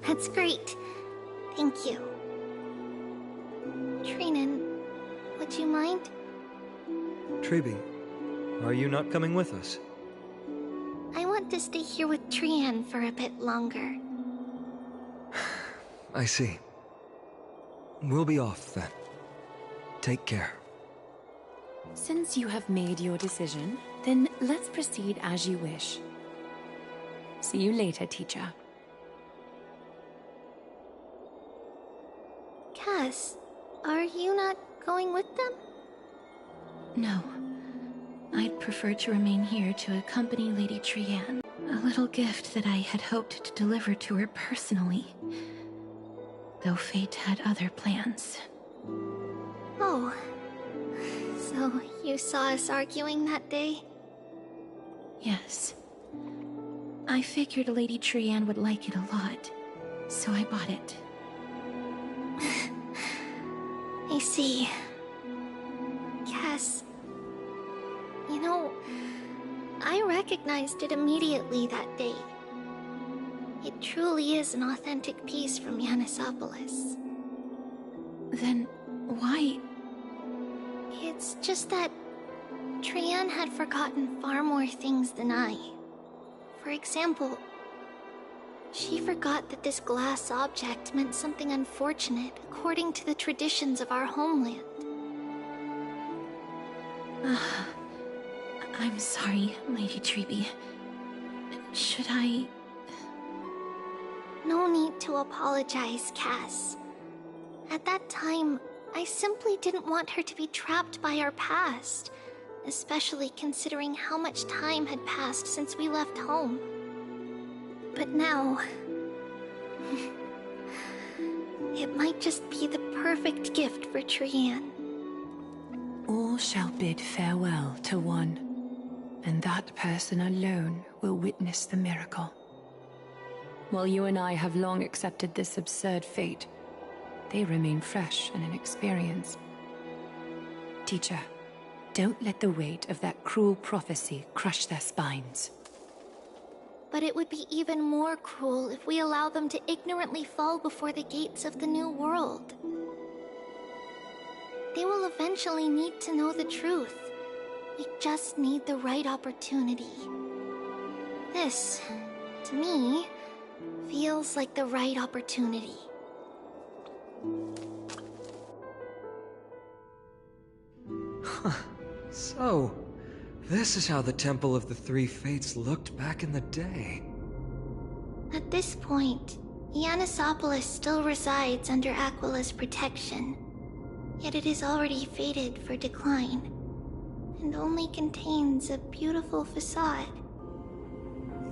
That's great. Thank you. Trinan, would you mind? Treeby, are you not coming with us? I want to stay here with Trian for a bit longer. I see. We'll be off then. Take care. Since you have made your decision, then let's proceed as you wish. See you later, teacher. Cass, are you not going with them? No. I'd prefer to remain here to accompany Lady Trian. A little gift that I had hoped to deliver to her personally. Though fate had other plans. Oh. So you saw us arguing that day? Yes. I figured Lady Trian would like it a lot, so I bought it. I see. Cass, you know, I recognized it immediately that day. It truly is an authentic piece from Yanisopolis. Then why? It's just that Trian had forgotten far more things than I. For example, she forgot that this glass object meant something unfortunate according to the traditions of our homeland. I'm sorry, Lady Treeby. Should I... No need to apologize, Cass. At that time, I simply didn't want her to be trapped by our past, especially considering how much time had passed since we left home. But now... it might just be the perfect gift for Trian. All shall bid farewell to one, and that person alone will witness the miracle. While you and I have long accepted this absurd fate, they remain fresh and inexperienced. Teacher, don't let the weight of that cruel prophecy crush their spines. But it would be even more cruel if we allow them to ignorantly fall before the gates of the new world. They will eventually need to know the truth. We just need the right opportunity. This, to me, feels like the right opportunity. So, this is how the Temple of the Three Fates looked back in the day. At this point, Yanisopolis still resides under Aquila's protection. Yet it is already fated for decline, and only contains a beautiful facade.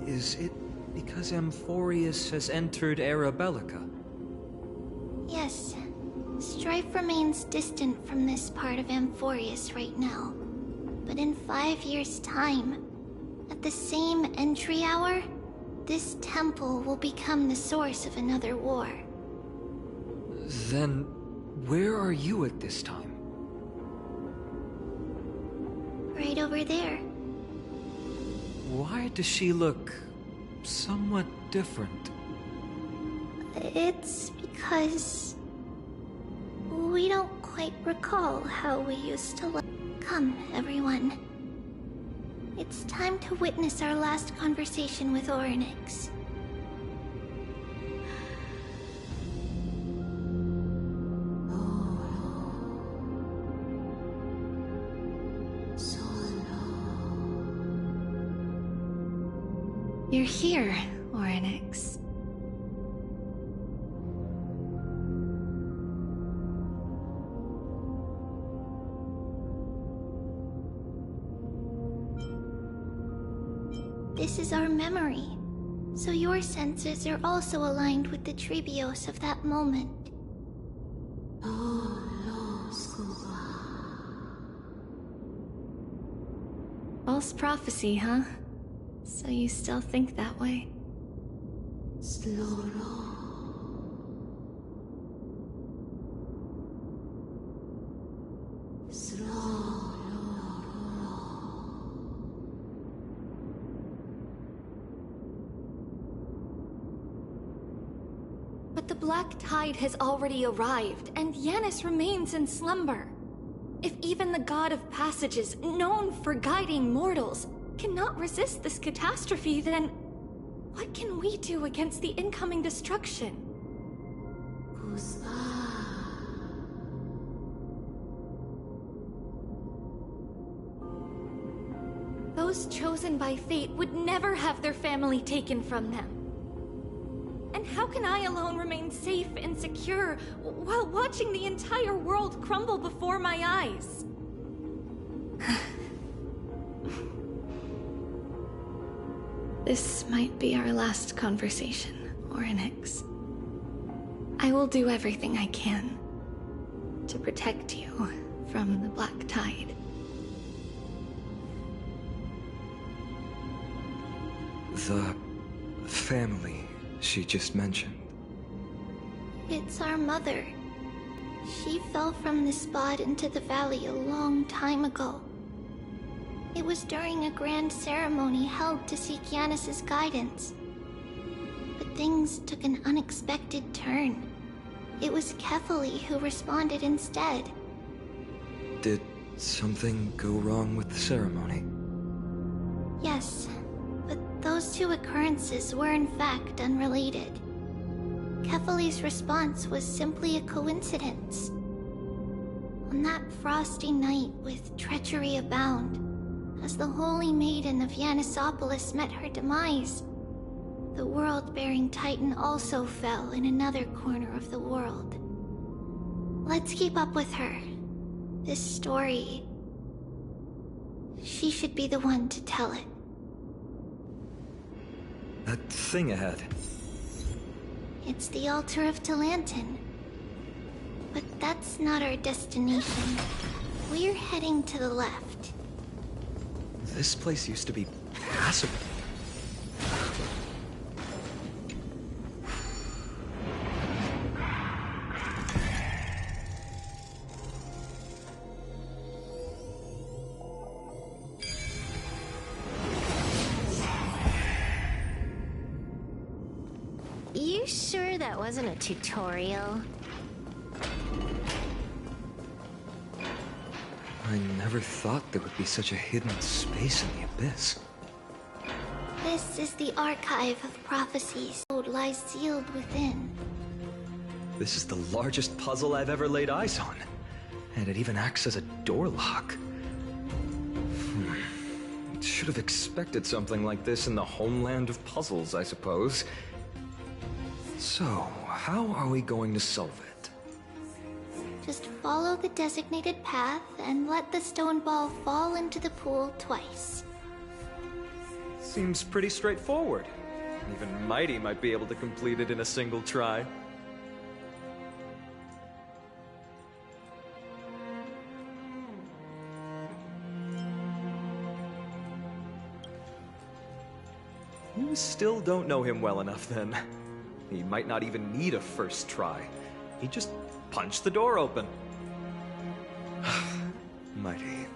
Is it because Amphorius has entered Era Bellica? Yes, strife remains distant from this part of Amphorius right now. But in 5 years' time, at the same entry hour, this temple will become the source of another war. Then, where are you at this time? Right over there. Why does she look somewhat different? It's because we don't quite recall how we used to look. Come, everyone. It's time to witness our last conversation with Orynyx. You're here, Orynyx. This is our memory, so your senses are also aligned with the Trebios of that moment. False prophecy, huh? So you still think that way? Black Tide has already arrived, and Yanis remains in slumber. If even the God of Passages, known for guiding mortals, cannot resist this catastrophe, then what can we do against the incoming destruction? Those chosen by fate would never have their family taken from them. And how can I alone remain safe and secure while watching the entire world crumble before my eyes? This might be our last conversation, Orynyx. I will do everything I can to protect you from the Black Tide. The family she just mentioned. It's our mother. She fell from this spot into the valley a long time ago. It was during a grand ceremony held to seek Yanis' guidance. But things took an unexpected turn. It was Kefali who responded instead. Did something go wrong with the ceremony? Yes, but those two occurrences were in fact unrelated. Kefali's response was simply a coincidence. On that frosty night with treachery abound, as the Holy Maiden of Yanisopolis met her demise, the world-bearing Titan also fell in another corner of the world. Let's keep up with her. This story... she should be the one to tell it. That thing ahead. It's the altar of Talantin. But that's not our destination. We're heading to the left. This place used to be passable. You sure that wasn't a tutorial? I never thought there would be such a hidden space in the Abyss. This is the archive of prophecies. Code lies sealed within. This is the largest puzzle I've ever laid eyes on. And it even acts as a door lock. Should have expected something like this in the homeland of puzzles, I suppose. So, how are we going to solve it? Just follow the designated path and let the stone ball fall into the pool twice. Seems pretty straightforward. Even Mighty might be able to complete it in a single try. You still don't know him well enough, then. He might not even need a first try. He just punched the door open. Mighty.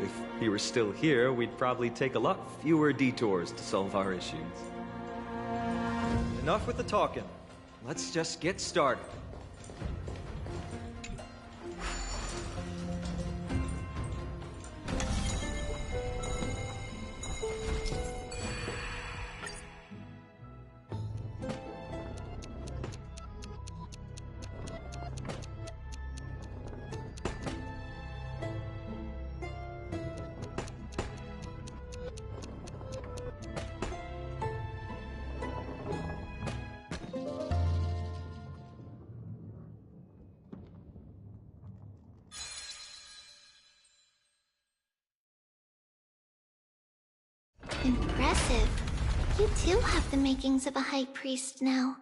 If he were still here, we'd probably take a lot fewer detours to solve our issues. Enough with the talking. Let's just get started. Impressive. You too have the makings of a high priest now.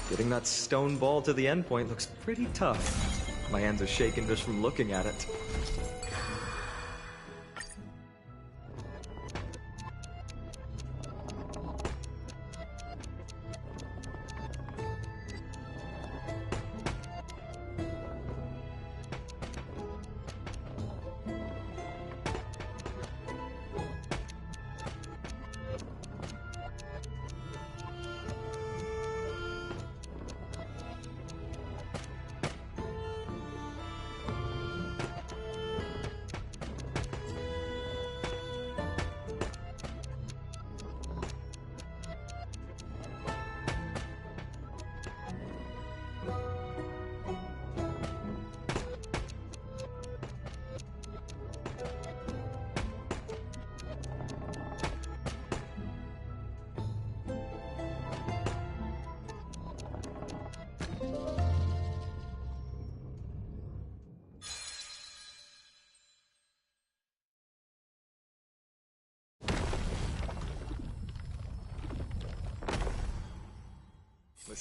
Getting that stone ball to the endpoint looks pretty tough. My hands are shaking just from looking at it.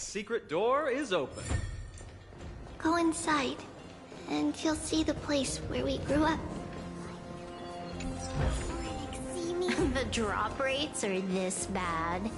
secret door is open. Go inside, and you'll see the place where we grew up. The drop rates are this bad.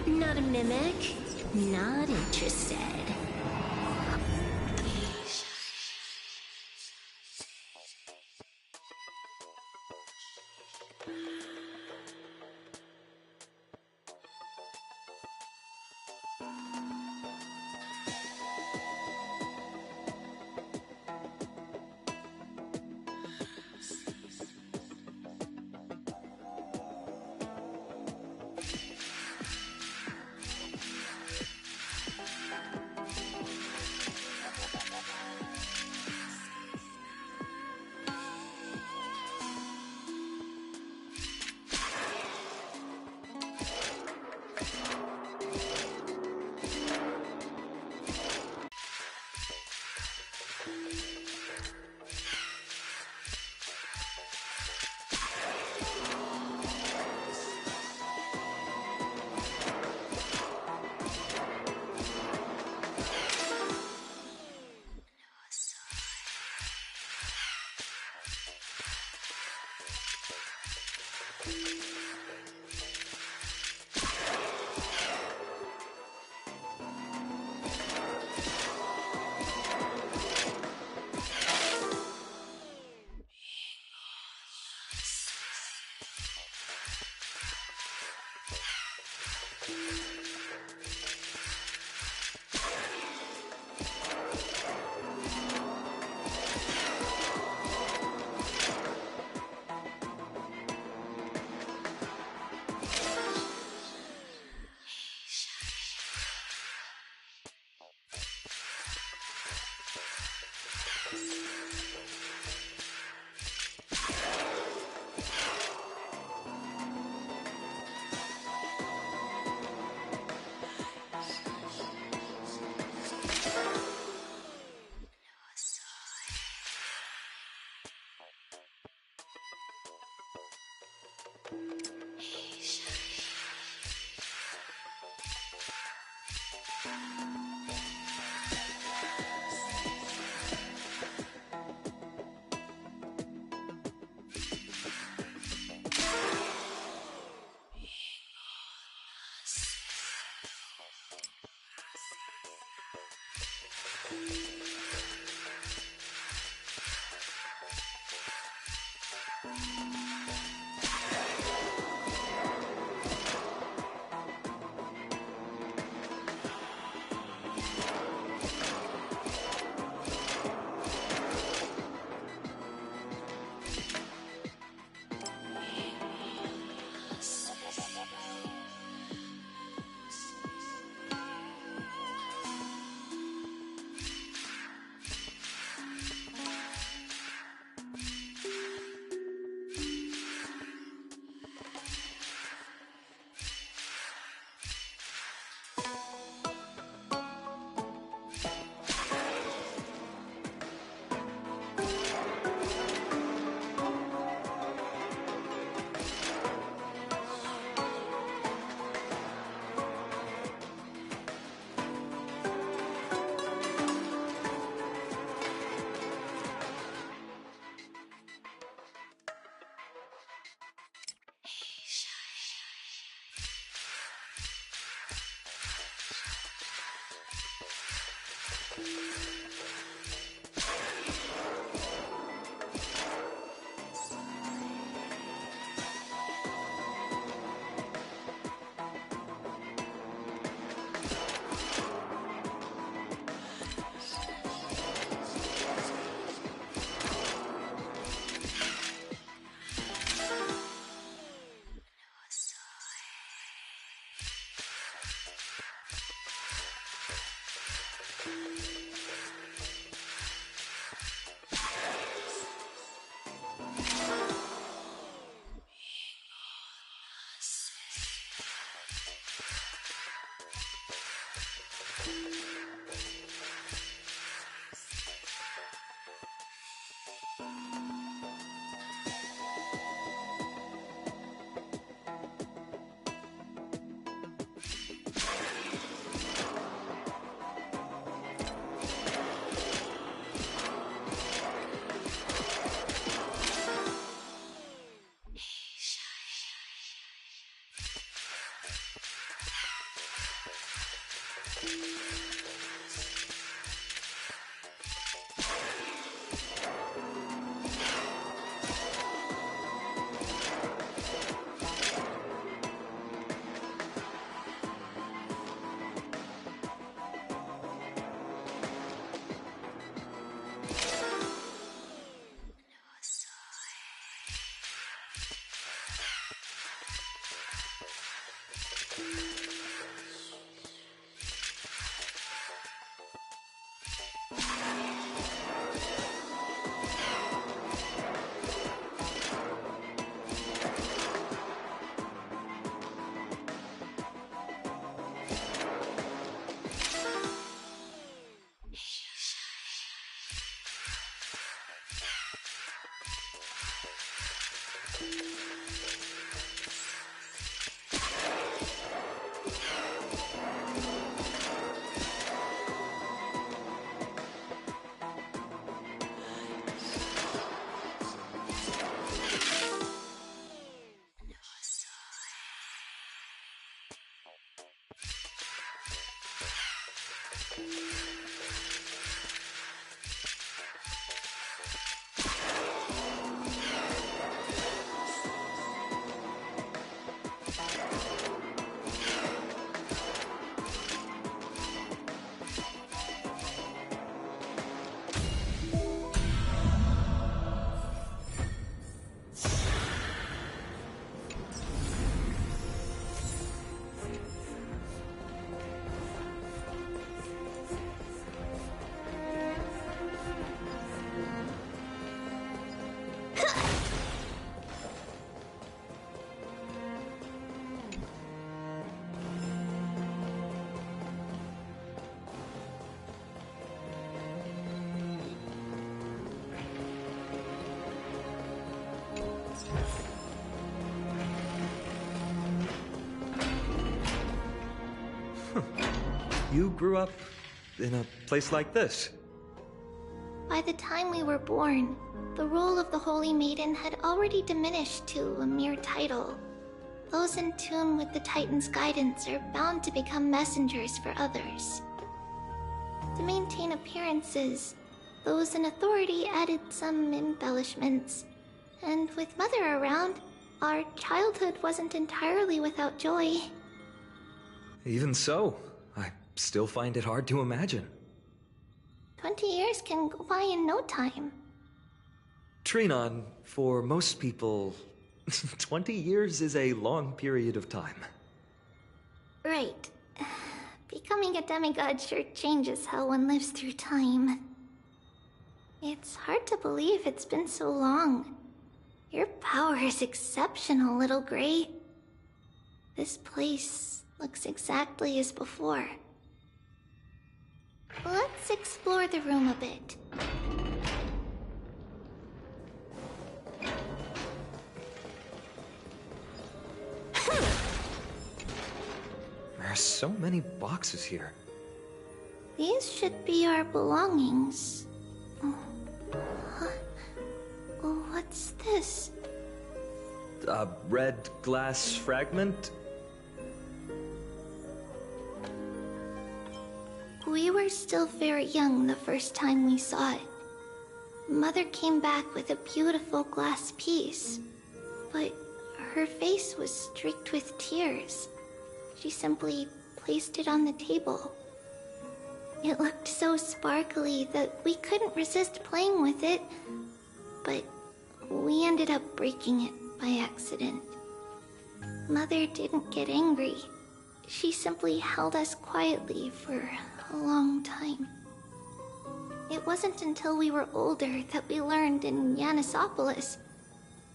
Not a mimic? Not interested. You grew up in a place like this? By the time we were born, the role of the Holy Maiden had already diminished to a mere title. Those in tune with the Titan's guidance are bound to become messengers for others. To maintain appearances, those in authority added some embellishments. And with Mother around, our childhood wasn't entirely without joy. Even so, I still find it hard to imagine. 20 years can go by in no time. Trinon, for most people, 20 years is a long period of time. Right. Becoming a demigod sure changes how one lives through time. It's hard to believe it's been so long. Your power is exceptional, Little Gray. This place looks exactly as before. Let's explore the room a bit. There are so many boxes here. These should be our belongings. What's this? A red glass fragment? We were still very young the first time we saw it. Mother came back with a beautiful glass piece, but her face was streaked with tears. She simply placed it on the table. It looked so sparkly that we couldn't resist playing with it, but we ended up breaking it by accident. Mother didn't get angry. She simply held us quietly for a long time. It wasn't until we were older that we learned in Yanisopolis,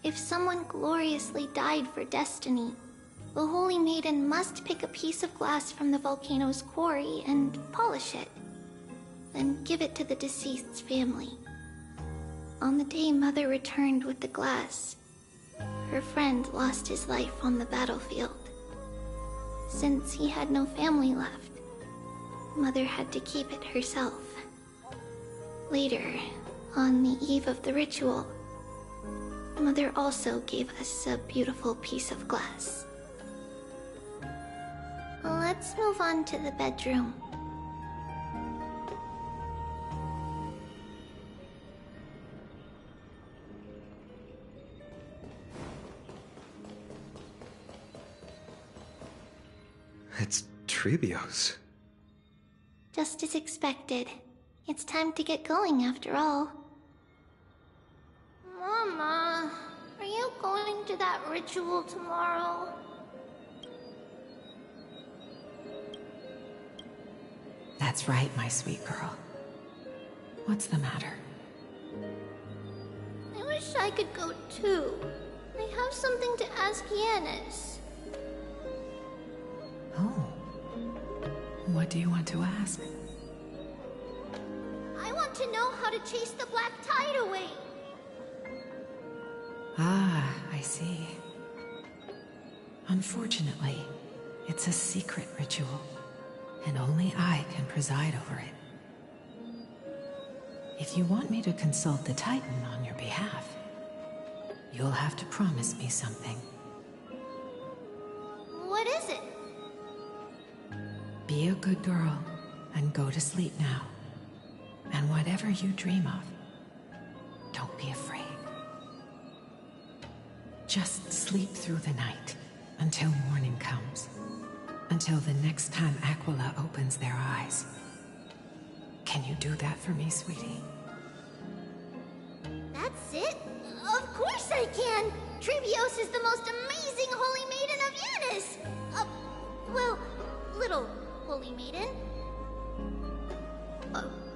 if someone gloriously died for destiny, the Holy Maiden must pick a piece of glass from the volcano's quarry and polish it, then give it to the deceased's family. On the day Mother returned with the glass, her friend lost his life on the battlefield. Since he had no family left, Mother had to keep it herself. Later, on the eve of the ritual, Mother also gave us a beautiful piece of glass. Let's move on to the bedroom. It's Trebios. Just as expected. It's time to get going after all. Mama, are you going to that ritual tomorrow? That's right, my sweet girl. What's the matter? I wish I could go too. I have something to ask Yanis. Oh. What do you want to ask? I want to know how to chase the black tide away. Ah, I see. Unfortunately, it's a secret ritual, and only I can preside over it. If you want me to consult the Titan on your behalf, you'll have to promise me something. What is it? Be a good girl and go to sleep now. And whatever you dream of, don't be afraid. Just sleep through the night until morning comes. Until the next time Aquila opens their eyes. Can you do that for me, sweetie? That's it? Of course I can! Trebios is the most amazing Holy Maiden of Yanis! Well, little Holy Maiden.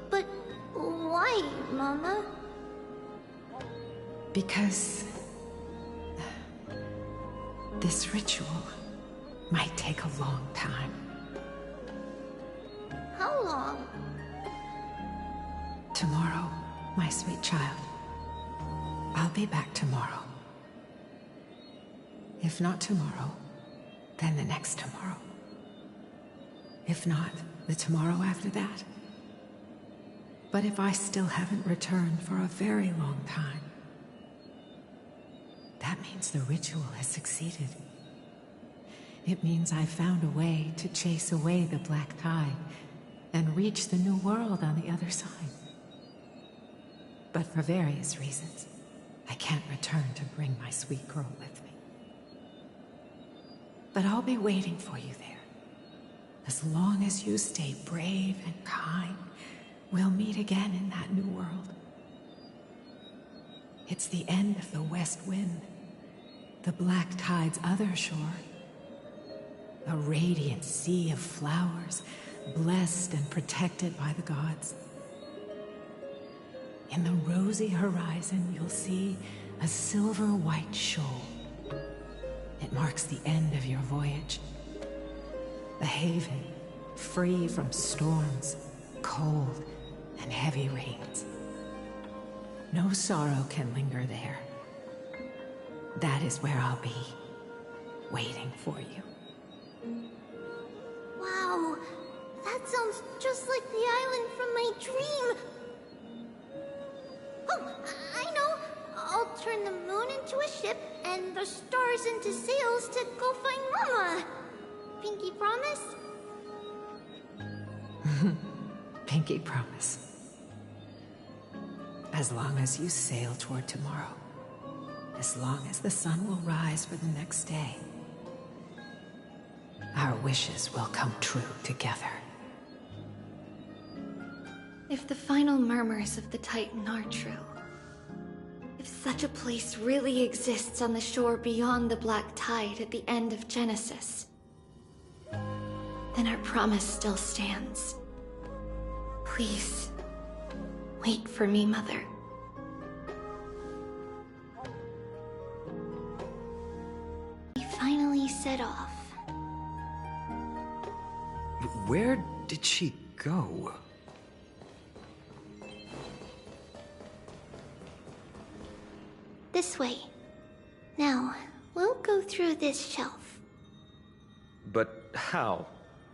But why, Mama? Because this ritual might take a long time. How long? Tomorrow, my sweet child. I'll be back tomorrow. If not tomorrow, then the next tomorrow. If not, the tomorrow after that. But if I still haven't returned for a very long time, that means the ritual has succeeded. It means I've found a way to chase away the black tide and reach the new world on the other side. But for various reasons, I can't return to bring my sweet girl with me. But I'll be waiting for you there. As long as you stay brave and kind, we'll meet again in that new world. It's the end of the West Wind, the black tide's other shore. A radiant sea of flowers, blessed and protected by the gods. In the rosy horizon, you'll see a silver-white shoal. It marks the end of your voyage. A haven, free from storms, cold, and heavy rains. No sorrow can linger there. That is where I'll be, waiting for you. Wow, that sounds just like the island from my dream. Oh, I know. I'll turn the moon into a ship and the stars into sails to go find Mama. Pinky promise? pinky promise. As long as you sail toward tomorrow, as long as the sun will rise for the next day, our wishes will come true together. If the final murmurs of the Titan are true, if such a place really exists on the shore beyond the Black Tide at the end of Genesis, then our promise still stands. Please, wait for me, Mother. We finally set off. Where did she go? This way. Now, we'll go through this shelf. But how?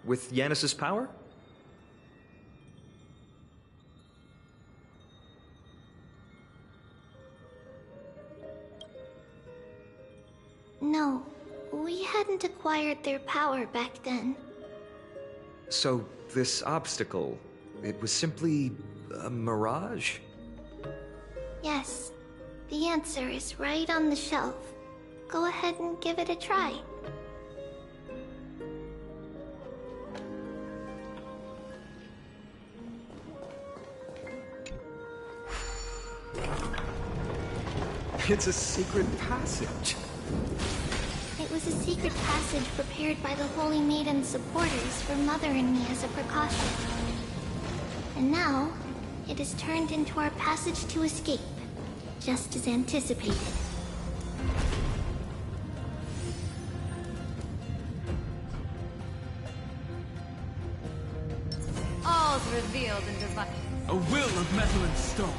With Yanis's power? No, we hadn't acquired their power back then. So, this obstacle, it was simply a mirage? Yes, the answer is right on the shelf. Go ahead and give it a try. It's a secret passage. It was a secret passage prepared by the Holy Maiden's supporters for Mother and me as a precaution. And now, it has turned into our passage to escape, just as anticipated. All's revealed in divine. A will of metal and stone.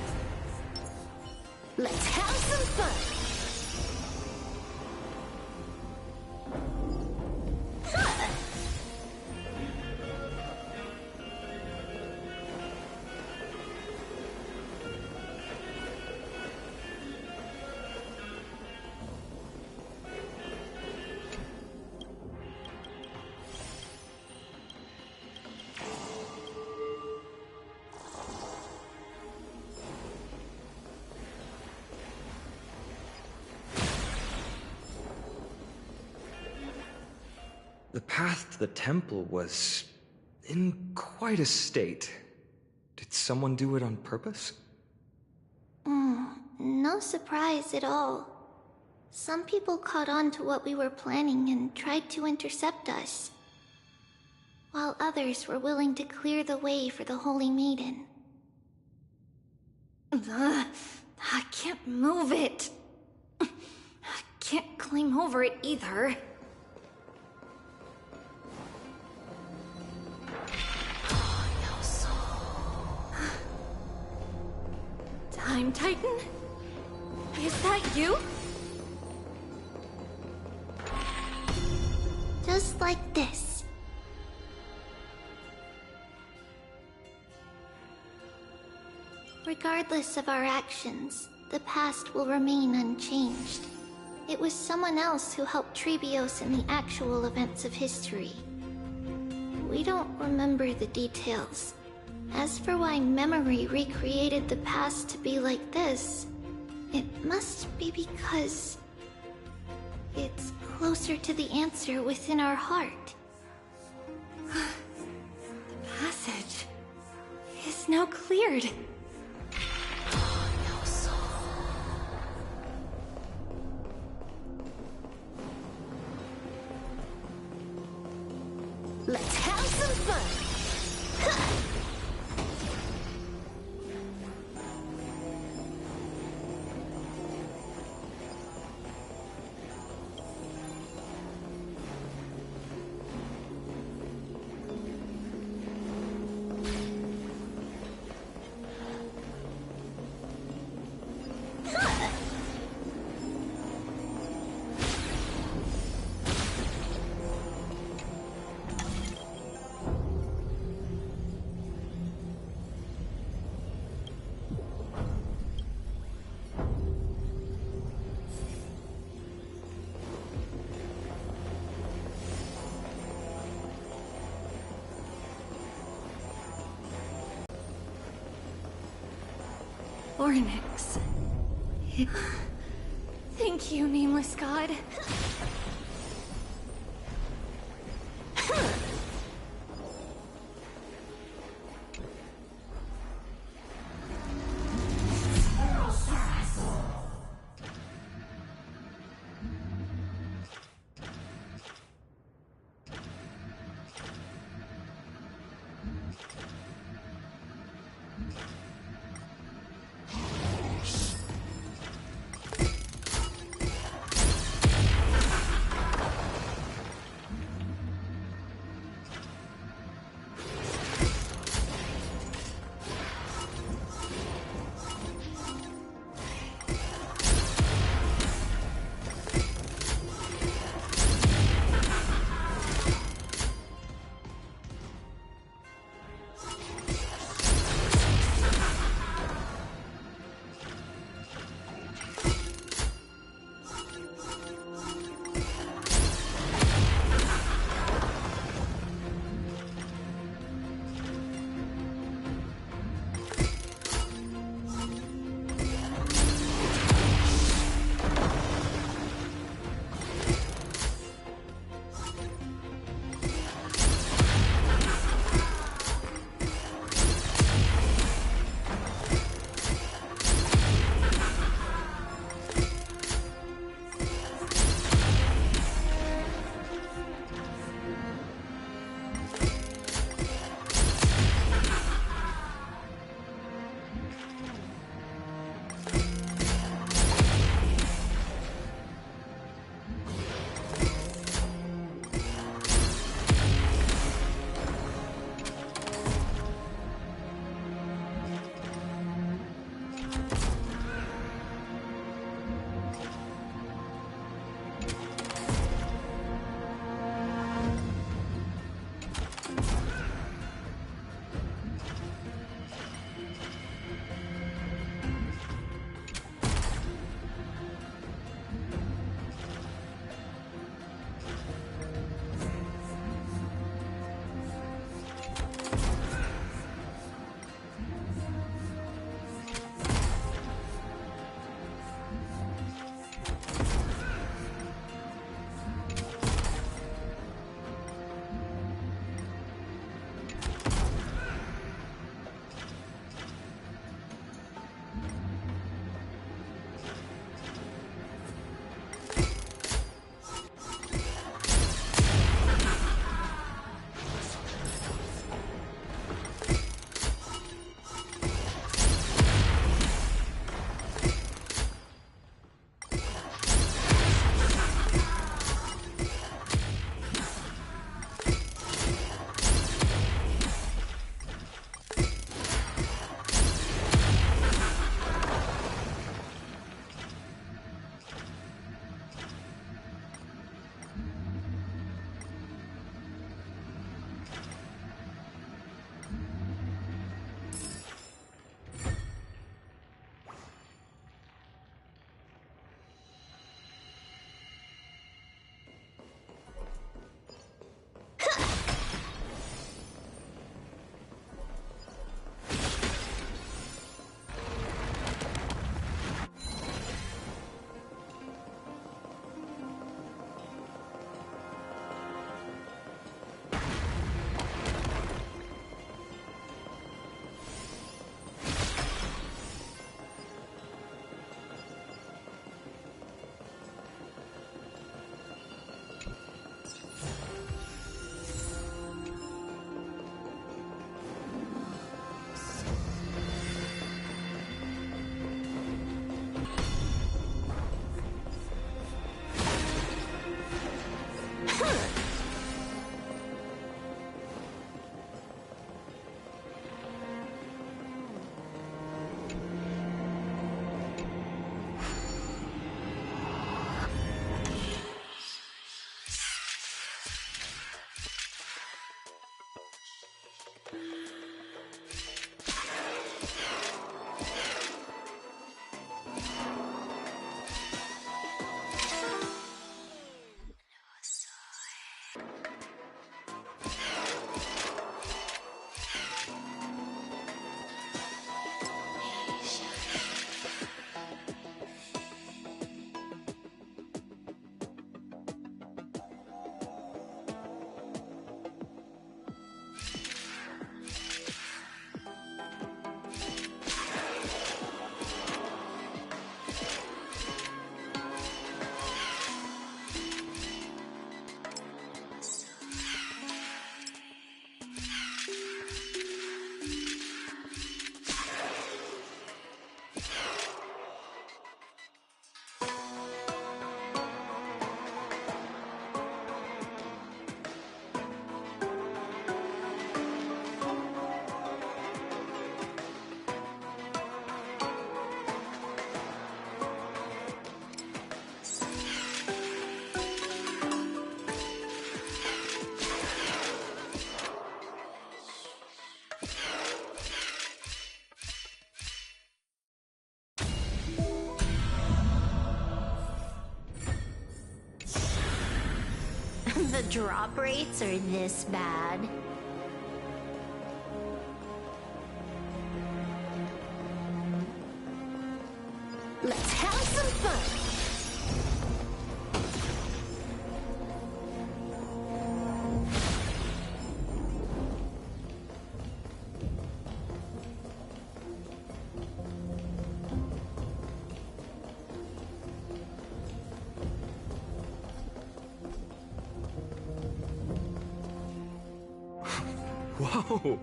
Let's have some fun! The path to the temple was in quite a state. Did someone do it on purpose? No surprise at all. Some people caught on to what we were planning and tried to intercept us, while others were willing to clear the way for the Holy Maiden. I can't move it. I can't climb over it either. Time Titan? Is that you? Just like this. Regardless of our actions, the past will remain unchanged. It was someone else who helped Trebios in the actual events of history. We don't remember the details. As for why memory recreated the past to be like this, it must be because it's closer to the answer within our heart. The passage is now cleared. Let's have some fun! Fornix. Thank you, nameless god. The drop rates are this bad. Let's have some fun! Whoa!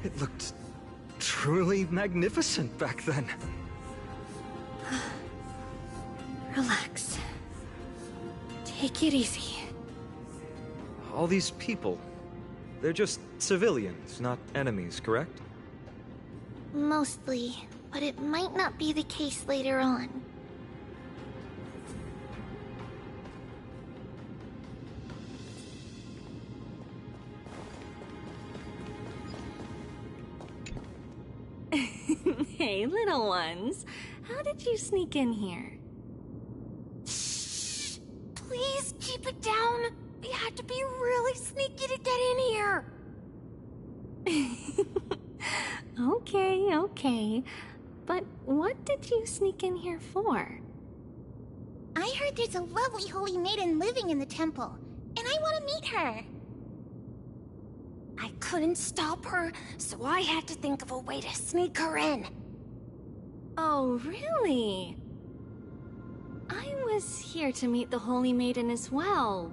It looked truly magnificent back then. Relax. Take it easy. All these people, they're just civilians, not enemies, correct? Mostly, but it might not be the case later on. Hey, little ones. How did you sneak in here? Shh! Please keep it down. We had to be really sneaky to get in here. Okay. But what did you sneak in here for? I heard there's a lovely holy maiden living in the temple, and I want to meet her. I couldn't stop her, so I had to think of a way to sneak her in. Oh, really? I was here to meet the Holy Maiden as well,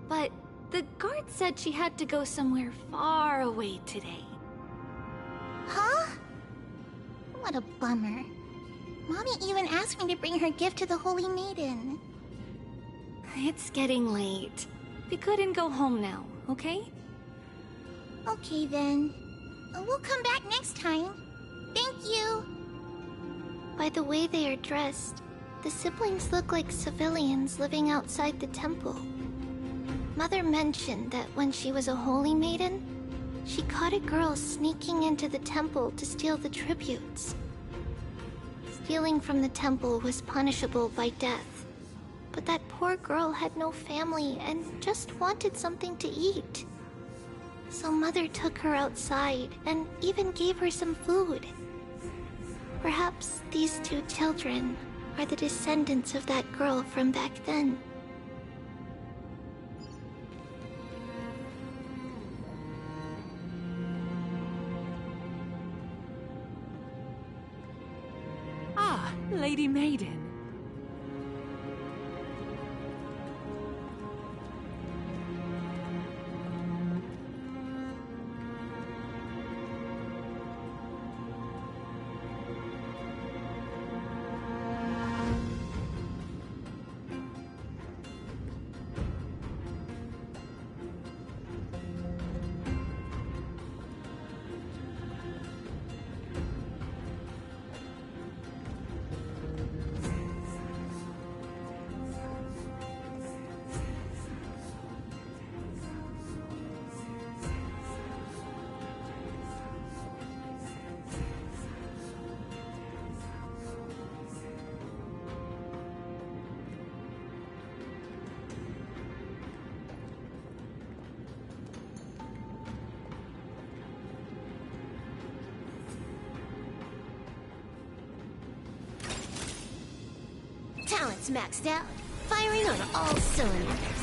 but the guard said she had to go somewhere far away today. Huh? What a bummer. Mommy even asked me to bring her gift to the holy maiden. It's getting late. We couldn't go home now, okay? Okay then. We'll come back next time. Thank you. By the way they are dressed, the siblings look like civilians living outside the temple. Mother mentioned that when she was a holy maiden, she caught a girl sneaking into the temple to steal the tributes. Stealing from the temple was punishable by death, but that poor girl had no family and just wanted something to eat. So Mother took her outside and even gave her some food. Perhaps these two children are the descendants of that girl from back then. Ah, Lady Maiden. Talent's maxed out. Firing on all cylinders.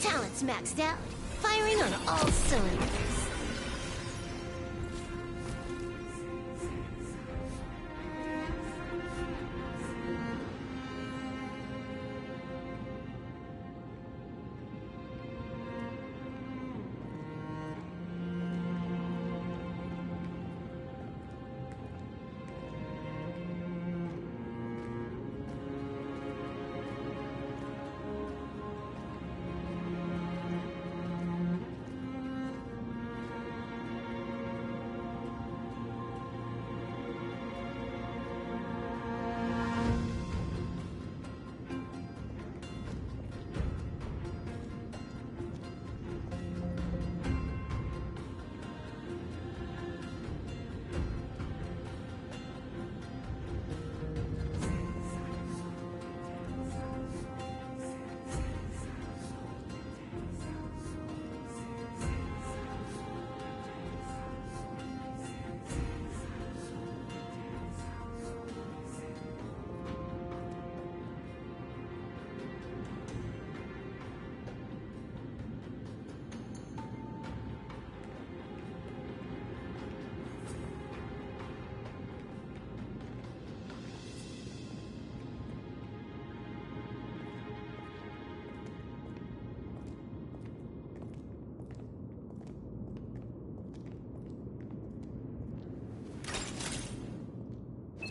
Talent's maxed out. Firing on all cylinders.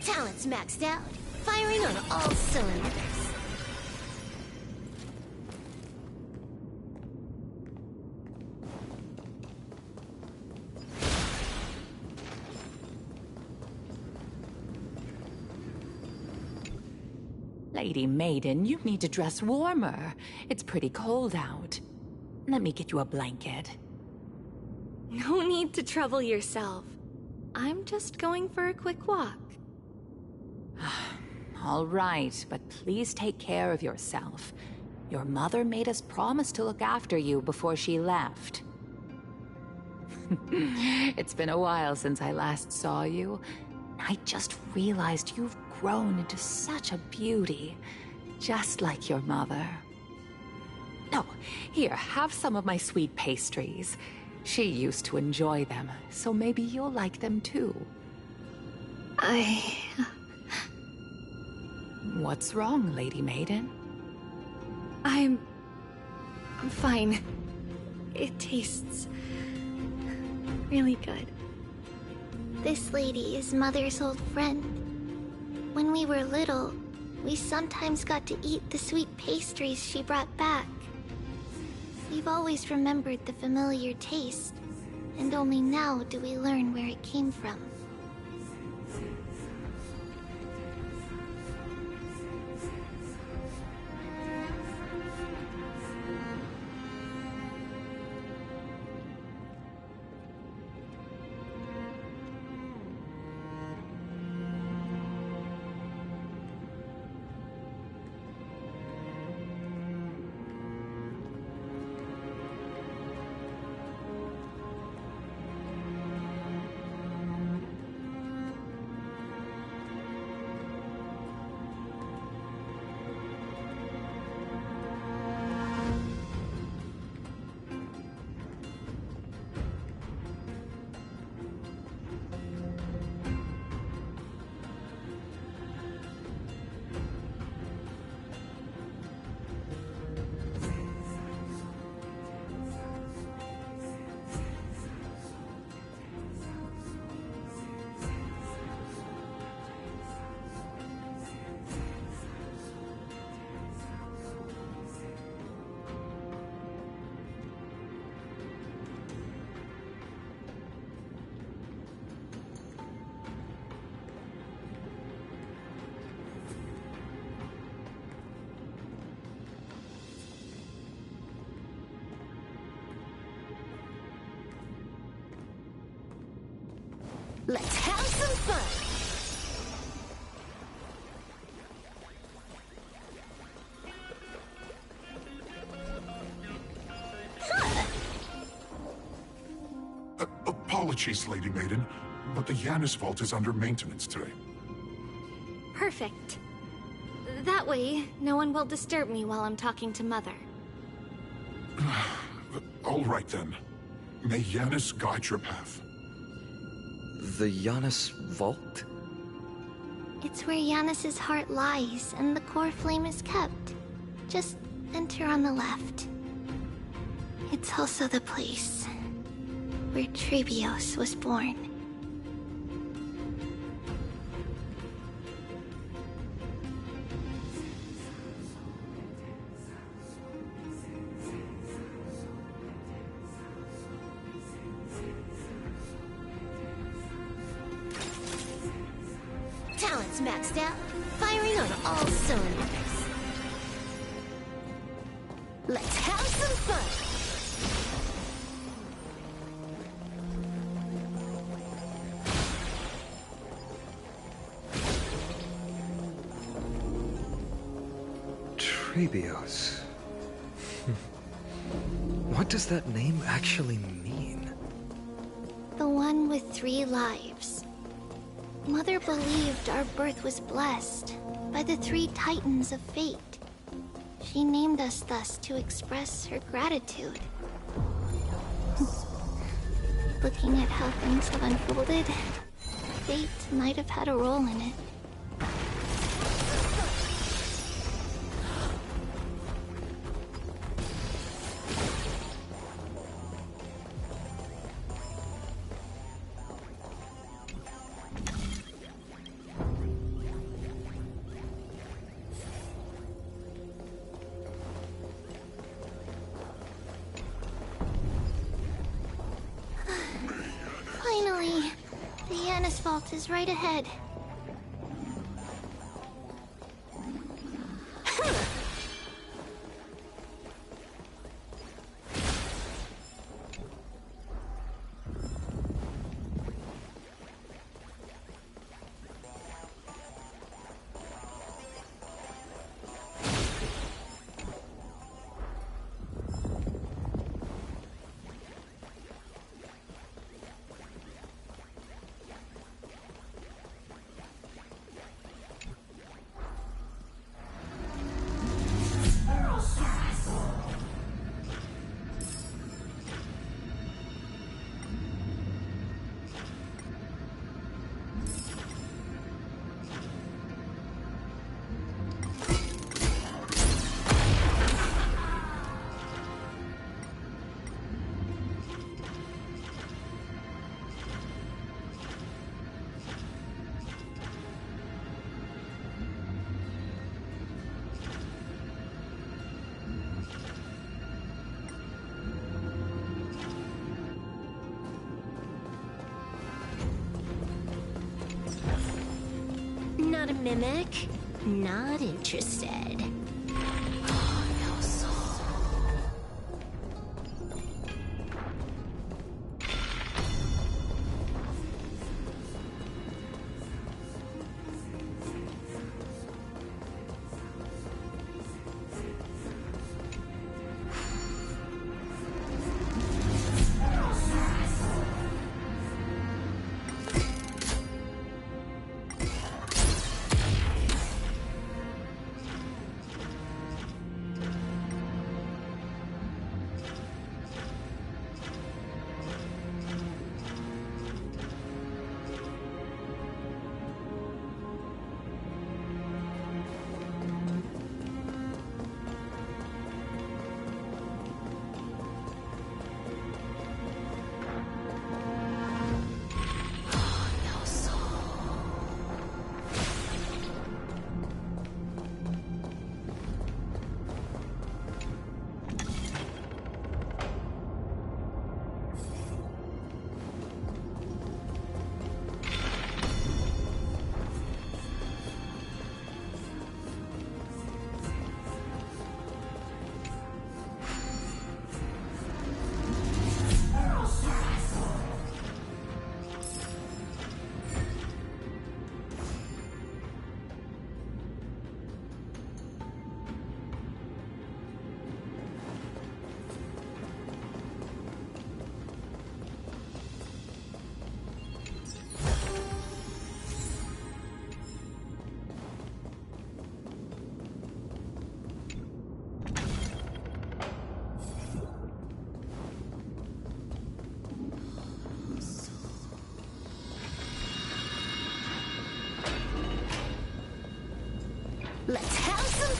Talent's maxed out. Firing on all cylinders. Lady Maiden, you need to dress warmer. It's pretty cold out. Let me get you a blanket. No need to trouble yourself. I'm just going for a quick walk. All right, but please take care of yourself. Your mother made us promise to look after you before she left. It's been a while since I last saw you. I just realized you've grown into such a beauty, just like your mother. Oh, here, have some of my sweet pastries. She used to enjoy them, so maybe you'll like them too. What's wrong, Lady Maiden? I'm fine. It tastes really good. This lady is Mother's old friend. When we were little, we sometimes got to eat the sweet pastries she brought back. We've always remembered the familiar taste, and only now do we learn where it came from. Let's have some fun! Apologies, Lady Maiden, but the Yanis Vault is under maintenance today. Perfect. That way, no one will disturb me while I'm talking to Mother. All right then. May Yanis guide your path. The Yanis Vault? It's where Yanis's heart lies and the core flame is kept. Just enter on the left. It's also the place where Trebios was born. Talents maxed out, firing on all cylinders. Let's have some fun! Trebios. What does that name actually mean? The one with 3 lives. Mother believed our birth was blessed by the 3 titans of fate. She named us thus to express her gratitude. Looking at how things have unfolded, fate might have had a role in it. Finally! The Yanis Vault is right ahead. Not a mimic? Not interested. No soul.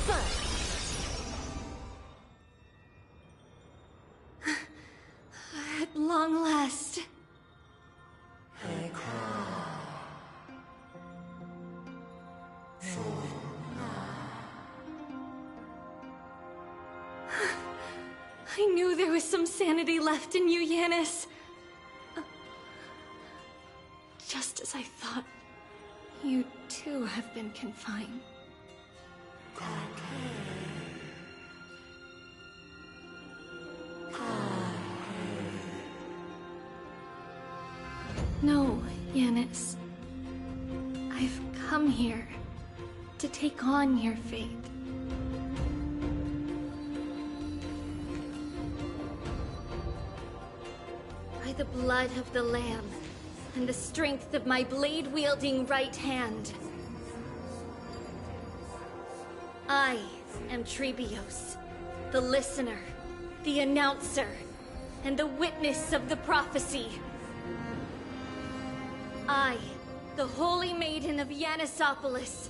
fun! At long last. I knew there was some sanity left in you, Yanis. Just as I thought, you too have been confined. No, Yanis. I've come here to take on your fate. By the blood of the Lamb and the strength of my blade-wielding right hand, I am Trebios, the listener, the announcer, and the witness of the prophecy. I, the Holy Maiden of Yanisopolis,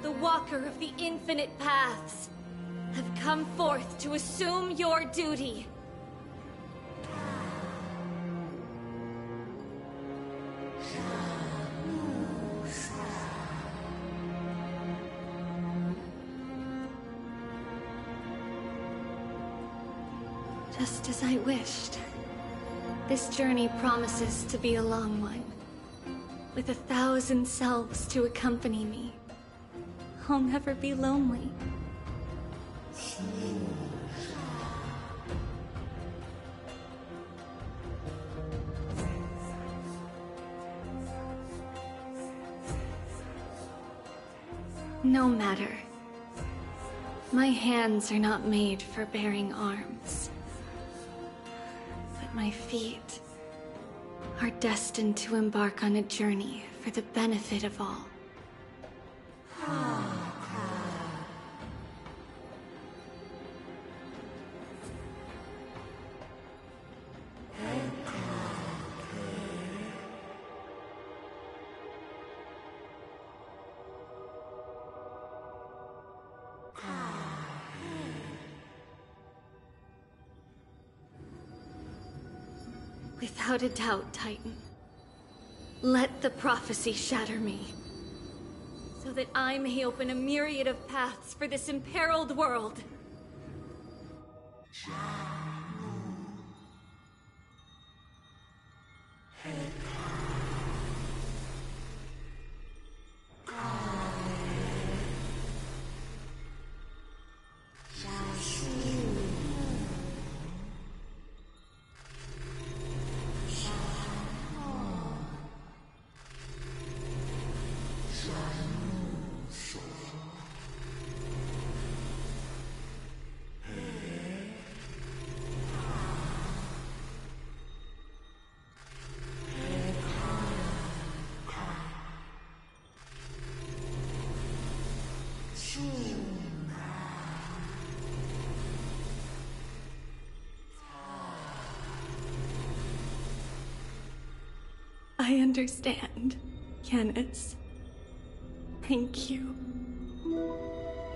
the Walker of the Infinite Paths, have come forth to assume your duty. Just as I wished. This journey promises to be a long one, with 1,000 selves to accompany me. I'll never be lonely. No matter. My hands are not made for bearing arms. But my feet are destined to embark on a journey for the benefit of all. Without a doubt, Titan. Let the prophecy shatter me, so that I may open a myriad of paths for this imperiled world. I understand, Yanis. Thank you.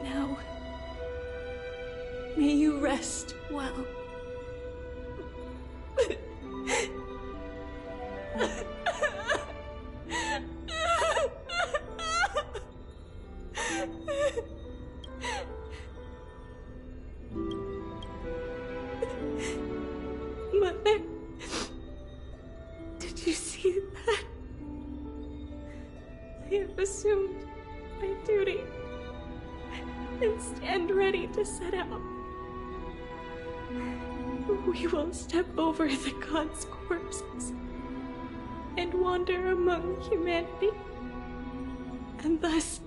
Now, may you rest well. Mother, did you see that? I have assumed my duty and stand ready to set out. We will step over the gods' corpses and wander among humanity, and thus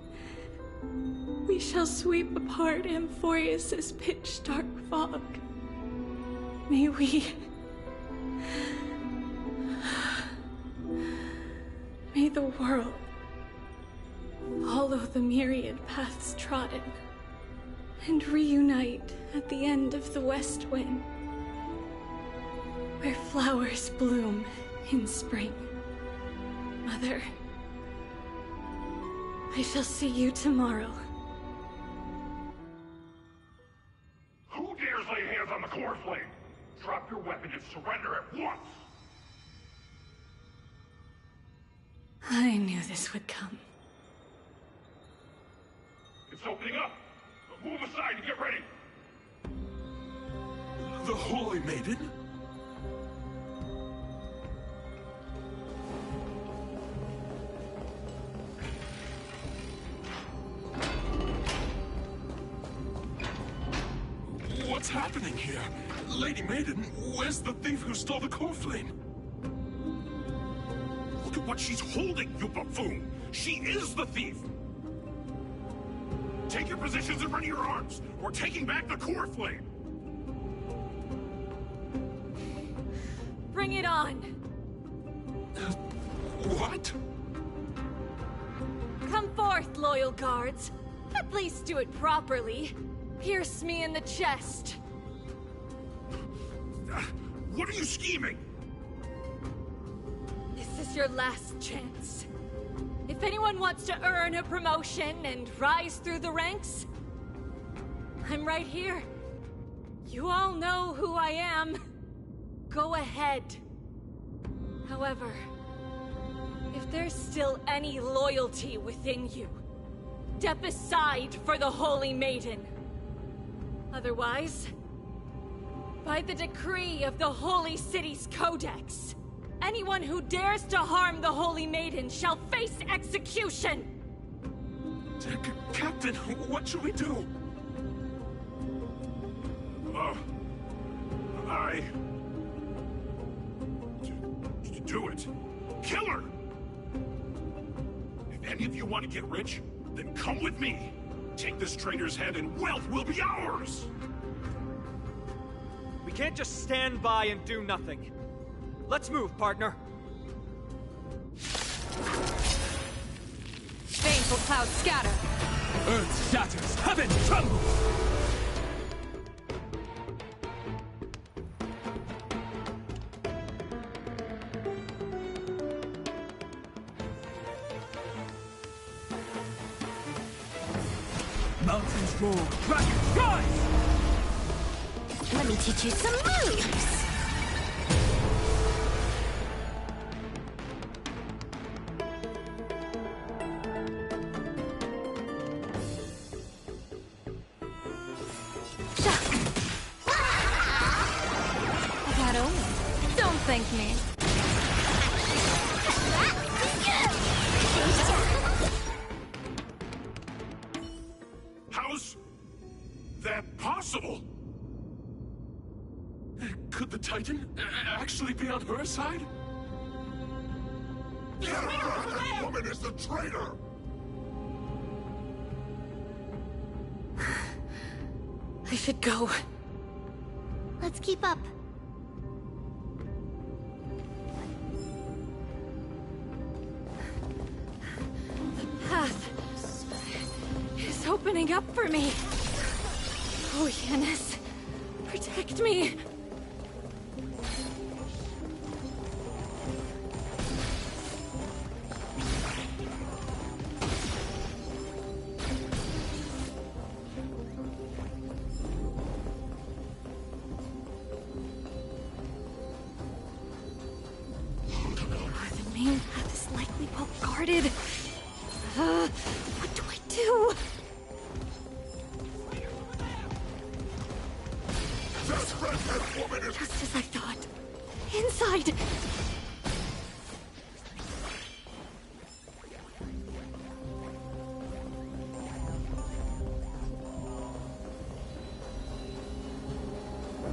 we shall sweep apart Amphorius's pitch-dark fog. May the world follow the myriad paths trodden and reunite at the end of the West Wind, where flowers bloom in spring. Mother, I shall see you tomorrow. your weapon and surrender at once! I knew this would come. It's opening up! Move aside and get ready! The Holy Maiden? What's happening here? Lady Maiden, where's the thief who stole the core flame? Look at what she's holding, you buffoon! She is the thief! Take your positions and ready your arms! We're taking back the core flame! Bring it on! What? Come forth, loyal guards. At least do it properly. Pierce me in the chest. What are you scheming? This is your last chance. If anyone wants to earn a promotion and rise through the ranks, I'm right here. You all know who I am. Go ahead. However, if there's still any loyalty within you, step aside for the Holy Maiden. Otherwise, by the decree of the Holy City's Codex, anyone who dares to harm the Holy Maiden shall face execution! Captain, what should we do? Do it. Kill her! If any of you want to get rich, then come with me. Take this traitor's head and wealth will be ours! We can't just stand by and do nothing. Let's move, partner. Baneful clouds scatter. Earth shatters, heaven trembles! Mountains roar, dragons rise! Let me teach you some moves! That only. Don't thank me. How's that possible? Could the Titan actually be on her side? That woman is the traitor! I should go. Let's keep up. The path is opening up for me. Oh, Yanis, protect me. The main path is likely well guarded. What do I do? That woman is... Just as I thought. Inside!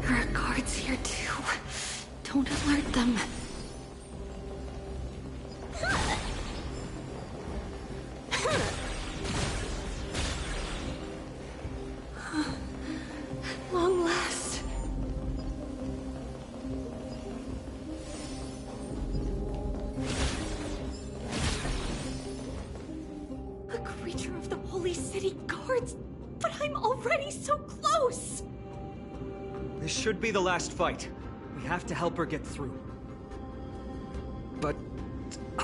There are guards here too. Don't alert them. At long last. A creature of the Holy City Guards, but I'm already so close! This should be the last fight. We have to help her get through. But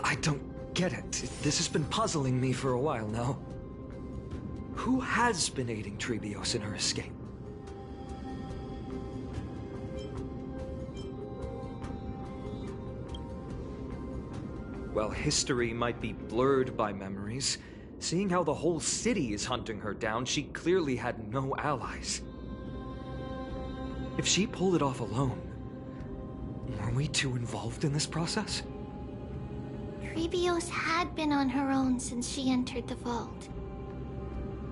I don't get it. This has been puzzling me for a while now. Who has been aiding Trebios in her escape? while history might be blurred by memories, seeing how the whole city is hunting her down, she clearly had no allies. If she pulled it off alone, were we too involved in this process? Trebios had been on her own since she entered the vault.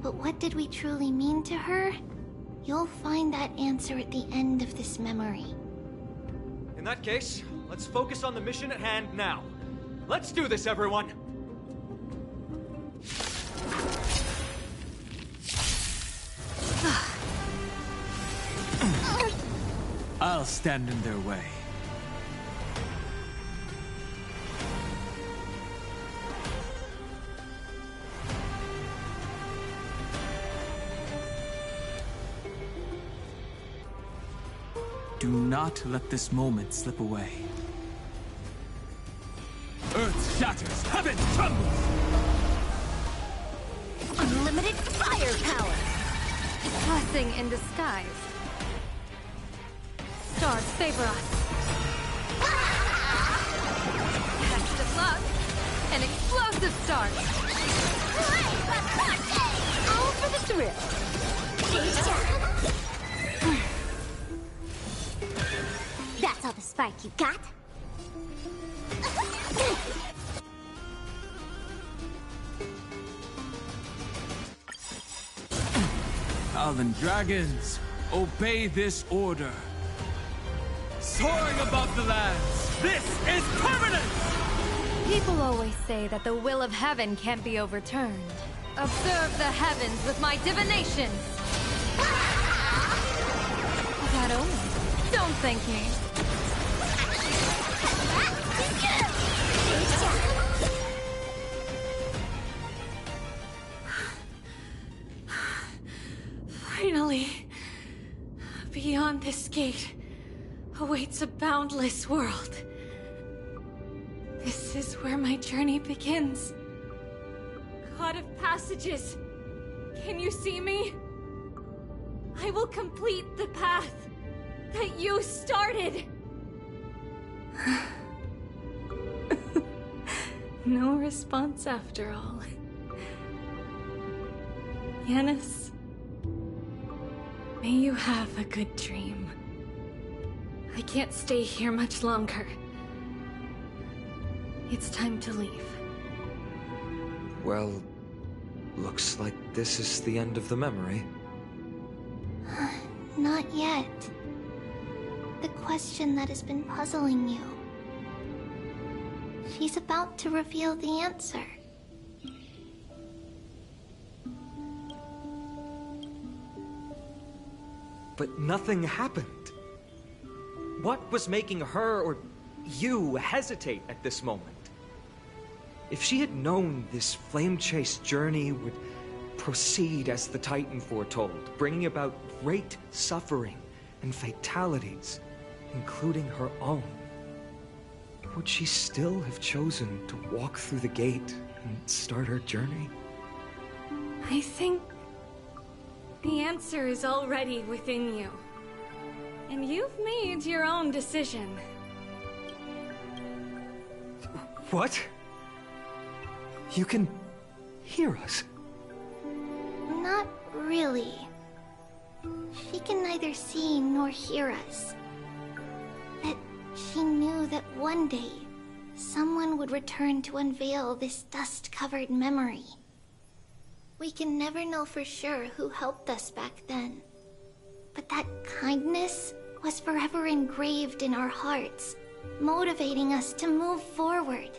But what did we truly mean to her? You'll find that answer at the end of this memory. In that case, let's focus on the mission at hand now. Let's do this, everyone! I'll stand in their way. Do not let this moment slip away. Earth shatters, heaven trembles! Unlimited firepower! Blessing in disguise. Stars favor us. Best of luck. An explosive start. All for the thrill. That's all the spark you got? Elven dragons, obey this order. Soaring above the lands, this is permanent! People always say that the will of heaven can't be overturned. Observe the heavens with my divinations! That omen. Don't thank me. Finally, beyond this gate awaits a boundless world. This is where my journey begins. God of passages, can you see me? I will complete the path that you started. No response after all. Yanis, may you have a good dream. I can't stay here much longer. It's time to leave. Well, looks like this is the end of the memory. Not yet. The question that has been puzzling you. She's about to reveal the answer. But nothing happened. What was making her or you hesitate at this moment? If she had known this flame-chased journey would proceed as the Titan foretold, bringing about great suffering and fatalities, including her own, would she still have chosen to walk through the gate and start her journey? I think the answer is already within you. And you've made your own decision. What? You can hear us? Not really. She can neither see nor hear us. But she knew that one day, someone would return to unveil this dust-covered memory. We can never know for sure who helped us back then. But that kindness was forever engraved in our hearts, motivating us to move forward.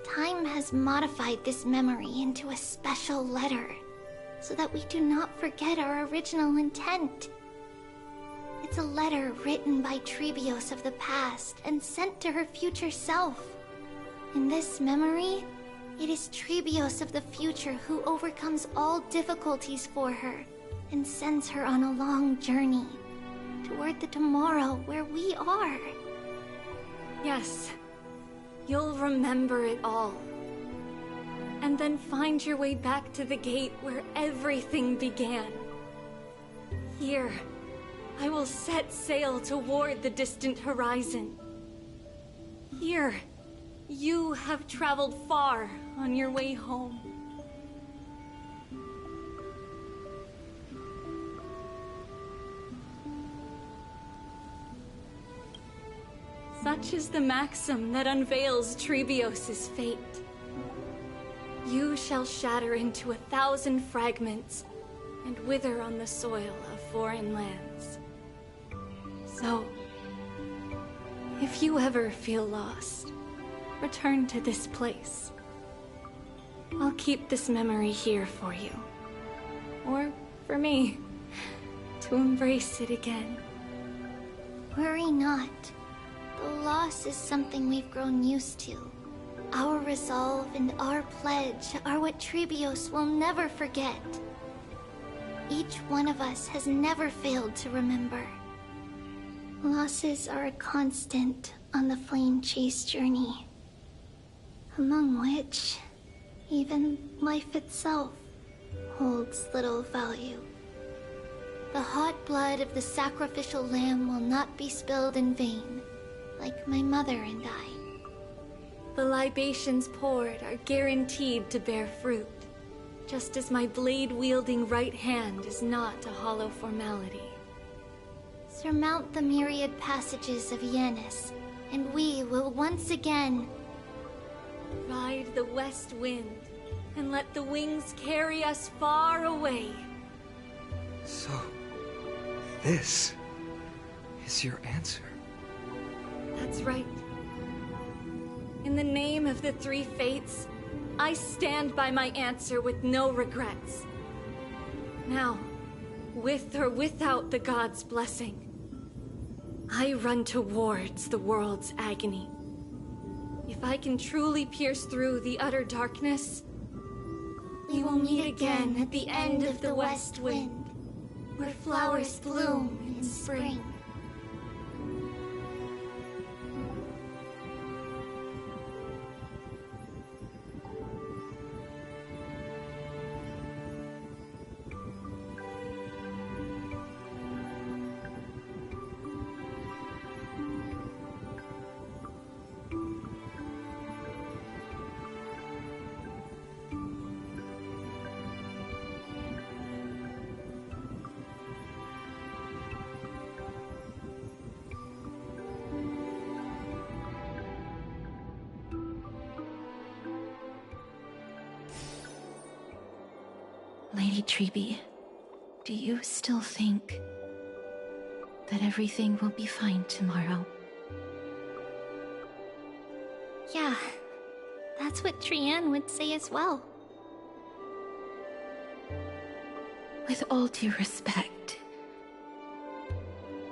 Time has modified this memory into a special letter, so that we do not forget our original intent. It's a letter written by Trebios of the past and sent to her future self. In this memory, it is Trebios of the future who overcomes all difficulties for her and sends her on a long journey toward the tomorrow where we are. Yes, you'll remember it all. And then find your way back to the gate where everything began. Here, I will set sail toward the distant horizon. Here, you have traveled far on your way home. Such is the maxim that unveils Trebios' fate. You shall shatter into 1,000 fragments and wither on the soil of foreign lands. So, if you ever feel lost, return to this place. I'll keep this memory here for you. Or for me, to embrace it again. Worry not. The loss is something we've grown used to. Our resolve and our pledge are what Trebios will never forget. Each one of us has never failed to remember. Losses are a constant on the Flame Chase journey, among which even life itself holds little value. The hot blood of the sacrificial lamb will not be spilled in vain, like my mother and I. The libations poured are guaranteed to bear fruit, just as my blade-wielding right hand is not a hollow formality. Surmount the myriad passages of Yanis, and we will once again ride the west wind, and let the wings carry us far away. So, this is your answer? That's right. In the name of the three fates, I stand by my answer with no regrets. Now, with or without the gods' blessing, I run towards the world's agony. If I can truly pierce through the utter darkness, we will meet again at the end of the west wind, where flowers bloom in spring. Lady Trebi, do you still think that everything will be fine tomorrow? Yeah, that's what Trian would say as well. With all due respect,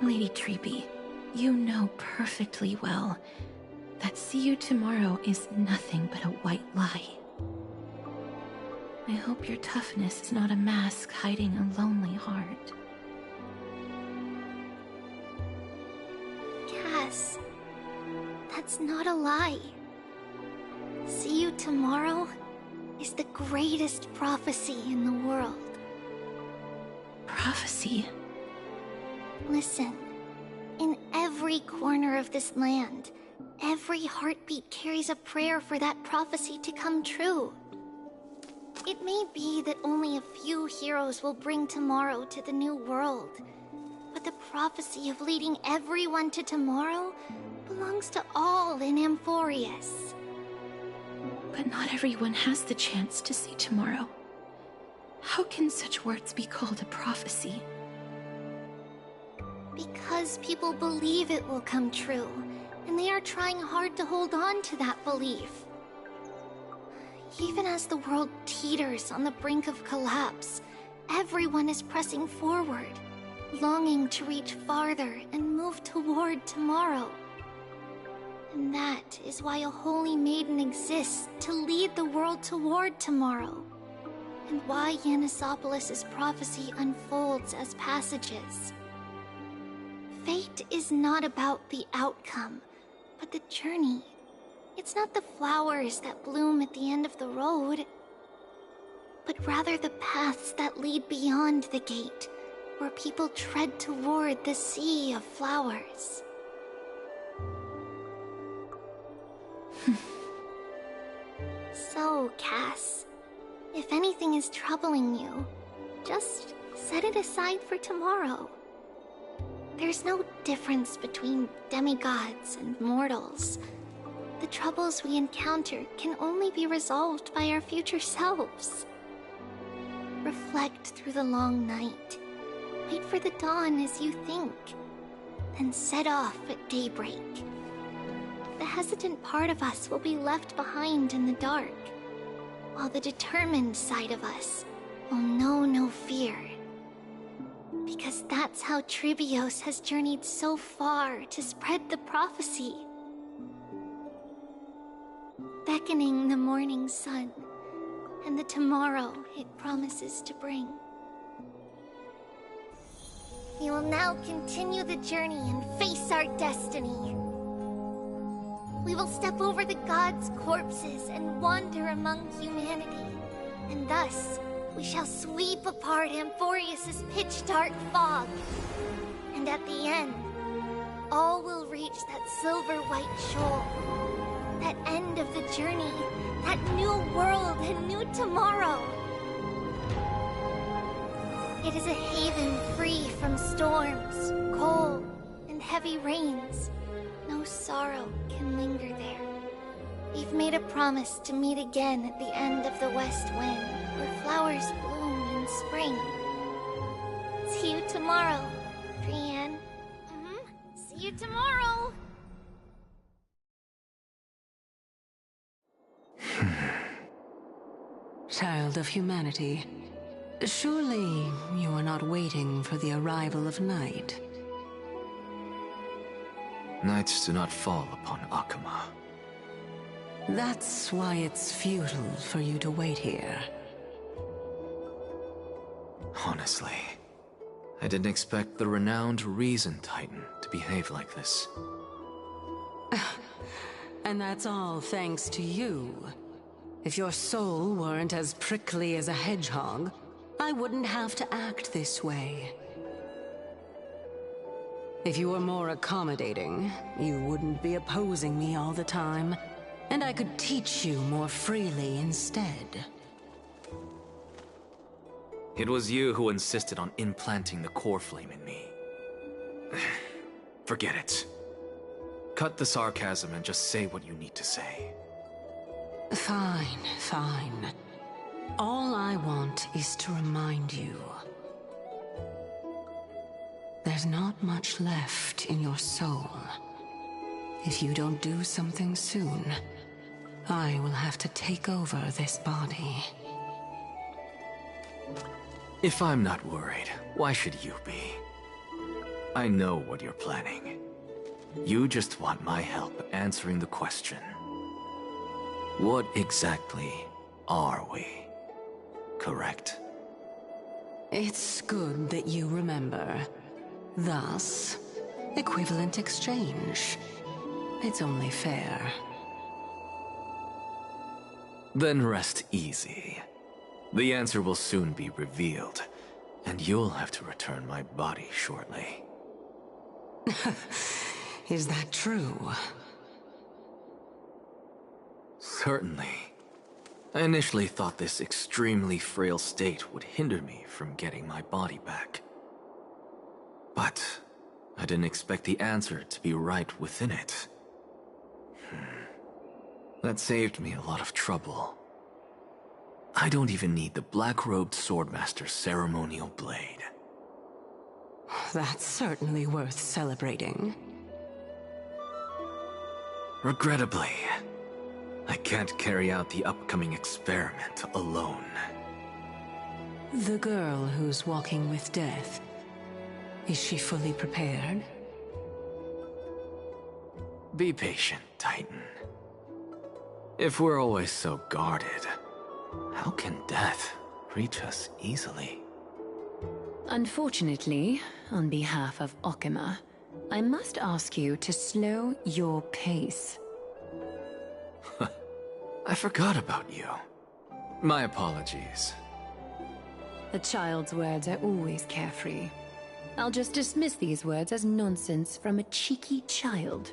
Lady Trebi, you know perfectly well that see you tomorrow is nothing but a white lie. I hope your toughness is not a mask hiding a lonely heart. Cass, that's not a lie. See you tomorrow is the greatest prophecy in the world. Prophecy? Listen, in every corner of this land, every heartbeat carries a prayer for that prophecy to come true. It may be that only a few heroes will bring tomorrow to the new world, but the prophecy of leading everyone to tomorrow belongs to all in Amphorius. But not everyone has the chance to see tomorrow. How can such words be called a prophecy? Because people believe it will come true, and they are trying hard to hold on to that belief. Even as the world teeters on the brink of collapse, everyone is pressing forward, longing to reach farther and move toward tomorrow. And that is why a holy maiden exists to lead the world toward tomorrow, and why Yanisopolis' prophecy unfolds as passages. Fate is not about the outcome, but the journey. It's not the flowers that bloom at the end of the road, but rather the paths that lead beyond the gate, where people tread toward the sea of flowers. So, Cass, if anything is troubling you, just set it aside for tomorrow. There's no difference between demigods and mortals. The troubles we encounter can only be resolved by our future selves. Reflect through the long night. Wait for the dawn as you think. Then set off at daybreak. The hesitant part of us will be left behind in the dark, while the determined side of us will know no fear. Because that's how Trivios has journeyed so far to spread the prophecy. Beckoning the morning sun, and the tomorrow it promises to bring. We will now continue the journey and face our destiny. We will step over the gods' corpses and wander among humanity, and thus we shall sweep apart Amphorius' pitch-dark fog. And at the end, all will reach that silver-white shoal. That end of the journey, that new world and new tomorrow. It is a haven free from storms, cold, and heavy rains. No sorrow can linger there. We've made a promise to meet again at the end of the West Wind, where flowers bloom in spring. See you tomorrow, Trian. See you tomorrow! Child of humanity, surely you are not waiting for the arrival of night. Nights do not fall upon Akama. That's why it's futile for you to wait here. Honestly, I didn't expect the renowned Reason Titan to behave like this. And that's all thanks to you. If your soul weren't as prickly as a hedgehog, I wouldn't have to act this way. If you were more accommodating, you wouldn't be opposing me all the time, and I could teach you more freely instead. It was you who insisted on implanting the core flame in me. Forget it. Cut the sarcasm and just say what you need to say. Fine, fine. All I want is to remind you. There's not much left in your soul. If you don't do something soon, I will have to take over this body. If I'm not worried, why should you be? I know what you're planning. You just want my help answering the question. What exactly are we? Correct? It's good that you remember. Thus, equivalent exchange. It's only fair. Then rest easy. The answer will soon be revealed, and you'll have to return my body shortly. Is that true? Certainly. I initially thought this extremely frail state would hinder me from getting my body back. But I didn't expect the answer to be right within it. That saved me a lot of trouble. I don't even need the black-robed Swordmaster's ceremonial blade. That's certainly worth celebrating. Regrettably, I can't carry out the upcoming experiment alone. The girl who's walking with death, is she fully prepared? Be patient, Titan. If we're always so guarded, how can death reach us easily? Unfortunately, on behalf of Okima, I must ask you to slow your pace. I forgot about you. My apologies. A child's words are always carefree. I'll just dismiss these words as nonsense from a cheeky child.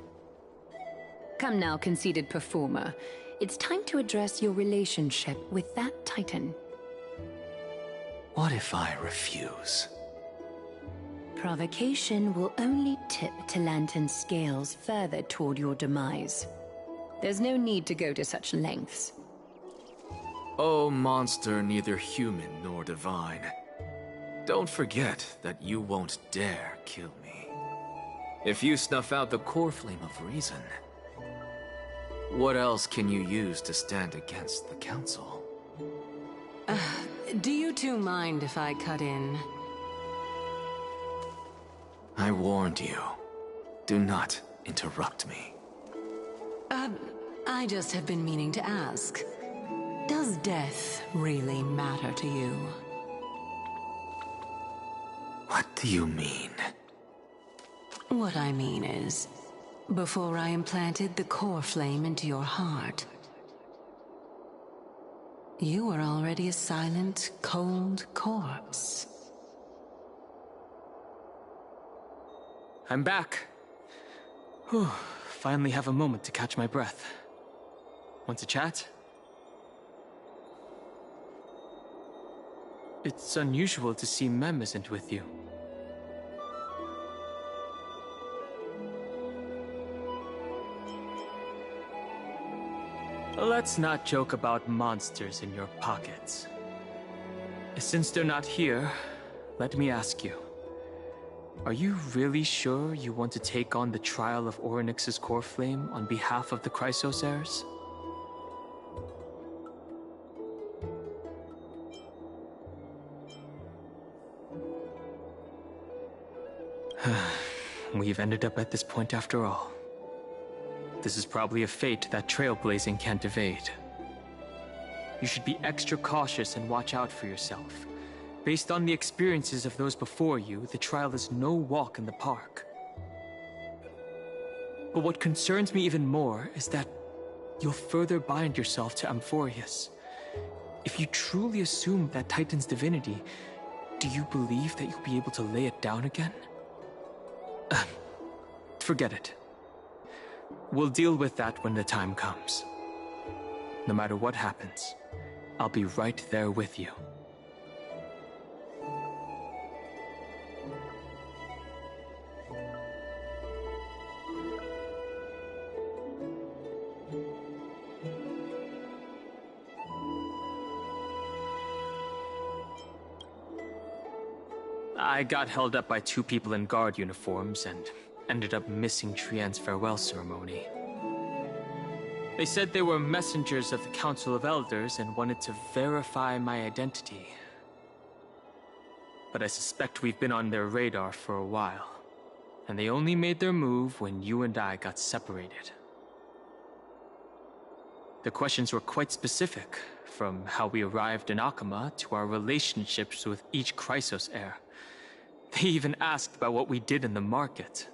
Come now, conceited performer. it's time to address your relationship with that Titan. What if I refuse? Provocation will only tip Talantan's scales further toward your demise. There's no need to go to such lengths. Oh, monster neither human nor divine. Don't forget that you won't dare kill me. If you snuff out the core flame of reason, what else can you use to stand against the Council? Do you two mind if I cut in? I warned you. Do not interrupt me. I just have been meaning to ask. Does death really matter to you? What do you mean? What I mean is, before I implanted the core flame into your heart, you were already a silent, cold corpse. I'm back. Whew. Finally have a moment to catch my breath. Want to chat? It's unusual to see Mem isn't with you. Let's not joke about monsters in your pockets. Since they're not here, let me ask you. Are you really sure you want to take on the trial of Orynyx's core flame on behalf of the Chrysos heirs? We've ended up at this point after all. This is probably a fate that trailblazing can't evade. You should be extra cautious and watch out for yourself. Based on the experiences of those before you, the trial is no walk in the park. But what concerns me even more is that you'll further bind yourself to Amphorius. If you truly assume that Titan's divinity, do you believe that you'll be able to lay it down again? Forget it. We'll deal with that when the time comes. No matter what happens, I'll be right there with you. I got held up by two people in guard uniforms and ended up missing Trian's farewell ceremony. They said they were messengers of the Council of Elders and wanted to verify my identity. But I suspect we've been on their radar for a while, and they only made their move when you and I got separated. The questions were quite specific, from how we arrived in Akama to our relationships with each Chrysos heir. They even asked about what we did in the market.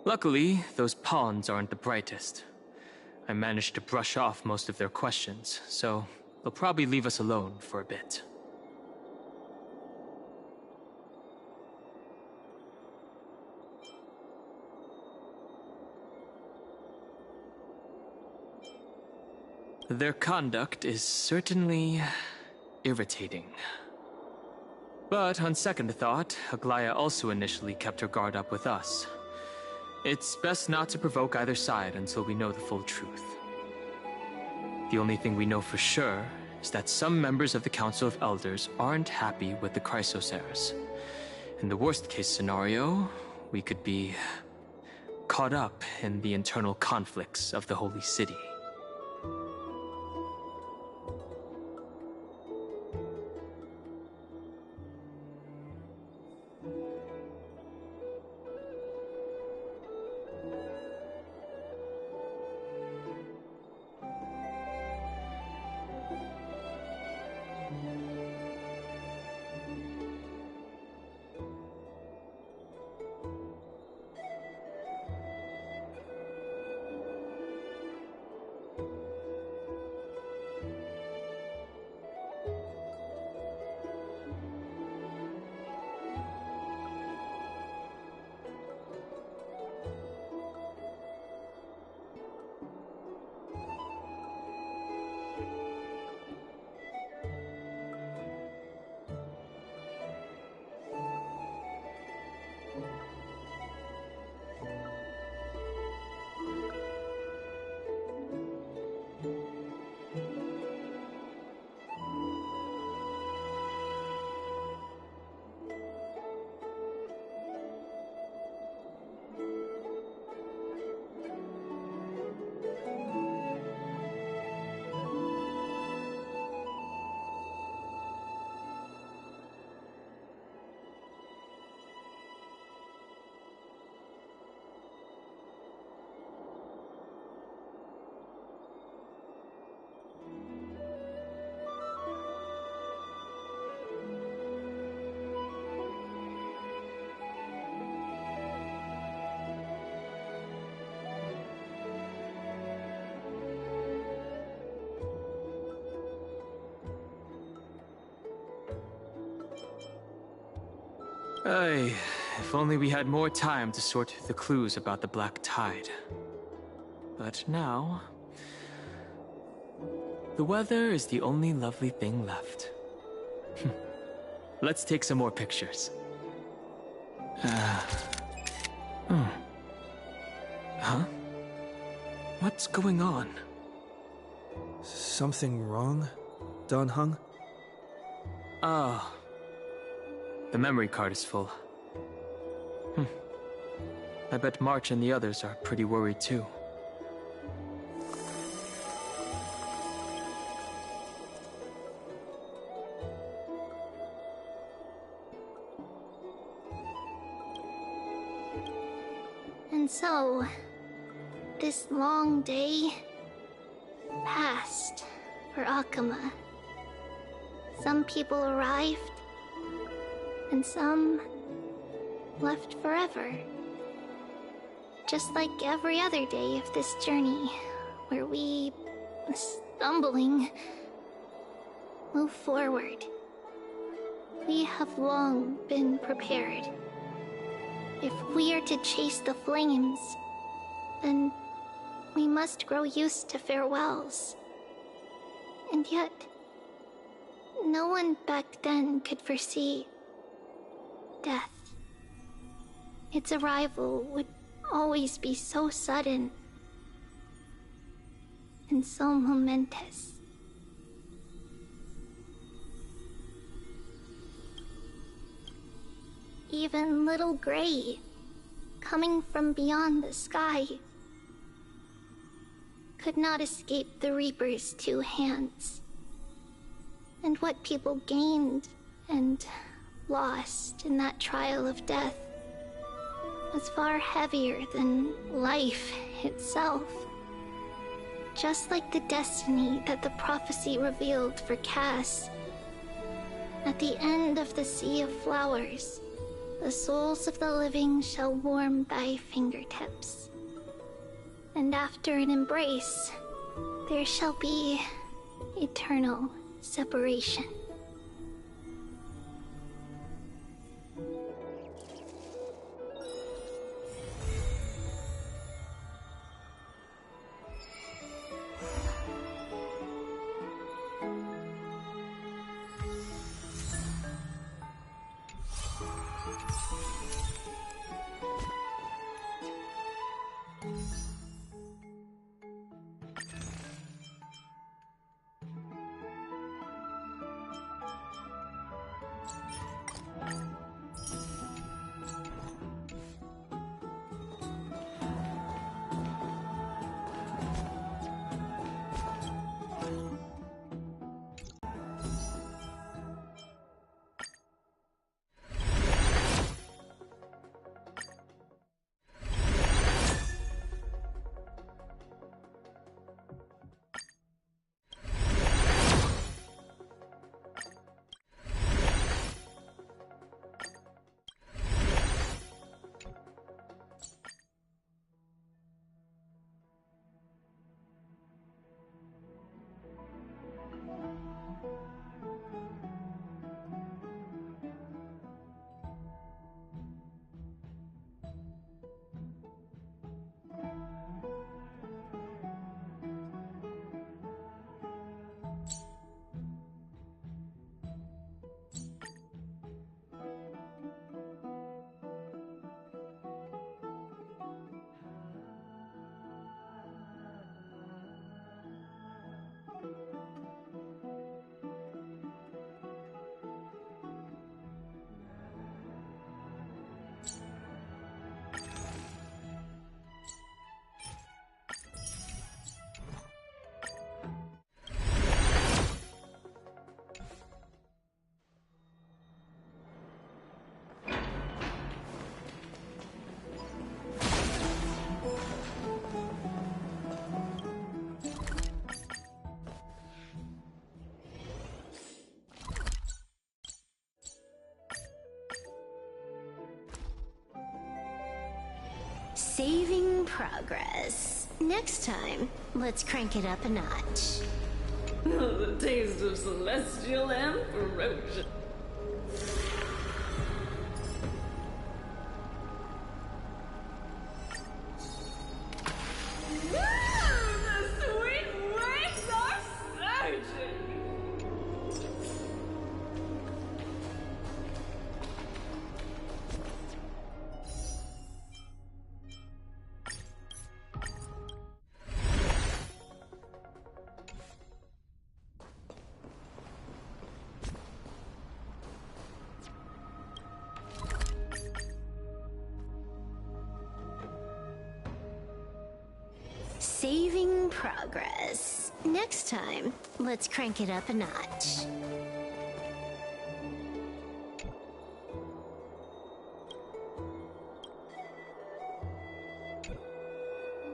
Luckily, those pawns aren't the brightest. I managed to brush off most of their questions, so they'll probably leave us alone for a bit. Their conduct is certainly irritating. But on second thought, Aglaya also initially kept her guard up with us. It's best not to provoke either side until we know the full truth. The only thing we know for sure is that some members of the Council of Elders aren't happy with the Chrysos heirs. In the worst-case scenario, we could be caught up in the internal conflicts of the Holy City. If only we had more time to sort through the clues about the Black Tide. But now... the weather is the only lovely thing left. Let's take some more pictures. Huh? What's going on? Something wrong, Dan Heng? Oh. The memory card is full. I bet March and the others are pretty worried too. And so, this long day passed for Akuma. Some people arrived, and some left forever. Just like every other day of this journey, where we, stumbling, move forward. We have long been prepared. If we are to chase the flames, then we must grow used to farewells. And yet, no one back then could foresee death. Its arrival would always be so sudden and so momentous. Even little Gray, coming from beyond the sky, could not escape the Reaper's two hands. And what people gained and lost in that trial of death was far heavier than life itself. Just like the destiny that the prophecy revealed for Cass. At the end of the Sea of Flowers, the souls of the living shall warm thy fingertips. And after an embrace, there shall be eternal separation. Saving progress. Next time, let's crank it up a notch. The taste of celestial and ferocious. Saving progress. Next time, let's crank it up a notch.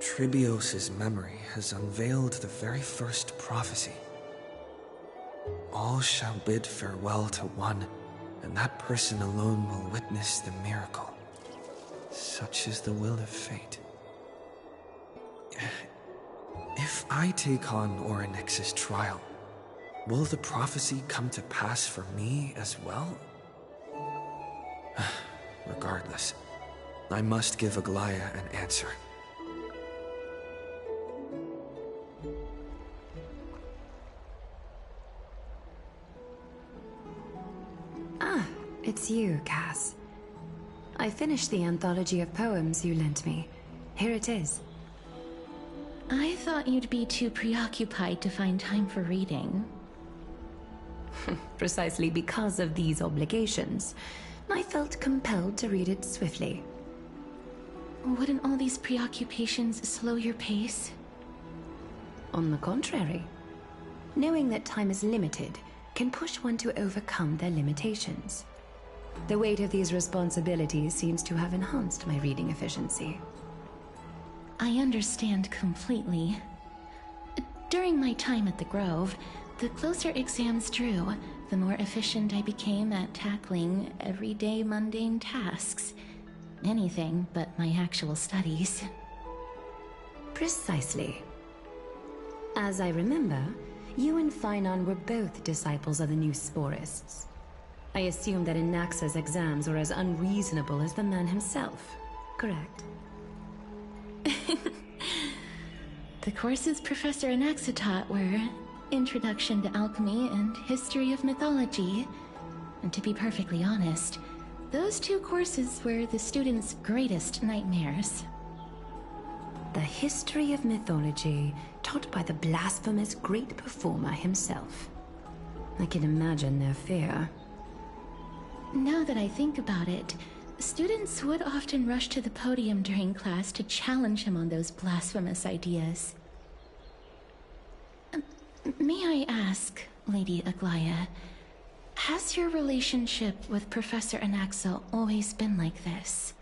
Tribios' memory has unveiled the very first prophecy. All shall bid farewell to one, and that person alone will witness the miracle. Such is the will of fate. If I take on Orynyx's trial, will the prophecy come to pass for me as well? Regardless, I must give Aglaya an answer. Ah, it's you, Cass. I finished the anthology of poems you lent me. Here it is. I thought you'd be too preoccupied to find time for reading. Precisely because of these obligations, I felt compelled to read it swiftly. Wouldn't all these preoccupations slow your pace? On the contrary. Knowing that time is limited can push one to overcome their limitations. The weight of these responsibilities seems to have enhanced my reading efficiency. I understand completely. During my time at the Grove, the closer exams drew, the more efficient I became at tackling everyday mundane tasks. Anything but my actual studies. Precisely. As I remember, you and Finon were both disciples of the new Sporists. I assume that Anaxa's exams were as unreasonable as the man himself, correct? The courses Professor Anaxa taught were Introduction to Alchemy and History of Mythology. And to be perfectly honest, those two courses were the students' greatest nightmares. The history of mythology, taught by the blasphemous great performer himself. I can imagine their fear. Now that I think about it, students would often rush to the podium during class to challenge him on those blasphemous ideas. May I ask, Lady Aglaya, has your relationship with Professor Anaxa always been like this?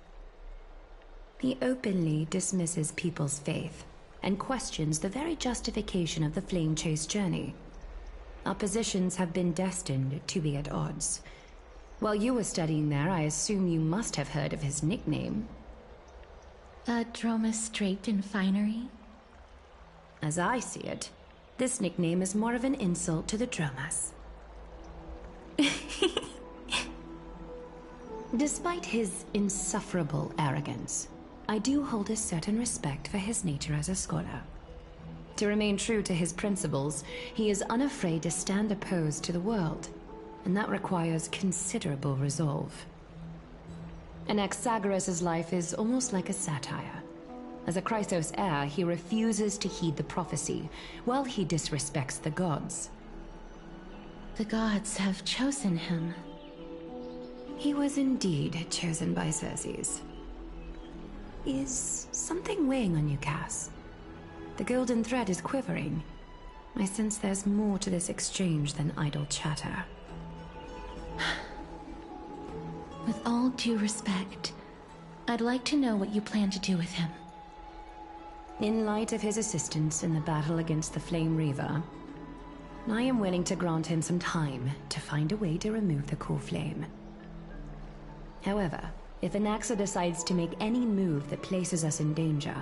He openly dismisses people's faith and questions the very justification of the Flame Chase journey. Our positions have been destined to be at odds. While you were studying there, I assume you must have heard of his nickname. Dromus draped in finery? As I see it, this nickname is more of an insult to the Dromas. Despite his insufferable arrogance, I do hold a certain respect for his nature as a scholar. To remain true to his principles, he is unafraid to stand opposed to the world, and that requires considerable resolve. Anaxagoras' life is almost like a satire. As a Chrysos heir, he refuses to heed the prophecy, while he disrespects the gods. The gods have chosen him. He was indeed chosen by Xerxes. Is something weighing on you, Cass? The golden thread is quivering. I sense there's more to this exchange than idle chatter. With all due respect, I'd like to know what you plan to do with him. In light of his assistance in the battle against the Flame Reaver, I am willing to grant him some time to find a way to remove the core flame. However, if Anaxa decides to make any move that places us in danger,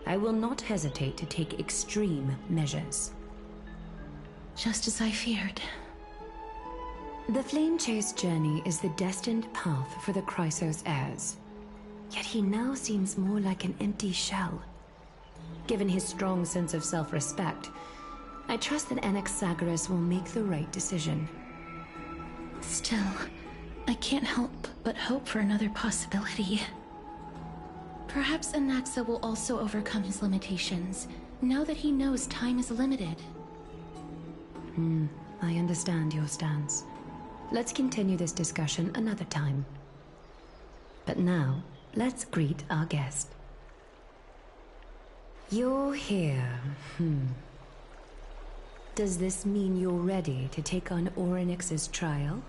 I will not hesitate to take extreme measures. Just as I feared. The Flame Chase journey is the destined path for the Chrysos heirs. Yet he now seems more like an empty shell. Given his strong sense of self-respect, I trust that Anaxagoras will make the right decision. Still, I can't help but hope for another possibility. Perhaps Anaxa will also overcome his limitations, now that he knows time is limited. I understand your stance. Let's continue this discussion another time. But now, let's greet our guest. You're here. Does this mean you're ready to take on Orynyx's trial?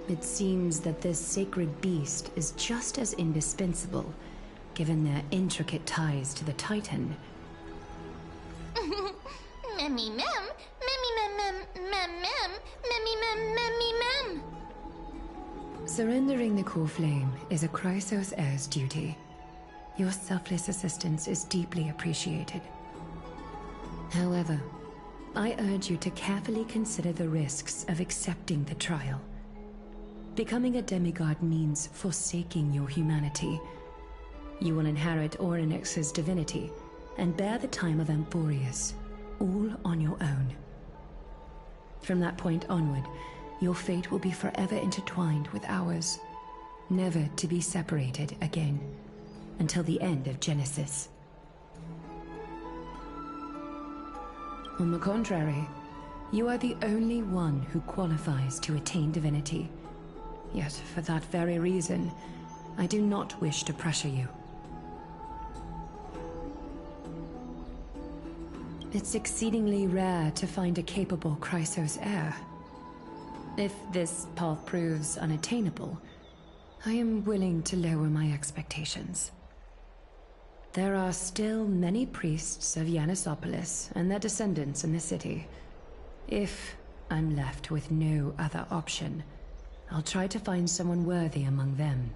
It seems that this sacred beast is just as indispensable, given their intricate ties to the Titan. Memmy mem, memmy mem mem mem mem, memmy mem memmy mem. Surrendering the core flame is a Chrysos heir's duty. Your selfless assistance is deeply appreciated. However, I urge you to carefully consider the risks of accepting the trial. Becoming a demigod means forsaking your humanity. You will inherit Orynyx's divinity and bear the time of Amphorius, all on your own. From that point onward, your fate will be forever intertwined with ours, never to be separated again, until the end of Genesis. On the contrary, you are the only one who qualifies to attain divinity. Yet, for that very reason, I do not wish to pressure you. It's exceedingly rare to find a capable Chrysos heir. If this path proves unattainable, I am willing to lower my expectations. There are still many priests of Yanisopolis and their descendants in the city. If I'm left with no other option, I'll try to find someone worthy among them.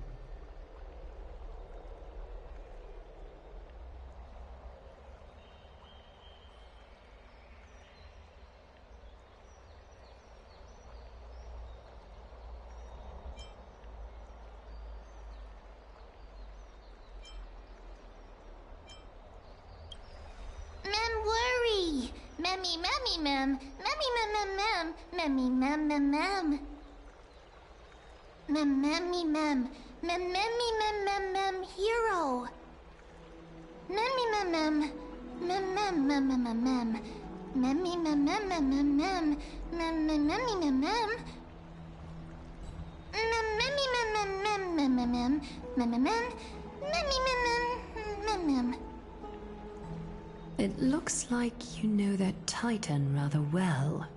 Memmy memmy mem, memmy mem mem mem, memmy mem mem mem. Mem memmy mem, mem memmy mem mem mem hero. Memmy mem mem, mem mem mem mem mem mem. Memmy mem mem mem mem mem, mem mem memmy mem mem. Mem memmy mem mem mem mem mem mem, mem mem mem, memmy mem mem mem mem. It looks like you know that Titan rather well.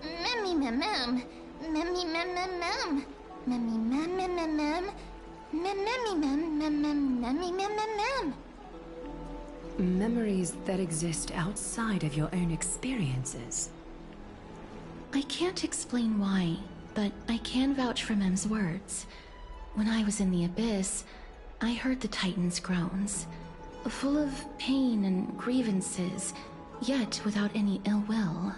Memmy mem mem, memmy mem mem mem, memmy mem mem mem mem, memmy mem mem mem, memmy mem mem mem. Memories that exist outside of your own experiences. I can't explain why, but I can vouch for Mem's words. When I was in the Abyss, I heard the Titan's groans. Full of pain and grievances, yet without any ill will.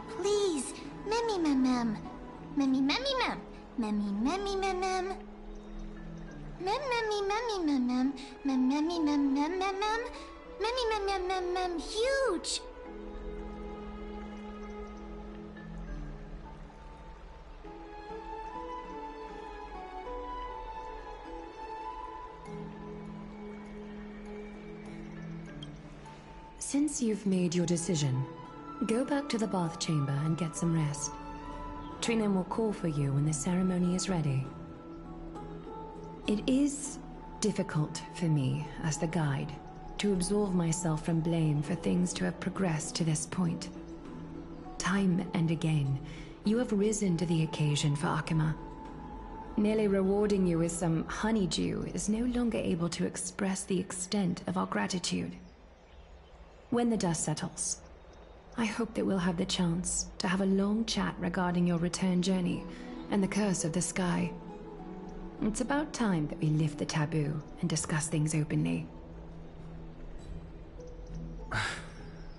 Please, memmy mem mem, memmy memmy mem, memmy memmy mem mem. Mem memmy memmy mem mem, mem memmy mem mem mem mem, memmy mem mem mem mem huge. Since you've made your decision, go back to the bath chamber and get some rest. Trina will call for you when the ceremony is ready. It is difficult for me, as the guide, to absolve myself from blame for things to have progressed to this point. Time and again, you have risen to the occasion for Akima. Merely rewarding you with some honeydew is no longer able to express the extent of our gratitude. When the dust settles, I hope that we'll have the chance to have a long chat regarding your return journey and the curse of the sky. It's about time that we lift the taboo and discuss things openly.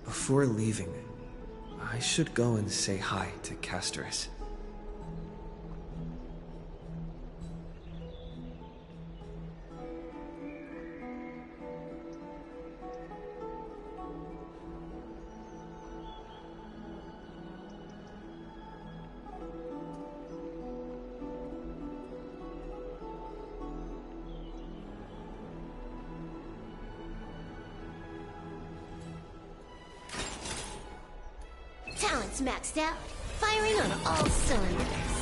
Before leaving, I should go and say hi to Casterus. Talents maxed out, firing on all cylinders.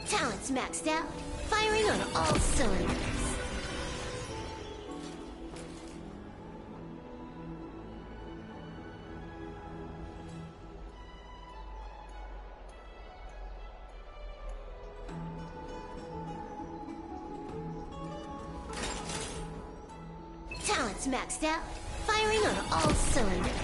Talents maxed out, firing on all cylinders. Talents maxed out, firing on all cylinders.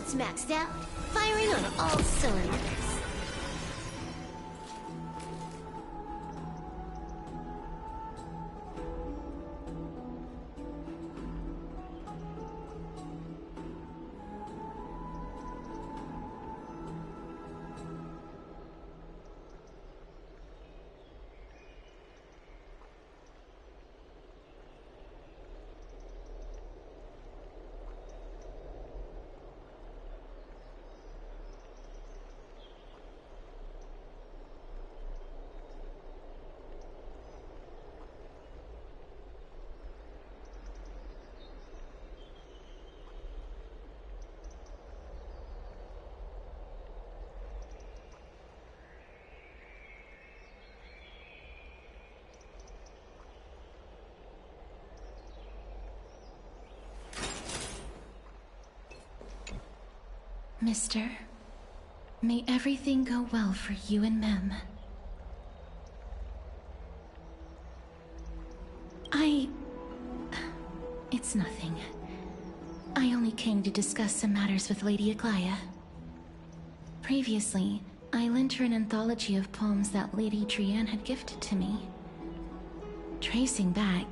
It's maxed out, firing on all cylinders. Mister, may everything go well for you and Mem. It's nothing. I only came to discuss some matters with Lady Aglaia. Previously, I lent her an anthology of poems that Lady Trian had gifted to me. Tracing back,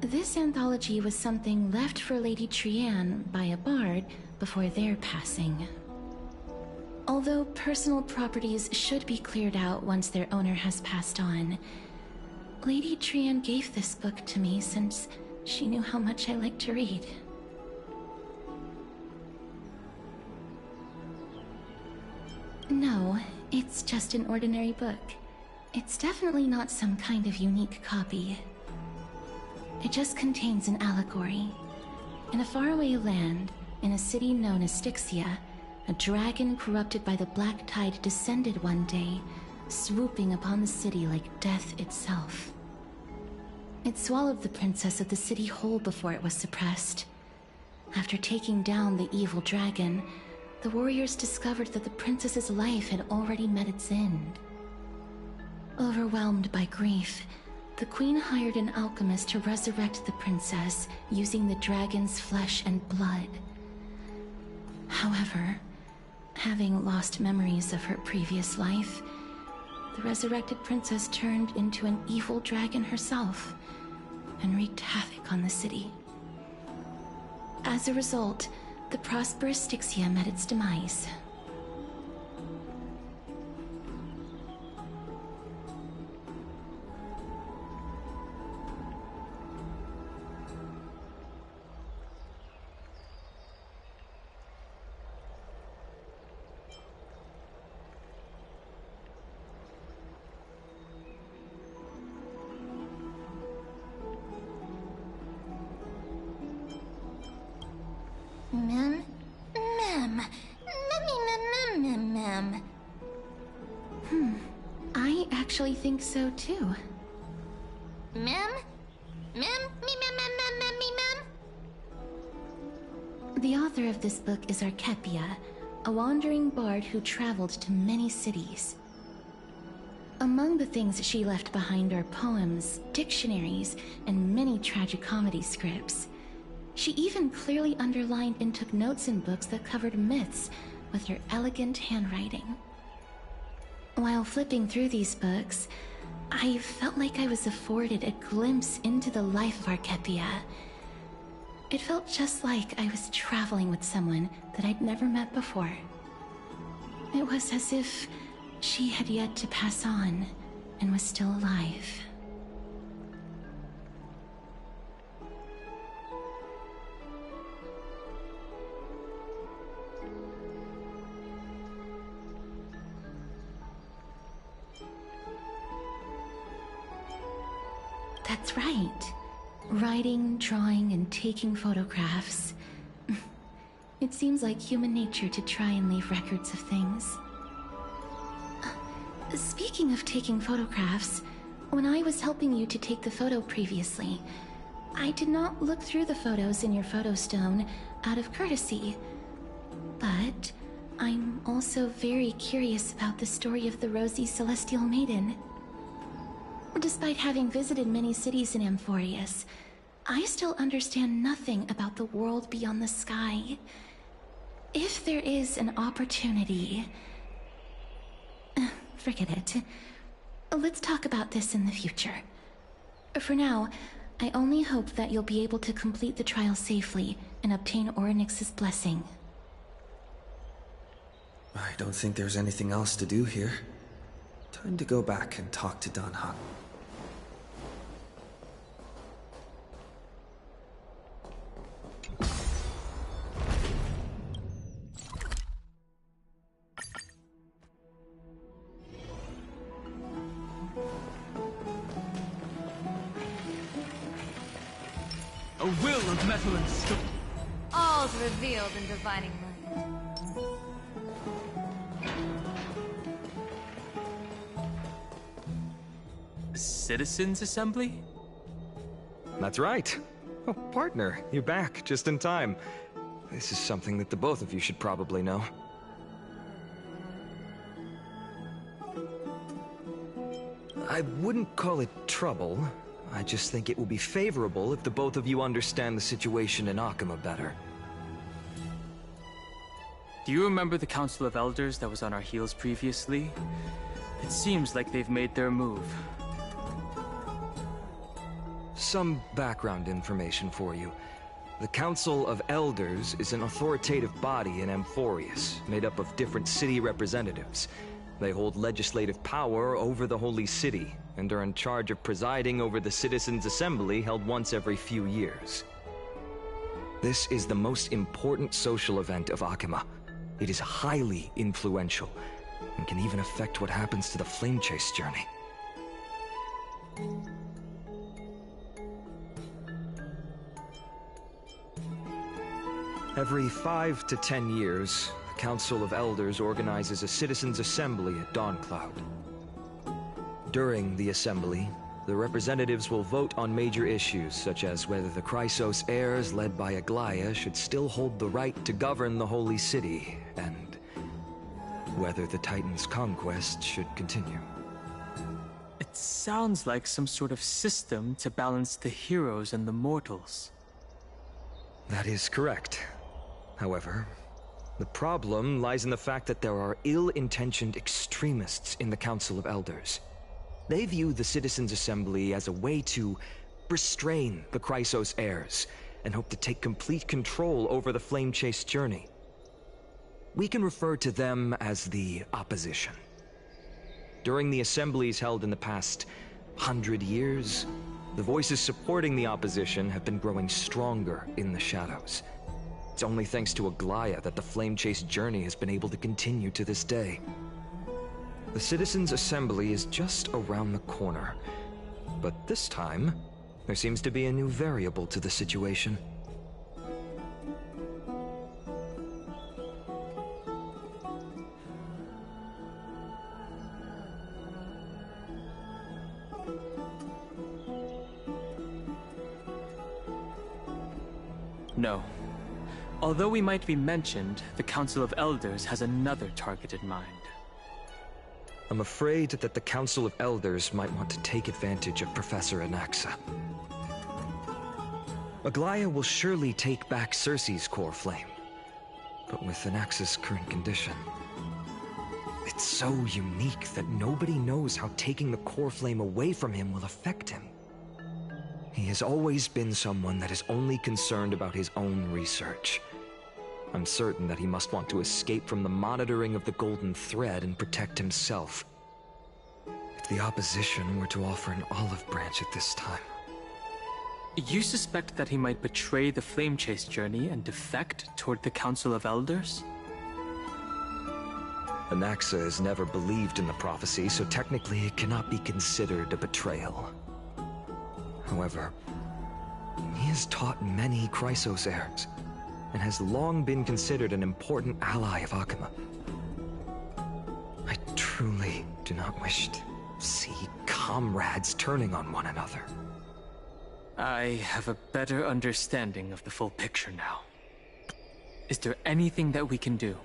this anthology was something left for Lady Trian by a bard before their passing. Although personal properties should be cleared out once their owner has passed on, Lady Trian gave this book to me since she knew how much I liked to read. No, it's just an ordinary book. It's definitely not some kind of unique copy. It just contains an allegory. In a faraway land, in a city known as Styxia, a dragon corrupted by the Black Tide descended one day, swooping upon the city like death itself. It swallowed the princess of the city whole before it was suppressed. After taking down the evil dragon, the warriors discovered that the princess's life had already met its end. Overwhelmed by grief, the queen hired an alchemist to resurrect the princess using the dragon's flesh and blood. However, having lost memories of her previous life, the resurrected princess turned into an evil dragon herself and wreaked havoc on the city. As a result, the prosperous Styxia met its demise. I actually think so too. The author of this book is Archepia, a wandering bard who traveled to many cities. Among the things she left behind are poems, dictionaries, and many tragicomedy scripts. She even clearly underlined and took notes in books that covered myths with her elegant handwriting. While flipping through these books, I felt like I was afforded a glimpse into the life of Archepia. It felt just like I was traveling with someone that I'd never met before. It was as if she had yet to pass on and was still alive. That's right. Writing, drawing, and taking photographs. It seems like human nature to try and leave records of things. Speaking of taking photographs, when I was helping you to take the photo previously, I did not look through the photos in your photo stone out of courtesy. But I'm also very curious about the story of the Rosy Celestial Maiden. Despite having visited many cities in Amphorius, I still understand nothing about the world beyond the sky. if there is an opportunity... Forget it. Let's talk about this in the future. For now, I only hope that you'll be able to complete the trial safely and obtain Orynyx's blessing. I don't think there's anything else to do here. Time to go back and talk to Dan Heng. A will of metal and stone. All's revealed in divining light. Citizens' Assembly? That's right. Oh, partner, you're back just in time. This is something that the both of you should probably know. I wouldn't call it trouble. I just think it will be favorable if the both of you understand the situation in Akima better. Do you remember the Council of Elders that was on our heels previously? It seems like they've made their move. Some background information for you. The Council of Elders is an authoritative body in Amphorius, made up of different city representatives. They hold legislative power over the Holy City, and are in charge of presiding over the Citizens' Assembly held once every few years. This is the most important social event of Akima. It is highly influential, and can even affect what happens to the Flame Chase journey. Every 5 to 10 years, the Council of Elders organizes a Citizens' Assembly at Dawncloud. During the assembly, the representatives will vote on major issues, such as whether the Chrysos heirs led by Aglaya should still hold the right to govern the Holy City, and whether the Titan's conquest should continue. It sounds like some sort of system to balance the heroes and the mortals. That is correct. However, the problem lies in the fact that there are ill-intentioned extremists in the Council of Elders. They view the Citizens' Assembly as a way to restrain the Chrysos heirs, and hope to take complete control over the Flame Chase journey. We can refer to them as the Opposition. During the assemblies held in the past 100 years, the voices supporting the Opposition have been growing stronger in the shadows. It's only thanks to Aglaya that the Flame Chase journey has been able to continue to this day. The Citizens' Assembly is just around the corner, but this time, there seems to be a new variable to the situation. No. Although we might be mentioned, the Council of Elders has another target in mind. I'm afraid that the Council of Elders might want to take advantage of Professor Anaxa. Aglaya will surely take back Circe's core flame, but with Anaxa's current condition, it's so unique that nobody knows how taking the core flame away from him will affect him. He has always been someone that is only concerned about his own research. I'm certain that he must want to escape from the monitoring of the Golden Thread and protect himself. If the Opposition were to offer an olive branch at this time... You suspect that he might betray the Flame Chase journey and defect toward the Council of Elders? Anaxa has never believed in the prophecy, so technically it cannot be considered a betrayal. However, he has taught many Chrysos heirs, and has long been considered an important ally of Akima. I truly do not wish to see comrades turning on one another. I have a better understanding of the full picture now. Is there anything that we can do?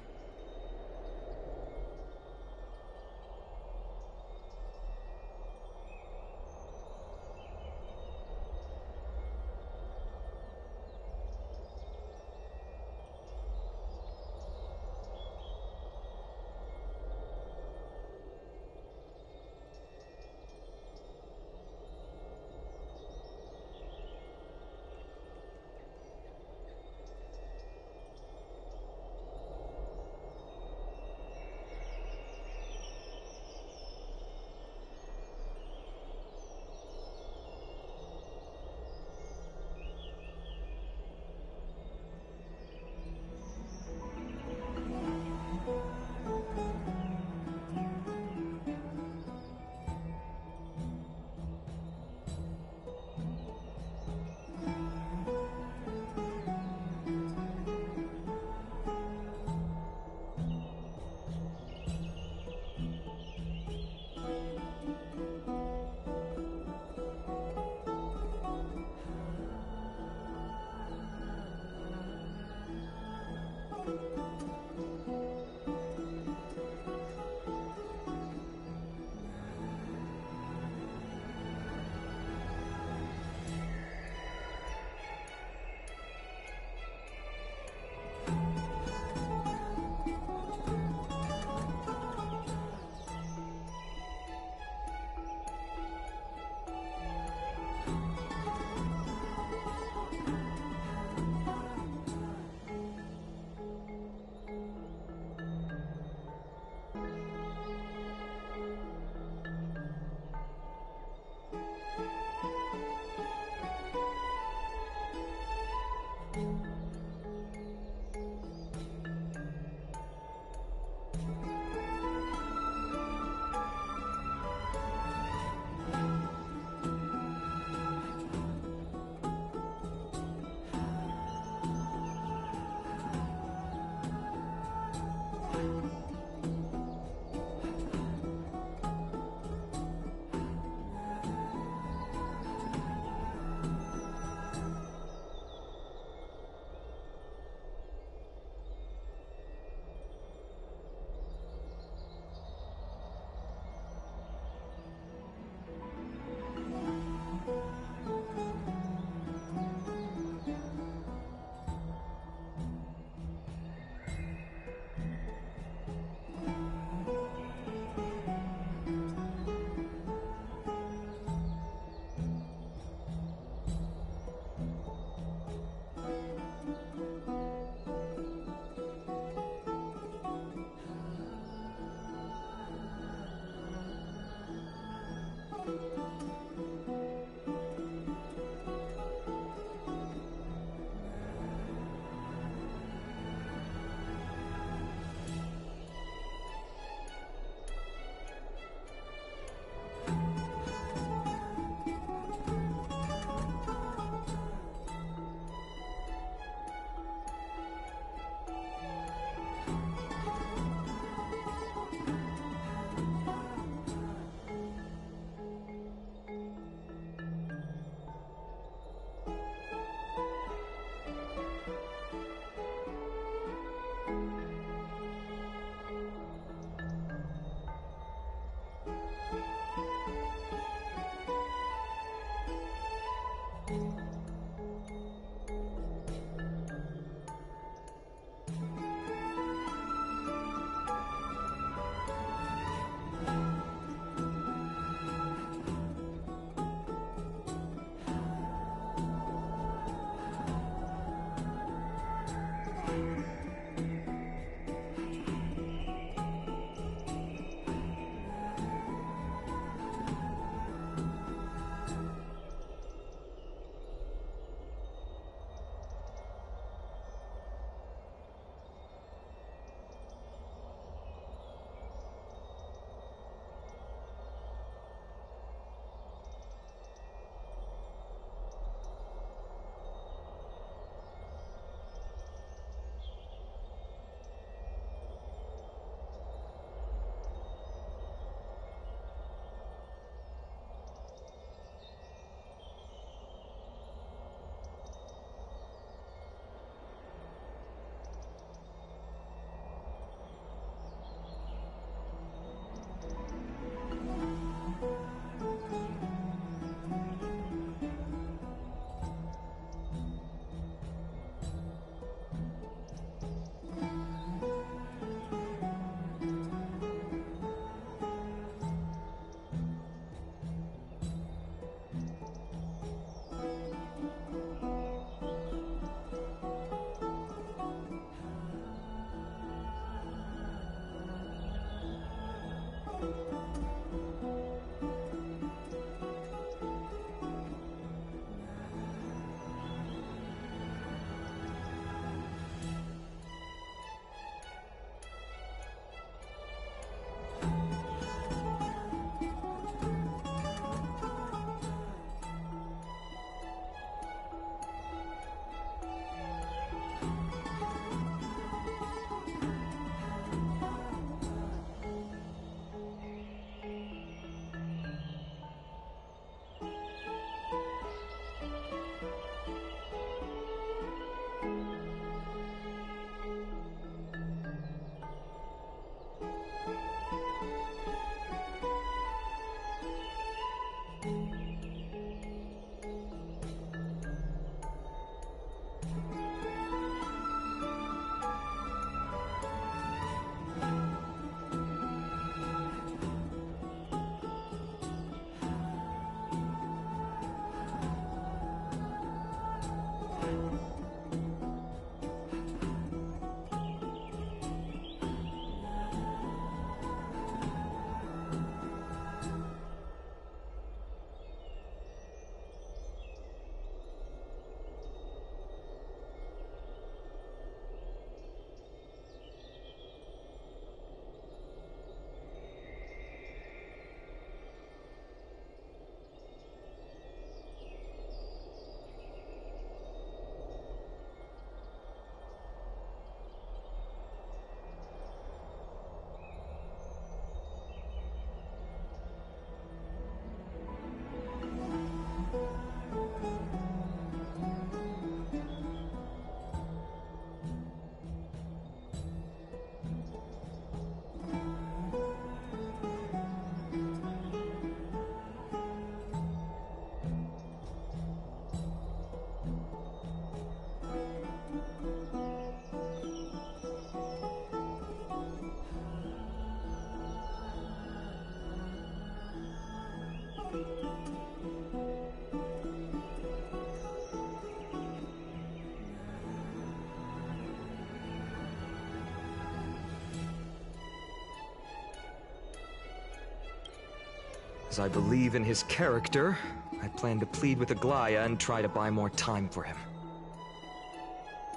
As I believe in his character, I plan to plead with Aglaya and try to buy more time for him.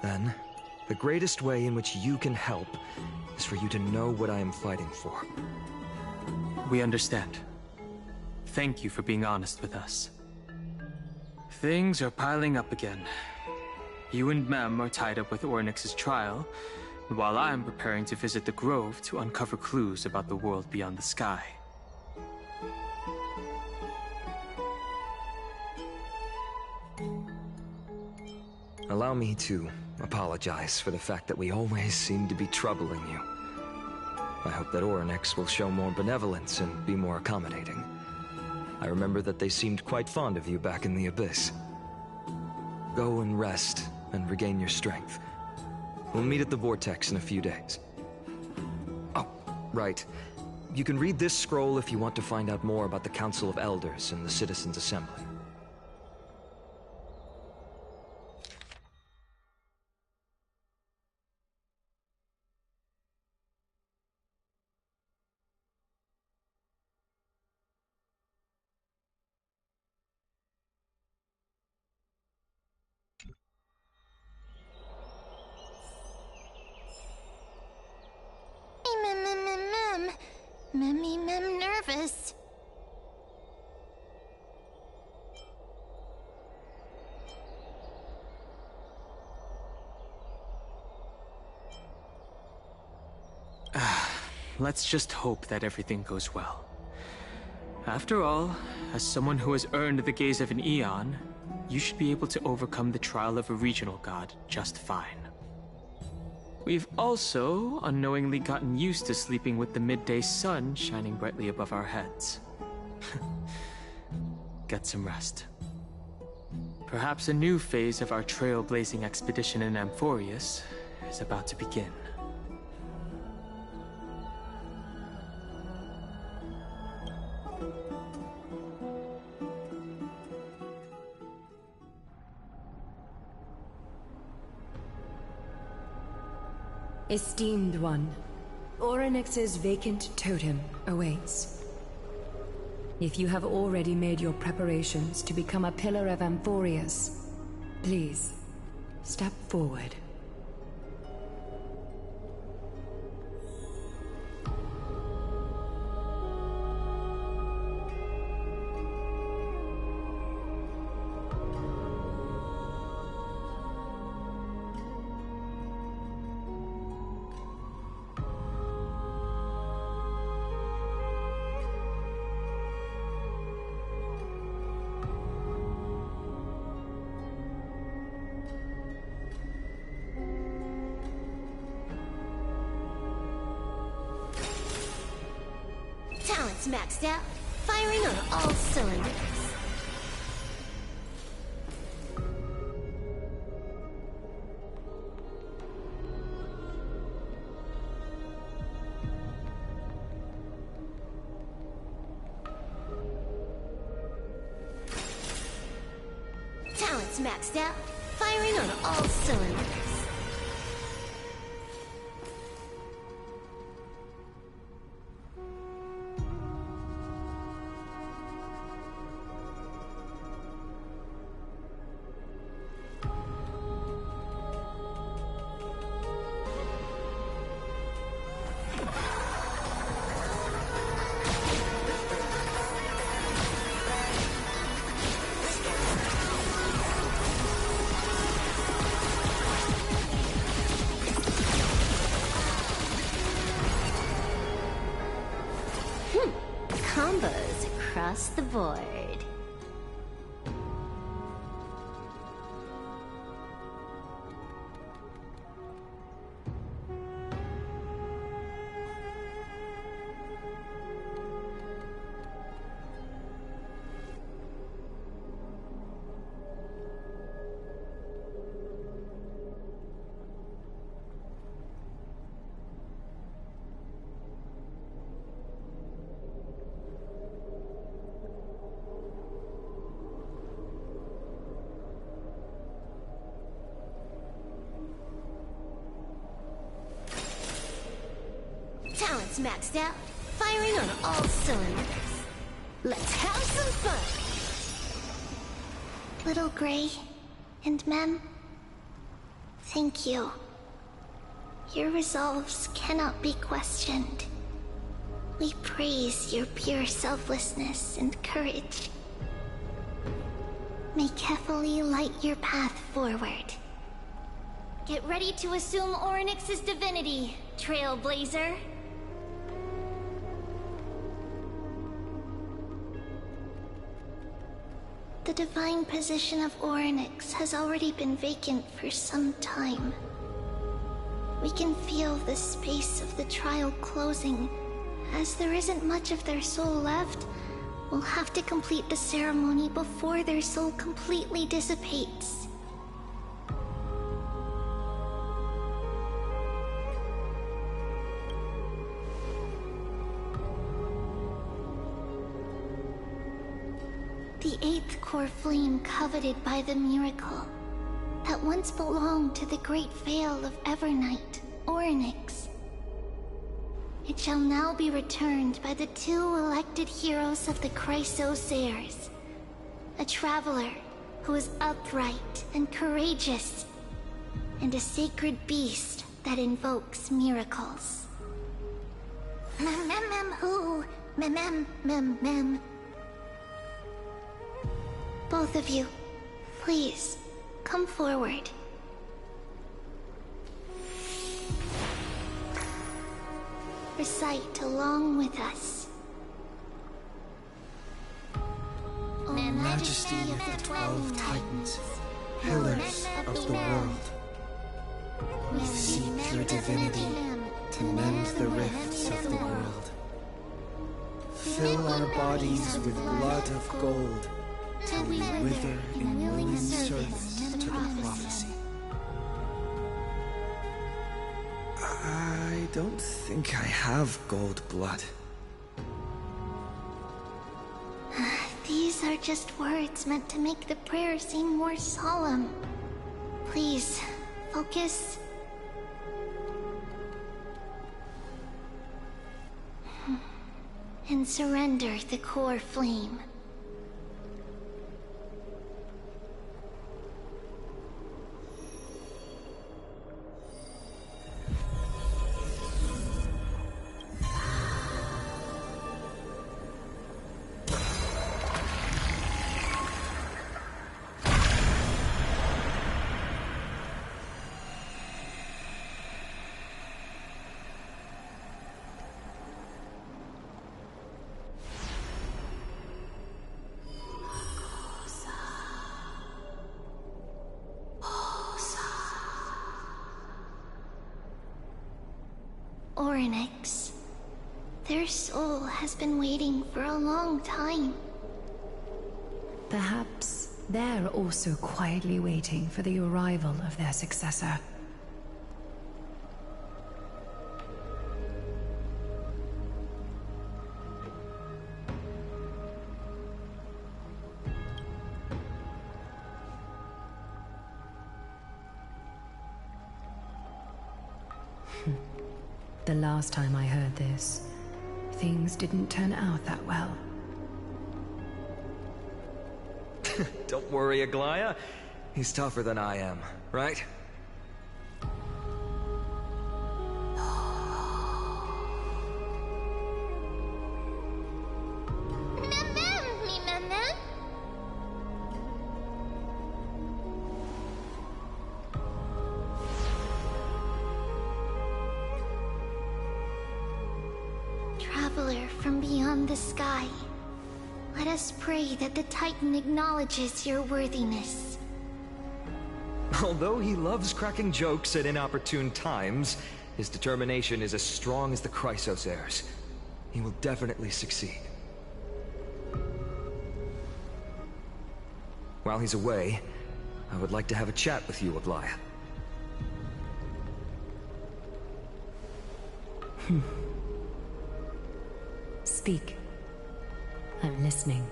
Then, the greatest way in which you can help is for you to know what I am fighting for. We understand. Thank you for being honest with us. Things are piling up again. You and Mem are tied up with Ornyx's trial, while I'm preparing to visit the Grove to uncover clues about the world beyond the sky. Allow me to apologize for the fact that we always seem to be troubling you. I hope that Ornyx will show more benevolence and be more accommodating. I remember that they seemed quite fond of you back in the Abyss. Go and rest and regain your strength. We'll meet at the Vortex in a few days. Oh, right. You can read this scroll if you want to find out more about the Council of Elders and the Citizens' Assembly. Mem nervous. Let's just hope that everything goes well. After all, as someone who has earned the gaze of an Eon, you should be able to overcome the trial of a regional god just fine. We've also unknowingly gotten used to sleeping with the midday sun shining brightly above our heads. Get some rest. Perhaps a new phase of our trailblazing expedition in Amphorius is about to begin. Esteemed one, Orynyx's vacant totem awaits. If you have already made your preparations to become a pillar of Amphorius, please, step forward. Talents maxed out, firing on all cylinders. Talents maxed out, firing on all cylinders. Combos across the board. Talents maxed out, firing on all cylinders. Let's have some fun! Little Grey and Mem, thank you. Your resolves cannot be questioned. We praise your pure selflessness and courage. May Kefali light your path forward. Get ready to assume Orynyx's divinity, Trailblazer. The divine position of Orynyx has already been vacant for some time. We can feel the space of the trial closing. As there isn't much of their soul left, we'll have to complete the ceremony before their soul completely dissipates. The eighth core flame coveted by the miracle that once belonged to the great Veil of Evernight, Orynyx. It shall now be returned by the two elected heroes of the Chrysos heirs. A traveler who is upright and courageous, and a sacred beast that invokes miracles. Who? Mem. Both of you, please, come forward. Recite along with us. O Majesty of the 12 Titans, pillars of the world, we seek your divinity to mend the rifts of the world. Fill our bodies with blood of gold, till we wither in willing service to the prophecy. I don't think I have gold blood. These are just words meant to make the prayer seem more solemn. Please, focus. and surrender the core flame. Orynyx. Their soul has been waiting for a long time. Perhaps they're also quietly waiting for the arrival of their successor. The last time I heard this, things didn't turn out that well. Don't worry, Aglaya. He's tougher than I am, right? Traveler from beyond the sky, let us pray that the Titan acknowledges your worthiness. Although he loves cracking jokes at inopportune times, his determination is as strong as the Chrysos heirs. He will definitely succeed. While he's away, I would like to have a chat with you, Aglaya. Speak. I'm listening.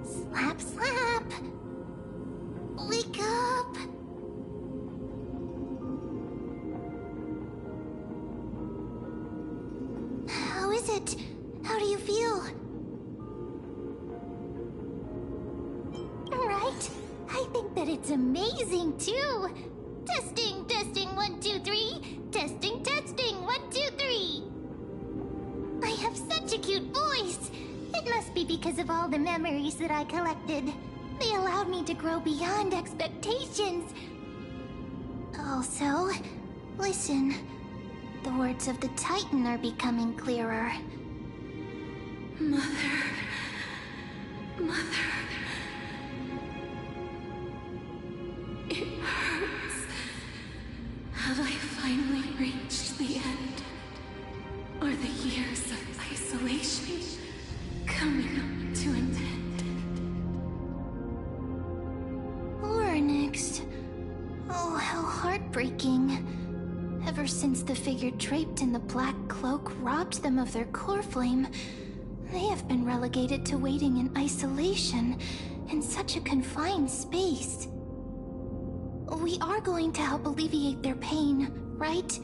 Slap, slap! Wake up! How is it? How do you feel? Right? I think that it's amazing too! Testing, testing, 1, 2, 3! Testing, testing, 1, 2, 3! I have such a cute voice! It must be because of all the memories that I collected. They allowed me to grow beyond expectations. Also, listen. The words of the Titan are becoming clearer. Mother. Mother. It hurts. Have I finally reached the end? Are the years of isolation coming to an end? Orynyx. Oh, how heartbreaking. Ever since the figure draped in the black cloak robbed them of their core flame, they have been relegated to waiting in isolation in such a confined space. We are going to help alleviate their pain, right?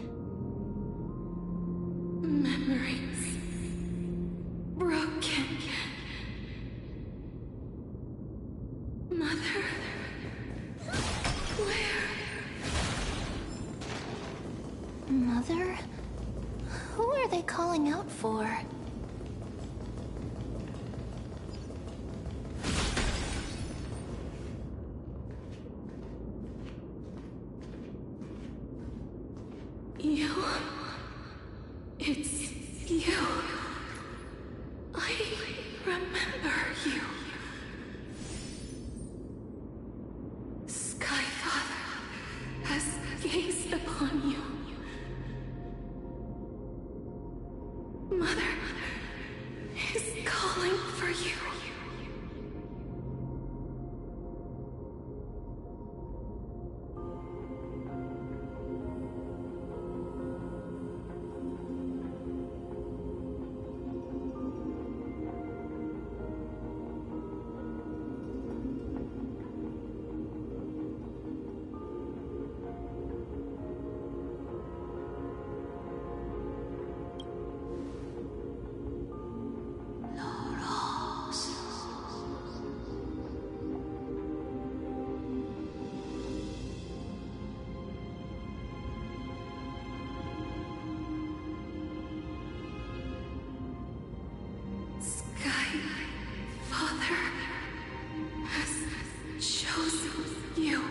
Memories. Broken. Mother. Where? Mother? Who are they calling out for? You. It's you. I remember you. Skyfather has gazed upon you. Mother is calling for you. chose you.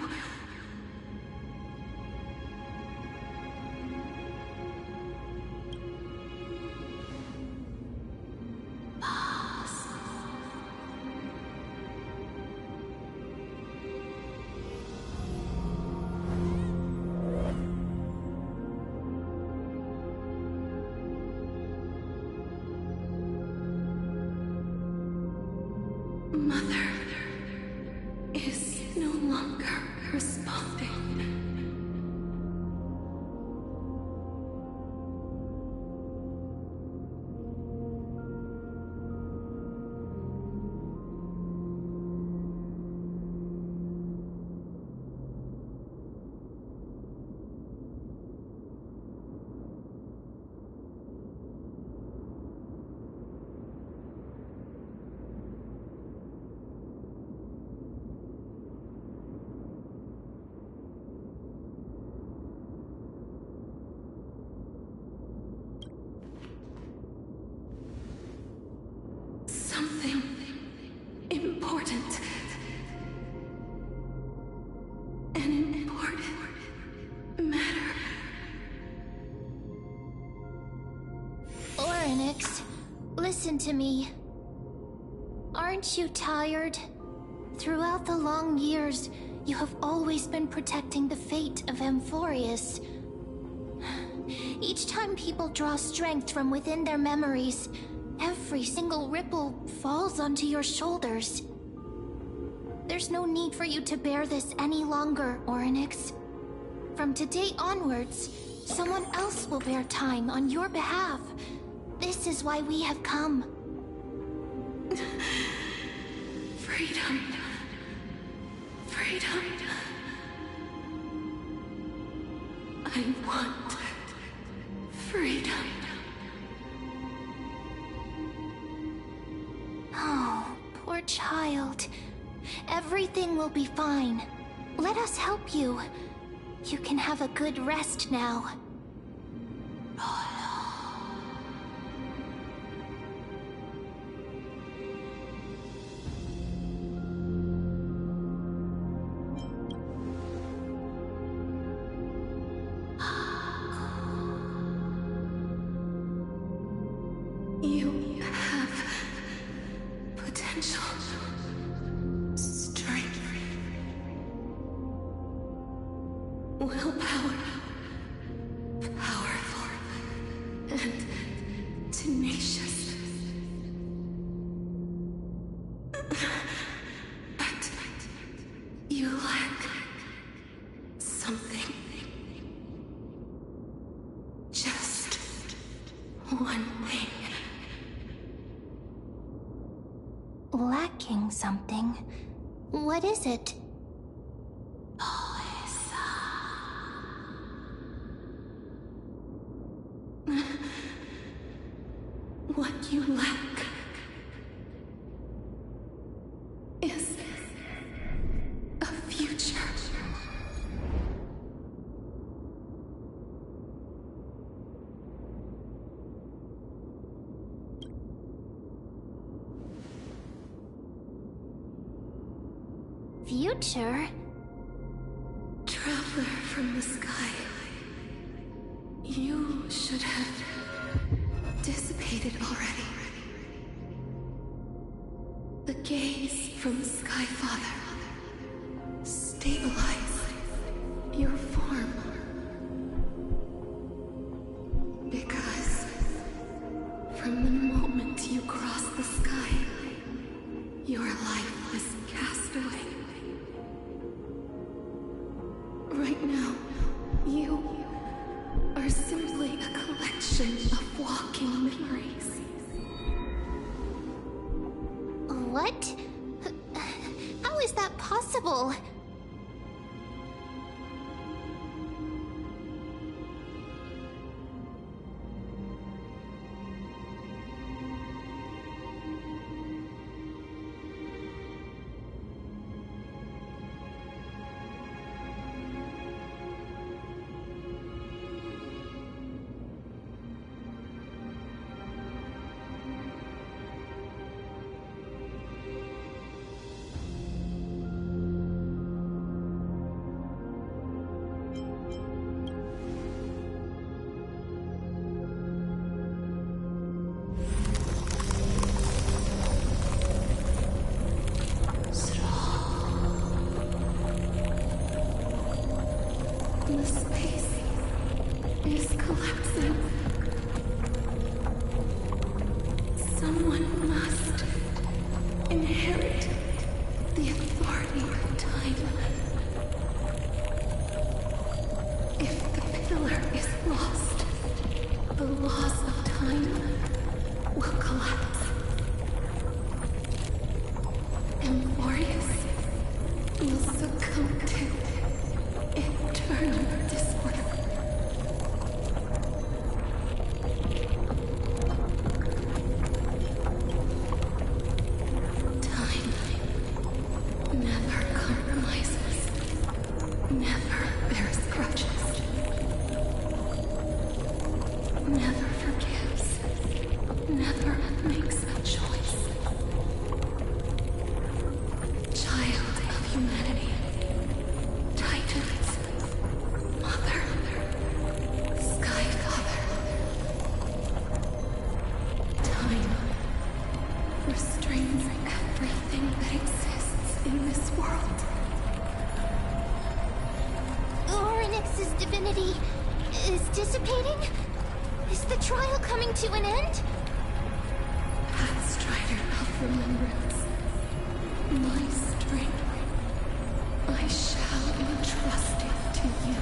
Mother is no longer responding. Something important. An important matter. Orynyx, listen to me. Aren't you tired? Throughout the long years, you have always been protecting the fate of Amphorius. Each time people draw strength from within their memories, every single ripple falls onto your shoulders. There's no need for you to bear this any longer, Orynyx. From today onwards, someone else will bear time on your behalf. This is why we have come. Freedom. Freedom. I want freedom. Oh, poor child. Everything will be fine. Let us help you. You can have a good rest now. You have potential, strength, willpower, powerful, and tenacious. But you lack something. Just one thing. Lacking something? What is it? What you lack is a future. Future? Traveler from the sky. You should have dissipated already. The gaze from Sky Father. Stabilize your form. Because from the moment you crossed the sky, your life was cast away. Right now, you are simply a collection of walking memories. What? How is that possible? inherit the authority of time. If the pillar is lost, the laws of time will collapse. Amphorius will succumb to eternal disorder. Time never compromises, never bears grudges, never forgives, never makes a choice. Child of humanity, Titans, Mother, Sky Father. Time restrains everything that exists in this world. Orynyx's divinity is dissipating? Is the trial coming to an end? Pathstrider of remembrance, my strength, I shall entrust it to you.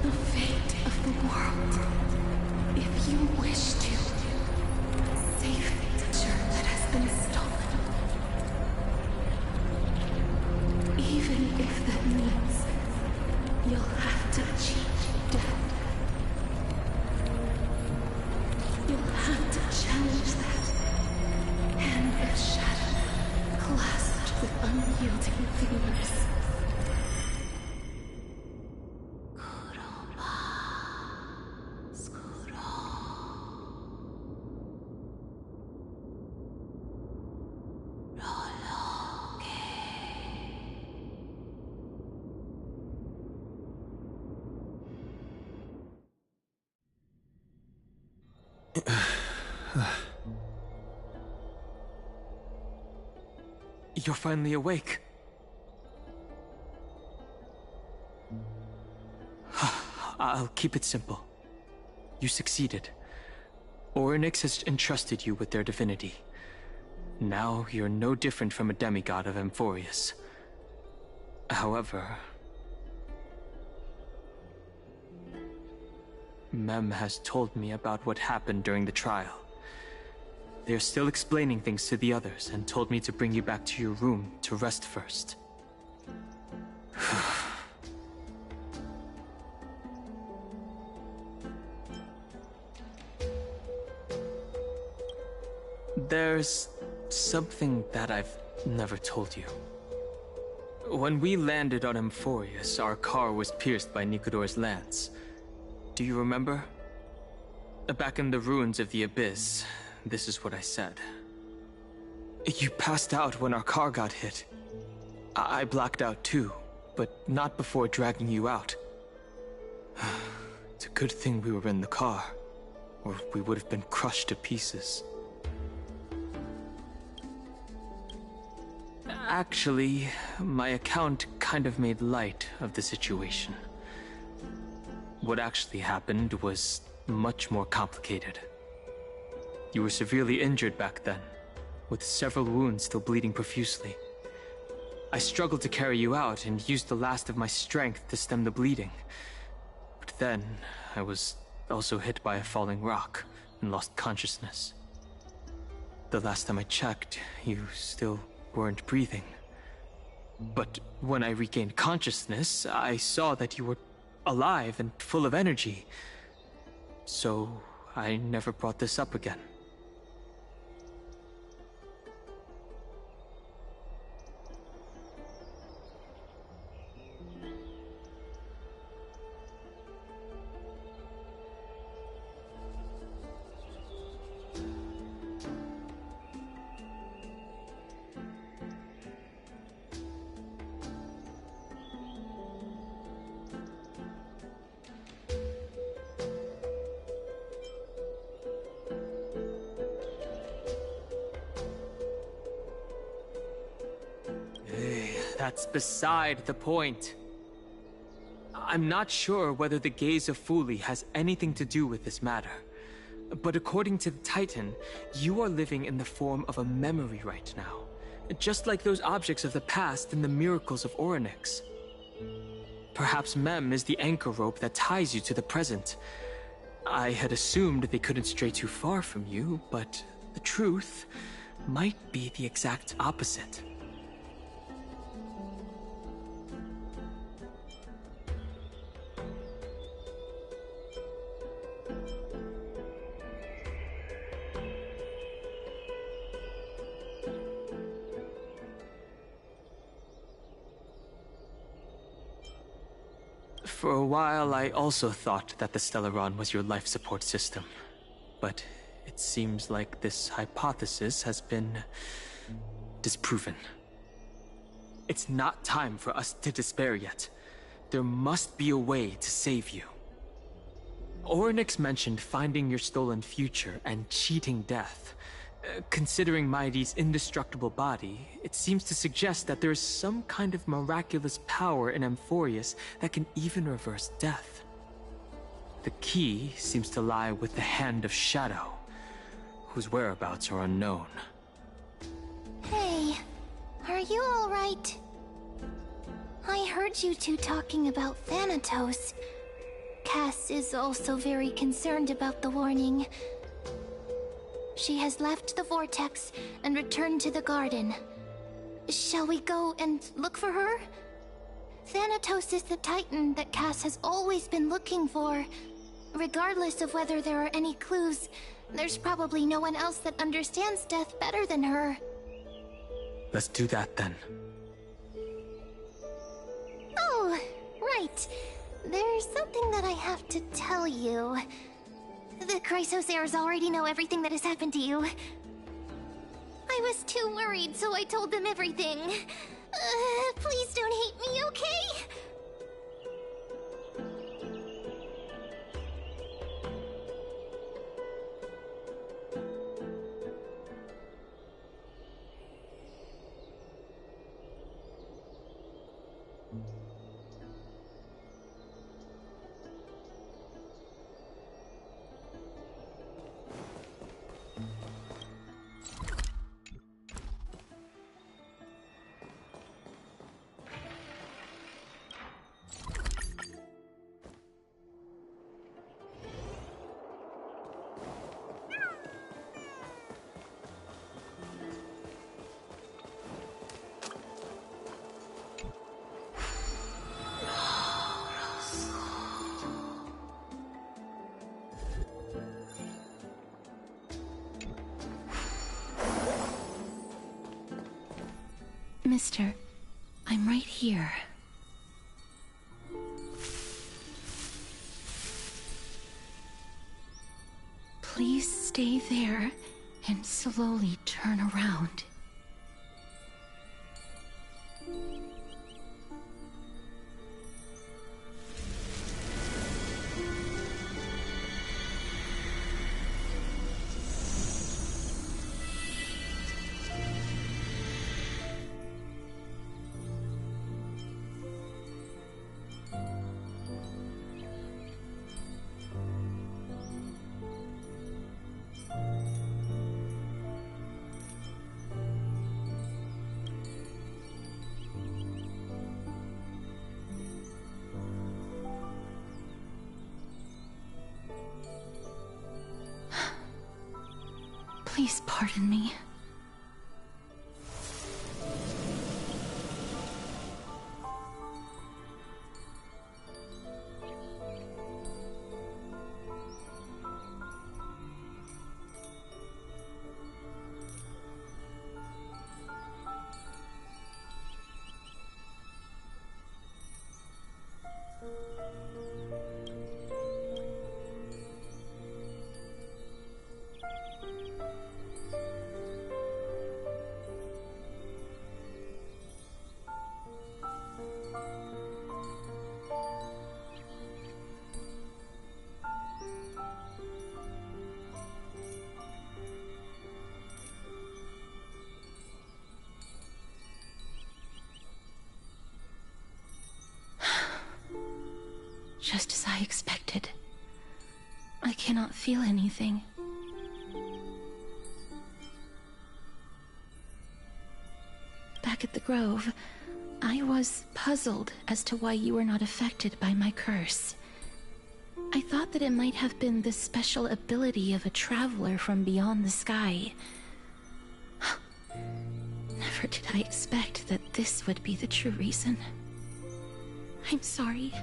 The fate of the world, if you wish to, save the treasure that has been stolen. Even if that means you'll have to cheat death. You'll have to challenge that hand of shadow, clasped with unyielding fingers. You're finally awake. I'll keep it simple. You succeeded. Orynyx has entrusted you with their divinity. Now you're no different from a demigod of Amphorius. However, Mem has told me about what happened during the trial. They're still explaining things to the others and told me to bring you back to your room to rest first. There's something that I've never told you. When we landed on Amphorius, our car was pierced by Nicodor's lance. Do you remember? Back in the ruins of the Abyss, this is what I said. You passed out when our car got hit. I blacked out too, but not before dragging you out. It's a good thing we were in the car, or we would have been crushed to pieces. Actually, my account kind of made light of the situation. What actually happened was much more complicated. You were severely injured back then, with several wounds still bleeding profusely. I struggled to carry you out and used the last of my strength to stem the bleeding. But then, I was also hit by a falling rock and lost consciousness. The last time I checked, you still weren't breathing. But when I regained consciousness, I saw that you were alive and full of energy. So I never brought this up again. That's beside the point. I'm not sure whether the gaze of Fuli has anything to do with this matter, But according to the Titan, you are living in the form of a memory right now. Just like those objects of the past and the miracles of Orynyx. Perhaps Mem is the anchor rope that ties you to the present. I had assumed they couldn't stray too far from you, but the truth might be the exact opposite. For a while, I also thought that the Stellaron was your life support system. But it seems like this hypothesis has been disproven. It's not time for us to despair yet. There must be a way to save you. Orynyx mentioned finding your stolen future and cheating death. Considering Mighty's indestructible body, it seems to suggest that there is some kind of miraculous power in Amphorius that can even reverse death. The key seems to lie with the Hand of Shadow, whose whereabouts are unknown. Hey, are you alright? I heard you two talking about Thanatos. Cass is also very concerned about the warning. She has left the vortex and returned to the garden. Shall we go and look for her? Thanatos is the Titan that Cass has always been looking for. Regardless of whether there are any clues, there's probably no one else that understands death better than her. Let's do that then. Oh, right. There's something that I have to tell you. The Chrysosairs already know everything that has happened to you. I was too worried, so I told them everything. Please don't hate me, okay? Mister, I'm right here. Please stay there and slowly turn around. Please pardon me. Just as I expected. I cannot feel anything. back at the Grove, I was puzzled as to why you were not affected by my curse. I thought that it might have been the special ability of a traveler from beyond the sky. Never did I expect that this would be the true reason. I'm sorry.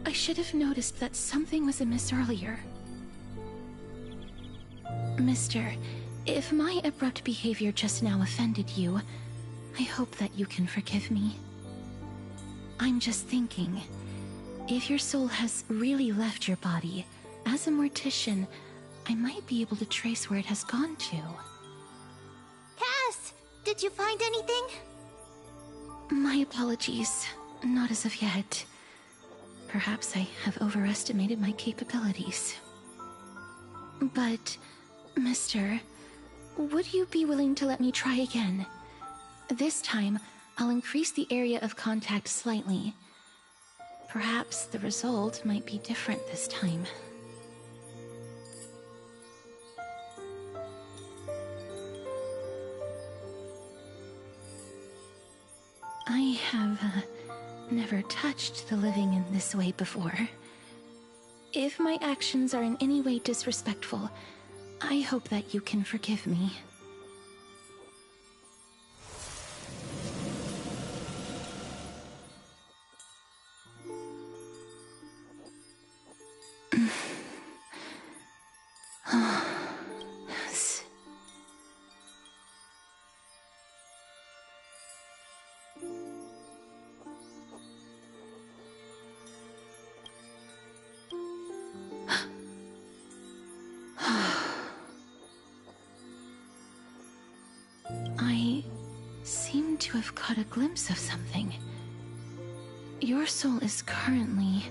I should have noticed that something was amiss earlier. Mister, if my abrupt behavior just now offended you, I hope that you can forgive me. I'm just thinking, if your soul has really left your body, as a mortician, I might be able to trace where it has gone to. Cass! Did you find anything? My apologies. Not as of yet. Perhaps I have overestimated my capabilities. But, Mister, would you be willing to let me try again? This time, I'll increase the area of contact slightly. Perhaps the result might be different this time. I have never touched the living in this way before. If my actions are in any way disrespectful, I hope that you can forgive me. Yes. I seem to have caught a glimpse of something. Your soul is currently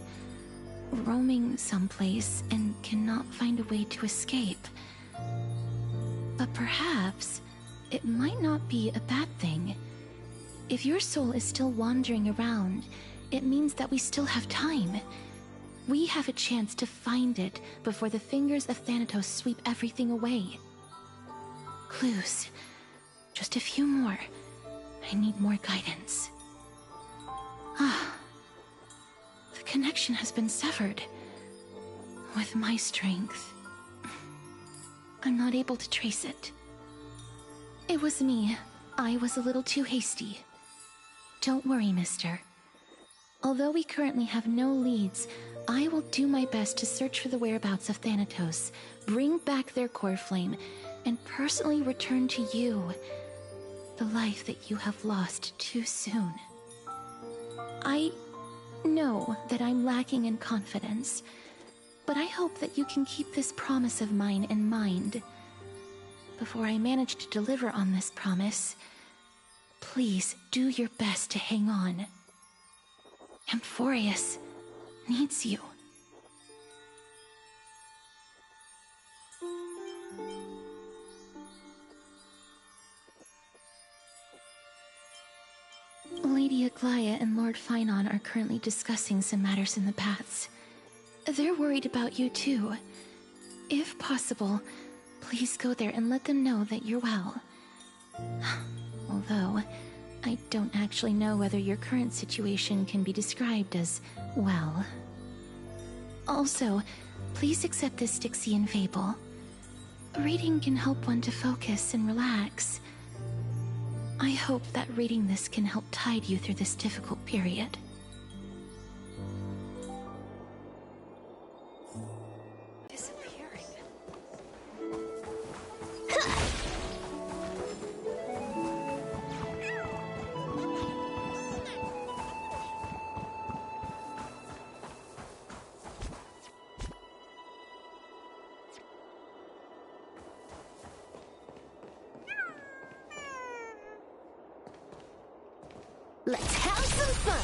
roaming someplace and cannot find a way to escape. But perhaps it might not be a bad thing. If your soul is still wandering around, it means that we still have time. We have a chance to find it before the fingers of Thanatos sweep everything away. Clues. Just a few more. I need more guidance. The connection has been severed. With my strength, I'm not able to trace it. It was me. I was a little too hasty. Don't worry, mister. Although we currently have no leads, I will do my best to search for the whereabouts of Thanatos, bring back their core flame, and personally return to you the life that you have lost too soon. I know that I'm lacking in confidence, but I hope that you can keep this promise of mine in mind. Before I manage to deliver on this promise, please do your best to hang on. Amphorius needs you. Lady Aglaia and Lord Finon are currently discussing some matters in the paths. They're worried about you too. If possible, please go there and let them know that you're well. Although, I don't actually know whether your current situation can be described as well. Also, please accept this Styxian fable. Reading can help one to focus and relax. I hope that reading this can help tide you through this difficult period. Disappearing. Let's have some fun!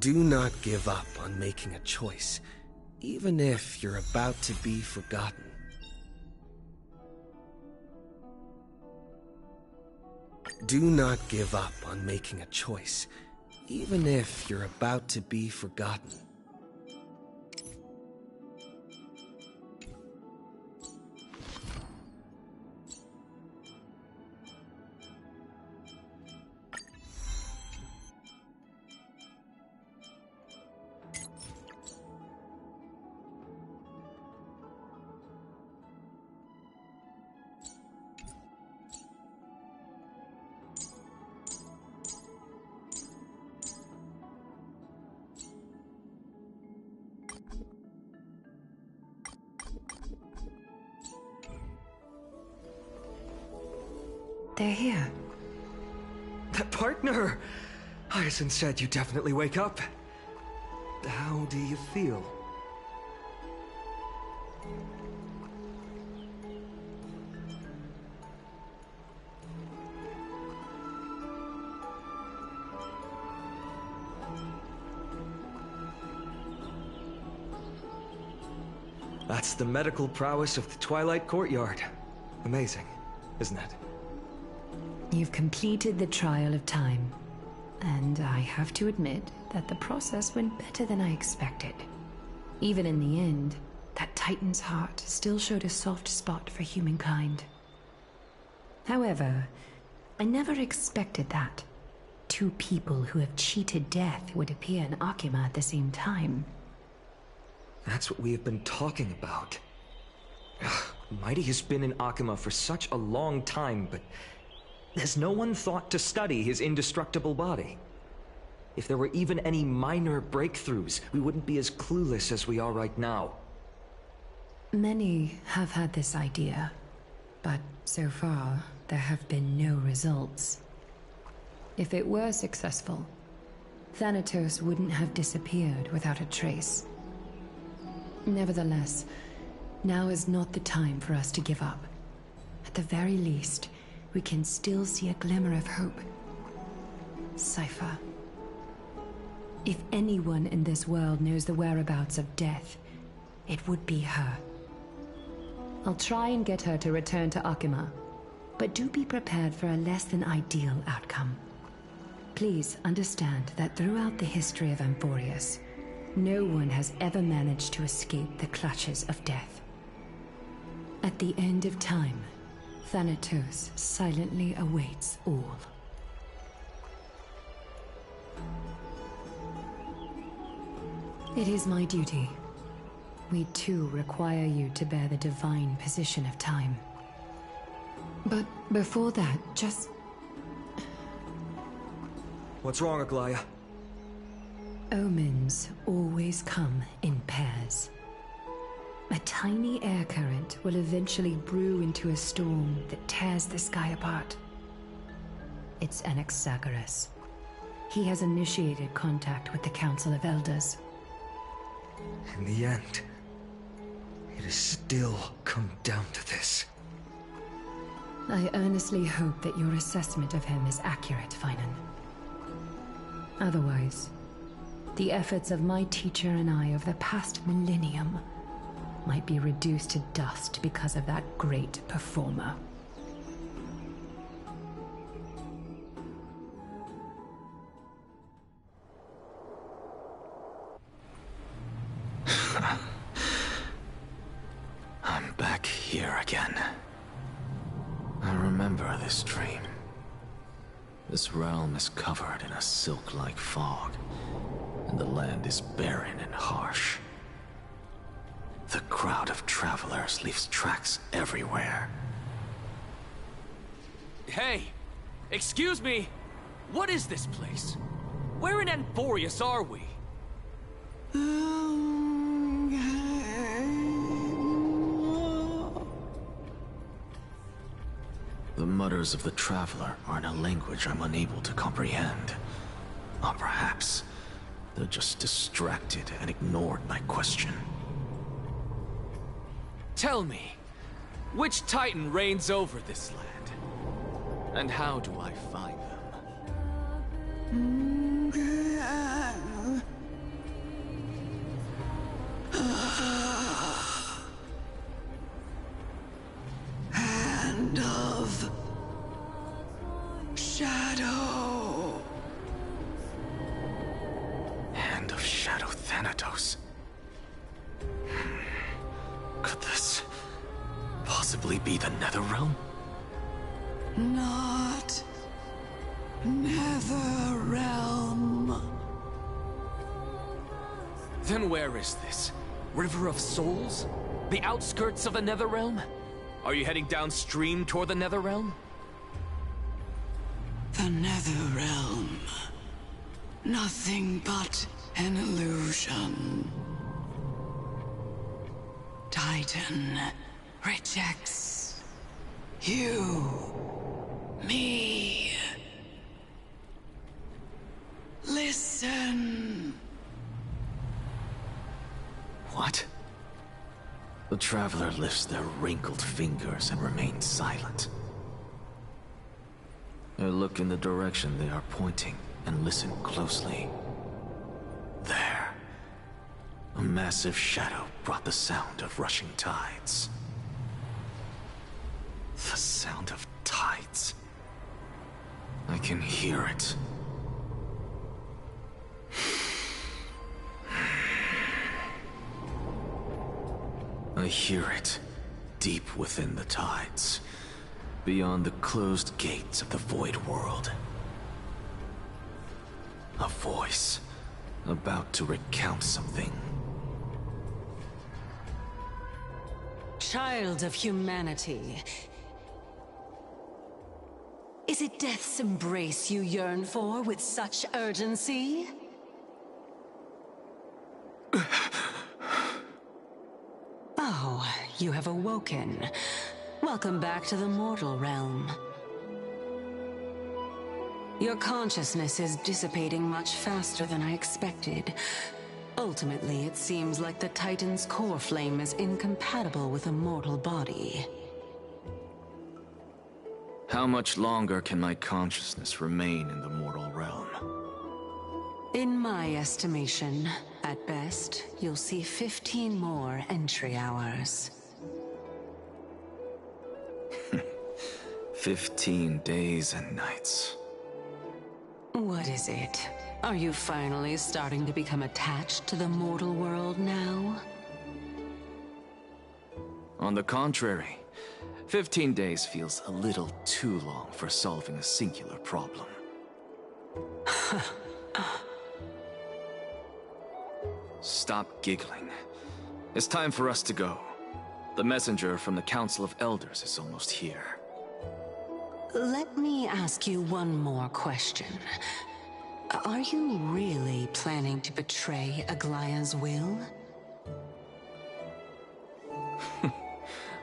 Do not give up on making a choice, even if you're about to be forgotten. Do not give up on making a choice, even if you're about to be forgotten. They're here. That partner! Hyacinth said you definitely wake up. How do you feel? That's the medical prowess of the Twilight Courtyard. Amazing, isn't it? You've completed the trial of time, and I have to admit that the process went better than I expected. Even in the end, that Titan's heart still showed a soft spot for humankind. However, I never expected that two people who have cheated death would appear in Akima at the same time. That's what we have been talking about. Mighty has been in Akima for such a long time, but has no one thought to study his indestructible body? If there were even any minor breakthroughs, we wouldn't be as clueless as we are right now. Many have had this idea, but so far, there have been no results. If it were successful, Thanatos wouldn't have disappeared without a trace. Nevertheless, now is not the time for us to give up. At the very least, we can still see a glimmer of hope. Cypher. If anyone in this world knows the whereabouts of death, it would be her. I'll try and get her to return to Akima, but do be prepared for a less than ideal outcome. Please understand that throughout the history of Amphorius, no one has ever managed to escape the clutches of death. At the end of time, Thanatos silently awaits all. It is my duty. We too require you to bear the divine position of time. But before that, just... What's wrong, Aglaya? Omens always come in pairs. A tiny air current will eventually brew into a storm that tears the sky apart. It's Anaxagoras. He has initiated contact with the Council of Elders. In the end, it has still come down to this. I earnestly hope that your assessment of him is accurate, Finan. Otherwise, the efforts of my teacher and I over the past millennium might be reduced to dust because of that great performer. I'm back here again. I remember this dream. This realm is covered in a silk-like fog, and the land is barren and harsh. The crowd of travelers leaves tracks everywhere. Hey! Excuse me! What is this place? Where in Amphorius are we? The mutters of the traveler are in a language I'm unable to comprehend. Or perhaps they're just distracted and ignored my question. Tell me, which Titan reigns over this land? And how do I find them? Could this possibly be the Netherrealm? Not Netherrealm. Then where is this? River of Souls? The outskirts of the Netherrealm? Are you heading downstream toward the Netherrealm? The Netherrealm. Nothing but an illusion. Titan rejects you, me. Listen. What? The Traveler lifts their wrinkled fingers and remains silent. I look in the direction they are pointing and listen closely. There. A massive shadow brought the sound of rushing tides. The sound of tides. I can hear it. I hear it, deep within the tides, beyond the closed gates of the Void World. A voice, about to recount something. Child of humanity. Is it death's embrace you yearn for with such urgency? Oh, you have awoken. Welcome back to the mortal realm. Your consciousness is dissipating much faster than I expected. Ultimately, it seems like the Titan's core flame is incompatible with a mortal body. How much longer can my consciousness remain in the mortal realm? In my estimation, at best, you'll see 15 more entry hours. 15 days and nights. What is it? Are you finally starting to become attached to the mortal world now? On the contrary, 15 days feels a little too long for solving a singular problem. Stop giggling. It's time for us to go. The messenger from the Council of Elders is almost here. Let me ask you one more question. Are you really planning to betray Aglaya's will?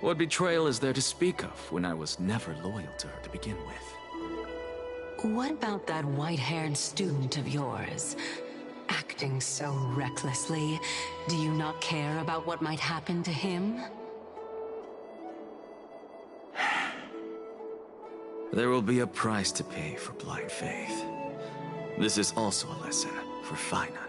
What betrayal is there to speak of when I was never loyal to her to begin with? What about that white-haired student of yours? Acting so recklessly, do you not care about what might happen to him? There will be a price to pay for blind faith. This is also a lesson for Fainan.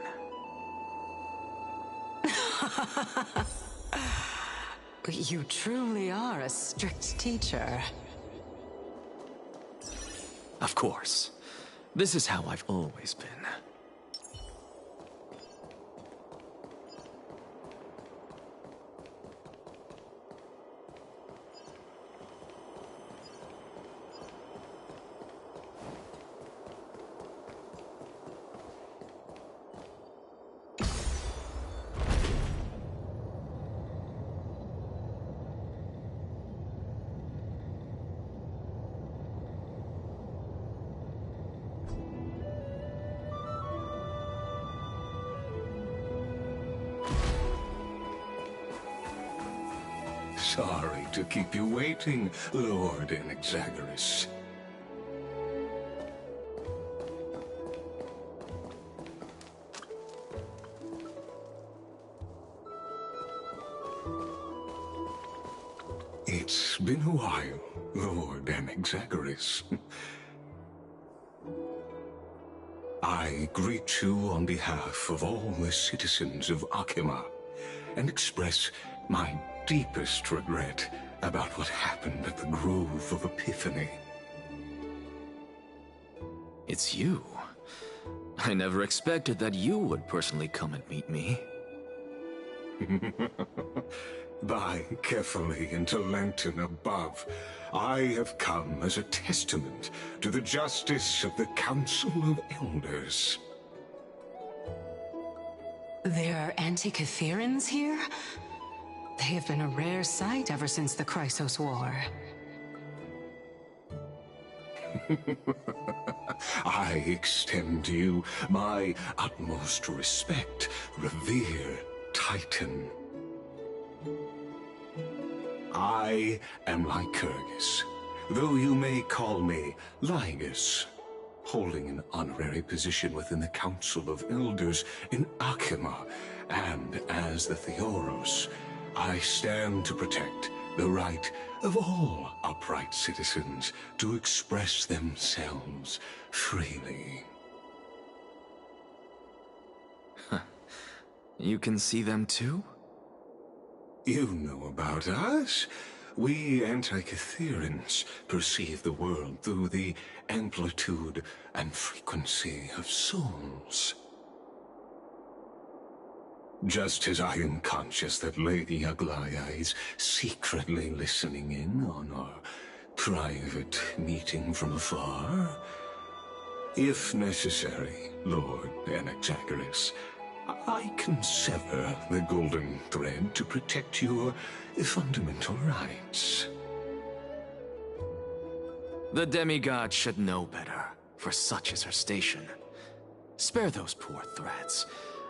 You truly are a strict teacher. Of course. This is how I've always been. Sorry to keep you waiting, Lord Enexagoras. It's been a while, Lord Enexagoras. I greet you on behalf of all the citizens of Akima and express my deepest regret about what happened at the Grove of Epiphany. It's you. I never expected that you would personally come and meet me. By carefully into Langton above, I have come as a testament to the justice of the Council of Elders. There are Antikytherans here? They have been a rare sight ever since the Chrysos War. I extend to you my utmost respect, revered Titan. I am Lycurgus, though you may call me Lygus, holding an honorary position within the Council of Elders in Akima, and as the Theoros, I stand to protect the right of all upright citizens to express themselves freely. You can see them too? You know about us. We Antikytherans perceive the world through the amplitude and frequency of souls. Just as I am conscious that Lady Aglaia is secretly listening in on our private meeting from afar, if necessary, Lord Anaxagoras, I can sever the golden thread to protect your fundamental rights. The demigod should know better, for such is her station. Spare those poor threats,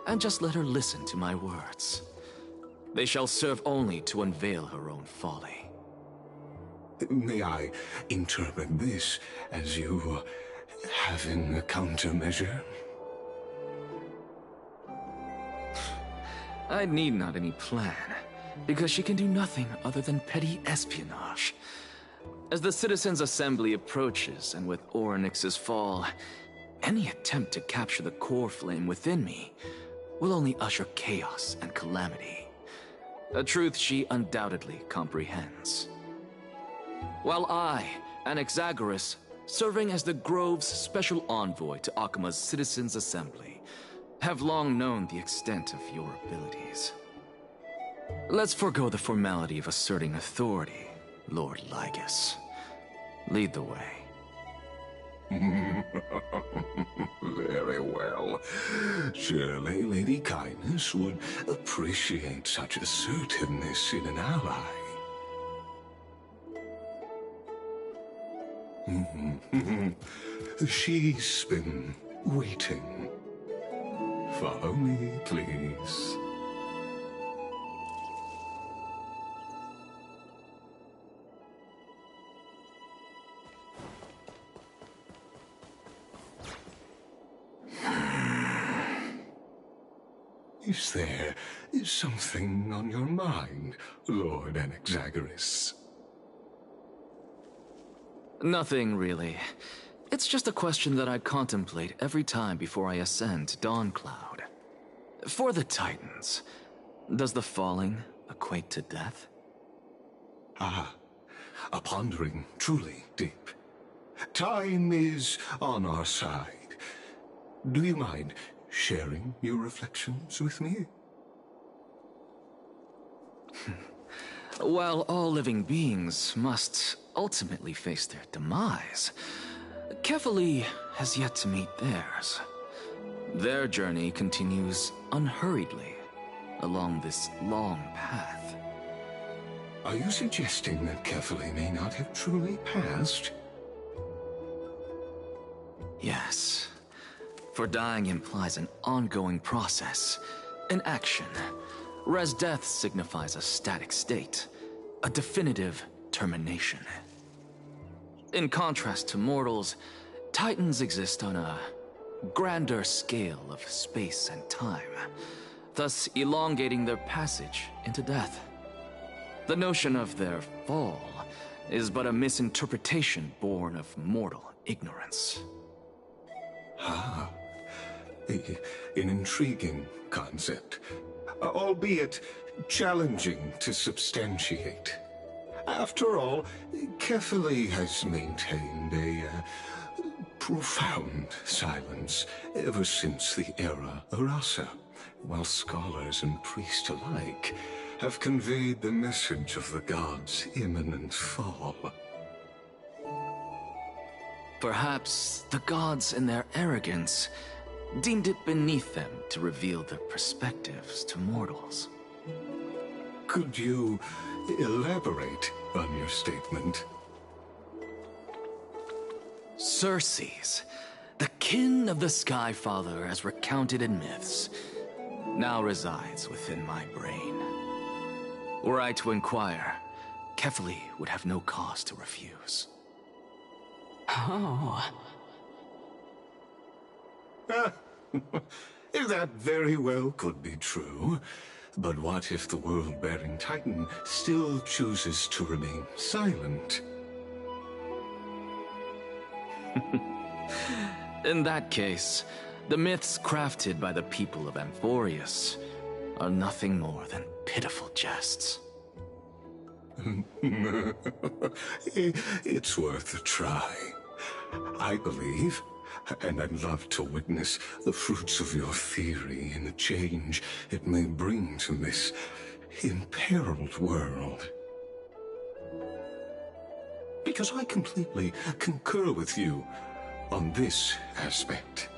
and just let her listen to my words. They shall serve only to unveil her own folly. May I interpret this as you having a countermeasure? I need not any plan, because she can do nothing other than petty espionage. As the Citizens' Assembly approaches, and with Orynyx's fall, any attempt to capture the core flame within me will only usher chaos and calamity. A truth she undoubtedly comprehends. While I, Anaxagoras, serving as the Grove's special envoy to Akima's Citizens' Assembly, have long known the extent of your abilities. Let's forego the formality of asserting authority, Lord Lygus. Lead the way. Very well. Surely Lady Kindness would appreciate such assertiveness in an ally. She's been waiting. Follow me, please. Is there something on your mind, Lord Anaxagoras? Nothing, really. It's just a question that I contemplate every time before I ascend to Dawncloud. For the Titans, does the falling equate to death? Ah, a pondering truly deep. Time is on our side. Do you mind sharing your reflections with me? While all living beings must ultimately face their demise, Kefali has yet to meet theirs. Their journey continues unhurriedly along this long path. Are you suggesting that Kefali may not have truly passed? Yes. For dying implies an ongoing process, an action, whereas death signifies a static state, a definitive termination. In contrast to mortals, Titans exist on a grander scale of space and time, thus elongating their passage into death. The notion of their fall is but a misinterpretation born of mortal ignorance. Ah, an intriguing concept, albeit challenging to substantiate. After all, Kefali has maintained a profound silence ever since the era Arasa, while scholars and priests alike have conveyed the message of the gods' imminent fall. Perhaps the gods, in their arrogance, deemed it beneath them to reveal their perspectives to mortals. Could you elaborate on your statement? Circes, the kin of the Skyfather as recounted in myths, now resides within my brain. Were I to inquire, Kefali would have no cause to refuse. Oh. That very well could be true. But what if the world-bearing Titan still chooses to remain silent? In that case, the myths crafted by the people of Amphorius are nothing more than pitiful jests. It's worth a try. I believe, and I'd love to witness the fruits of your theory and the change it may bring to this imperiled world. Because I completely concur with you on this aspect.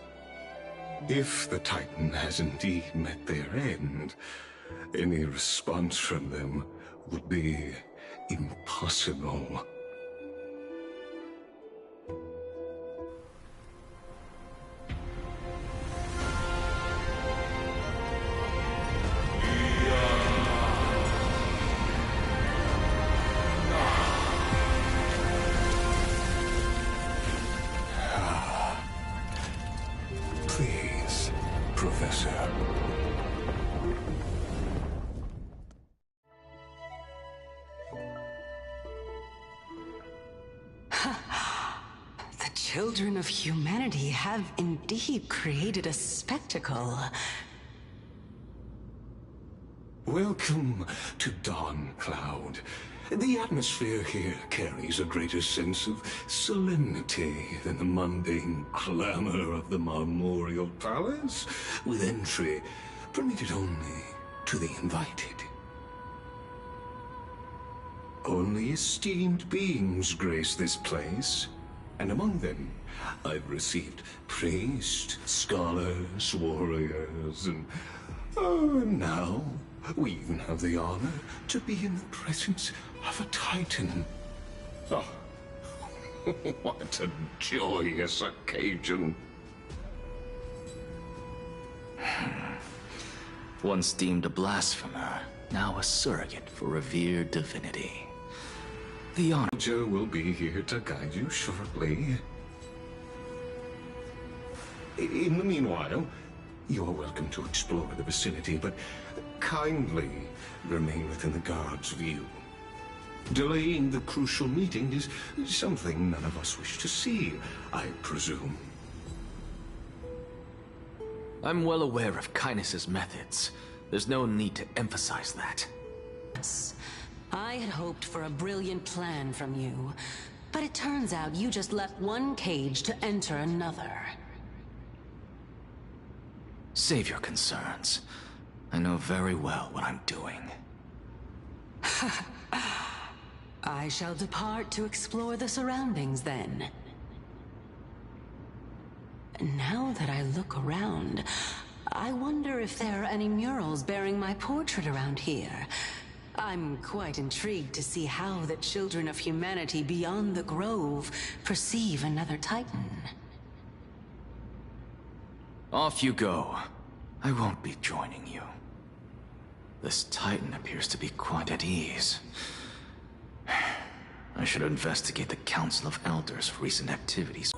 If the Titan has indeed met their end, any response from them would be impossible. Please, Professor. The children of humanity have indeed created a spectacle. Welcome to Dawn Cloud. The atmosphere here carries a greater sense of solemnity than the mundane clamor of the Marmorial Palace, with entry permitted only to the invited. Only esteemed beings grace this place, and among them I've received priests, scholars, warriors, and now we even have the honor to be in the presence of a Titan. Oh, what a joyous occasion. Once deemed a blasphemer, now a surrogate for revered divinity. The honor Joe will be here to guide you shortly. In the meanwhile, you are welcome to explore the vicinity, but kindly remain within the guard's view. Delaying the crucial meeting is something none of us wish to see, I presume. I'm well aware of Kynas's methods. There's no need to emphasize that. Yes. I had hoped for a brilliant plan from you, but it turns out you just left one cage to enter another. Save your concerns. I know very well what I'm doing. I shall depart to explore the surroundings then. Now that I look around, I wonder if there are any murals bearing my portrait around here. I'm quite intrigued to see how the children of humanity beyond the Grove perceive another Titan. Off you go. I won't be joining you. This Titan appears to be quite at ease. I should investigate the Council of Elders for recent activities.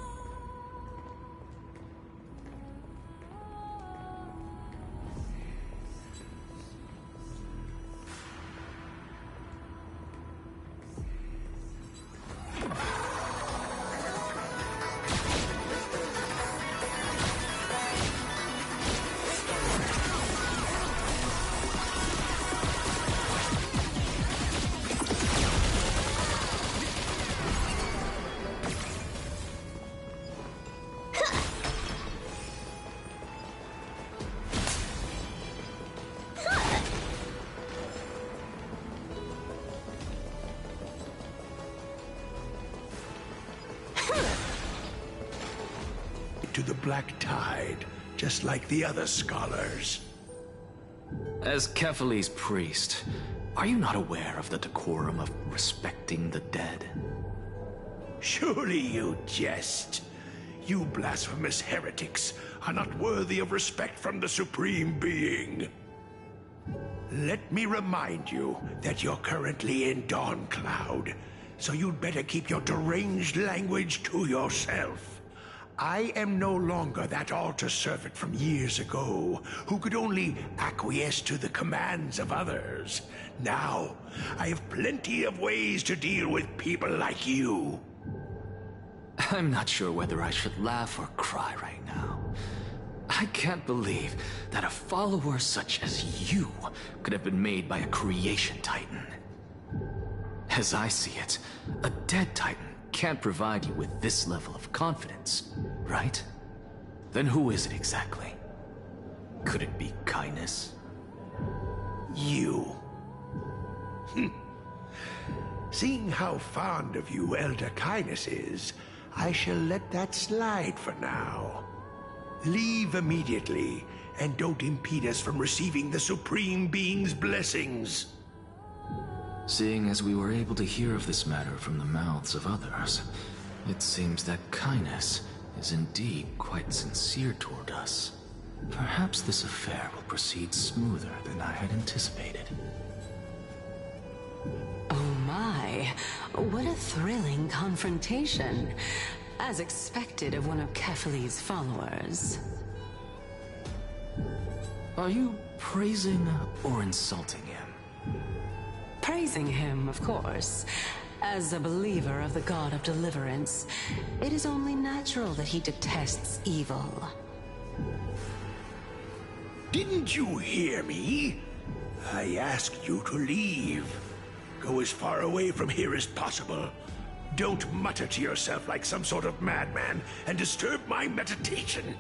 to the Black Tide, just like the other scholars. As Kefali's priest, are you not aware of the decorum of respecting the dead? Surely you jest. You blasphemous heretics are not worthy of respect from the Supreme Being. Let me remind you that you're currently in Dawncloud, so you'd better keep your deranged language to yourself. I am no longer that altar servant from years ago, who could only acquiesce to the commands of others. Now, I have plenty of ways to deal with people like you. I'm not sure whether I should laugh or cry right now. I can't believe that a follower such as you could have been made by a creation titan. As I see it, a dead titan can't provide you with this level of confidence, right? Then who is it exactly? Could it be Kynes? You. Seeing how fond of you Elder Kynes is, I shall let that slide for now. Leave immediately, and don't impede us from receiving the Supreme Being's blessings. Seeing as we were able to hear of this matter from the mouths of others, it seems that Kynes is indeed quite sincere toward us. Perhaps this affair will proceed smoother than I had anticipated. Oh my, what a thrilling confrontation. As expected of one of Kefali's followers. Are you praising or insulting him? Praising him, of course. As a believer of the God of Deliverance, it is only natural that he detests evil. Didn't you hear me? I asked you to leave. Go as far away from here as possible. Don't mutter to yourself like some sort of madman and disturb my meditation.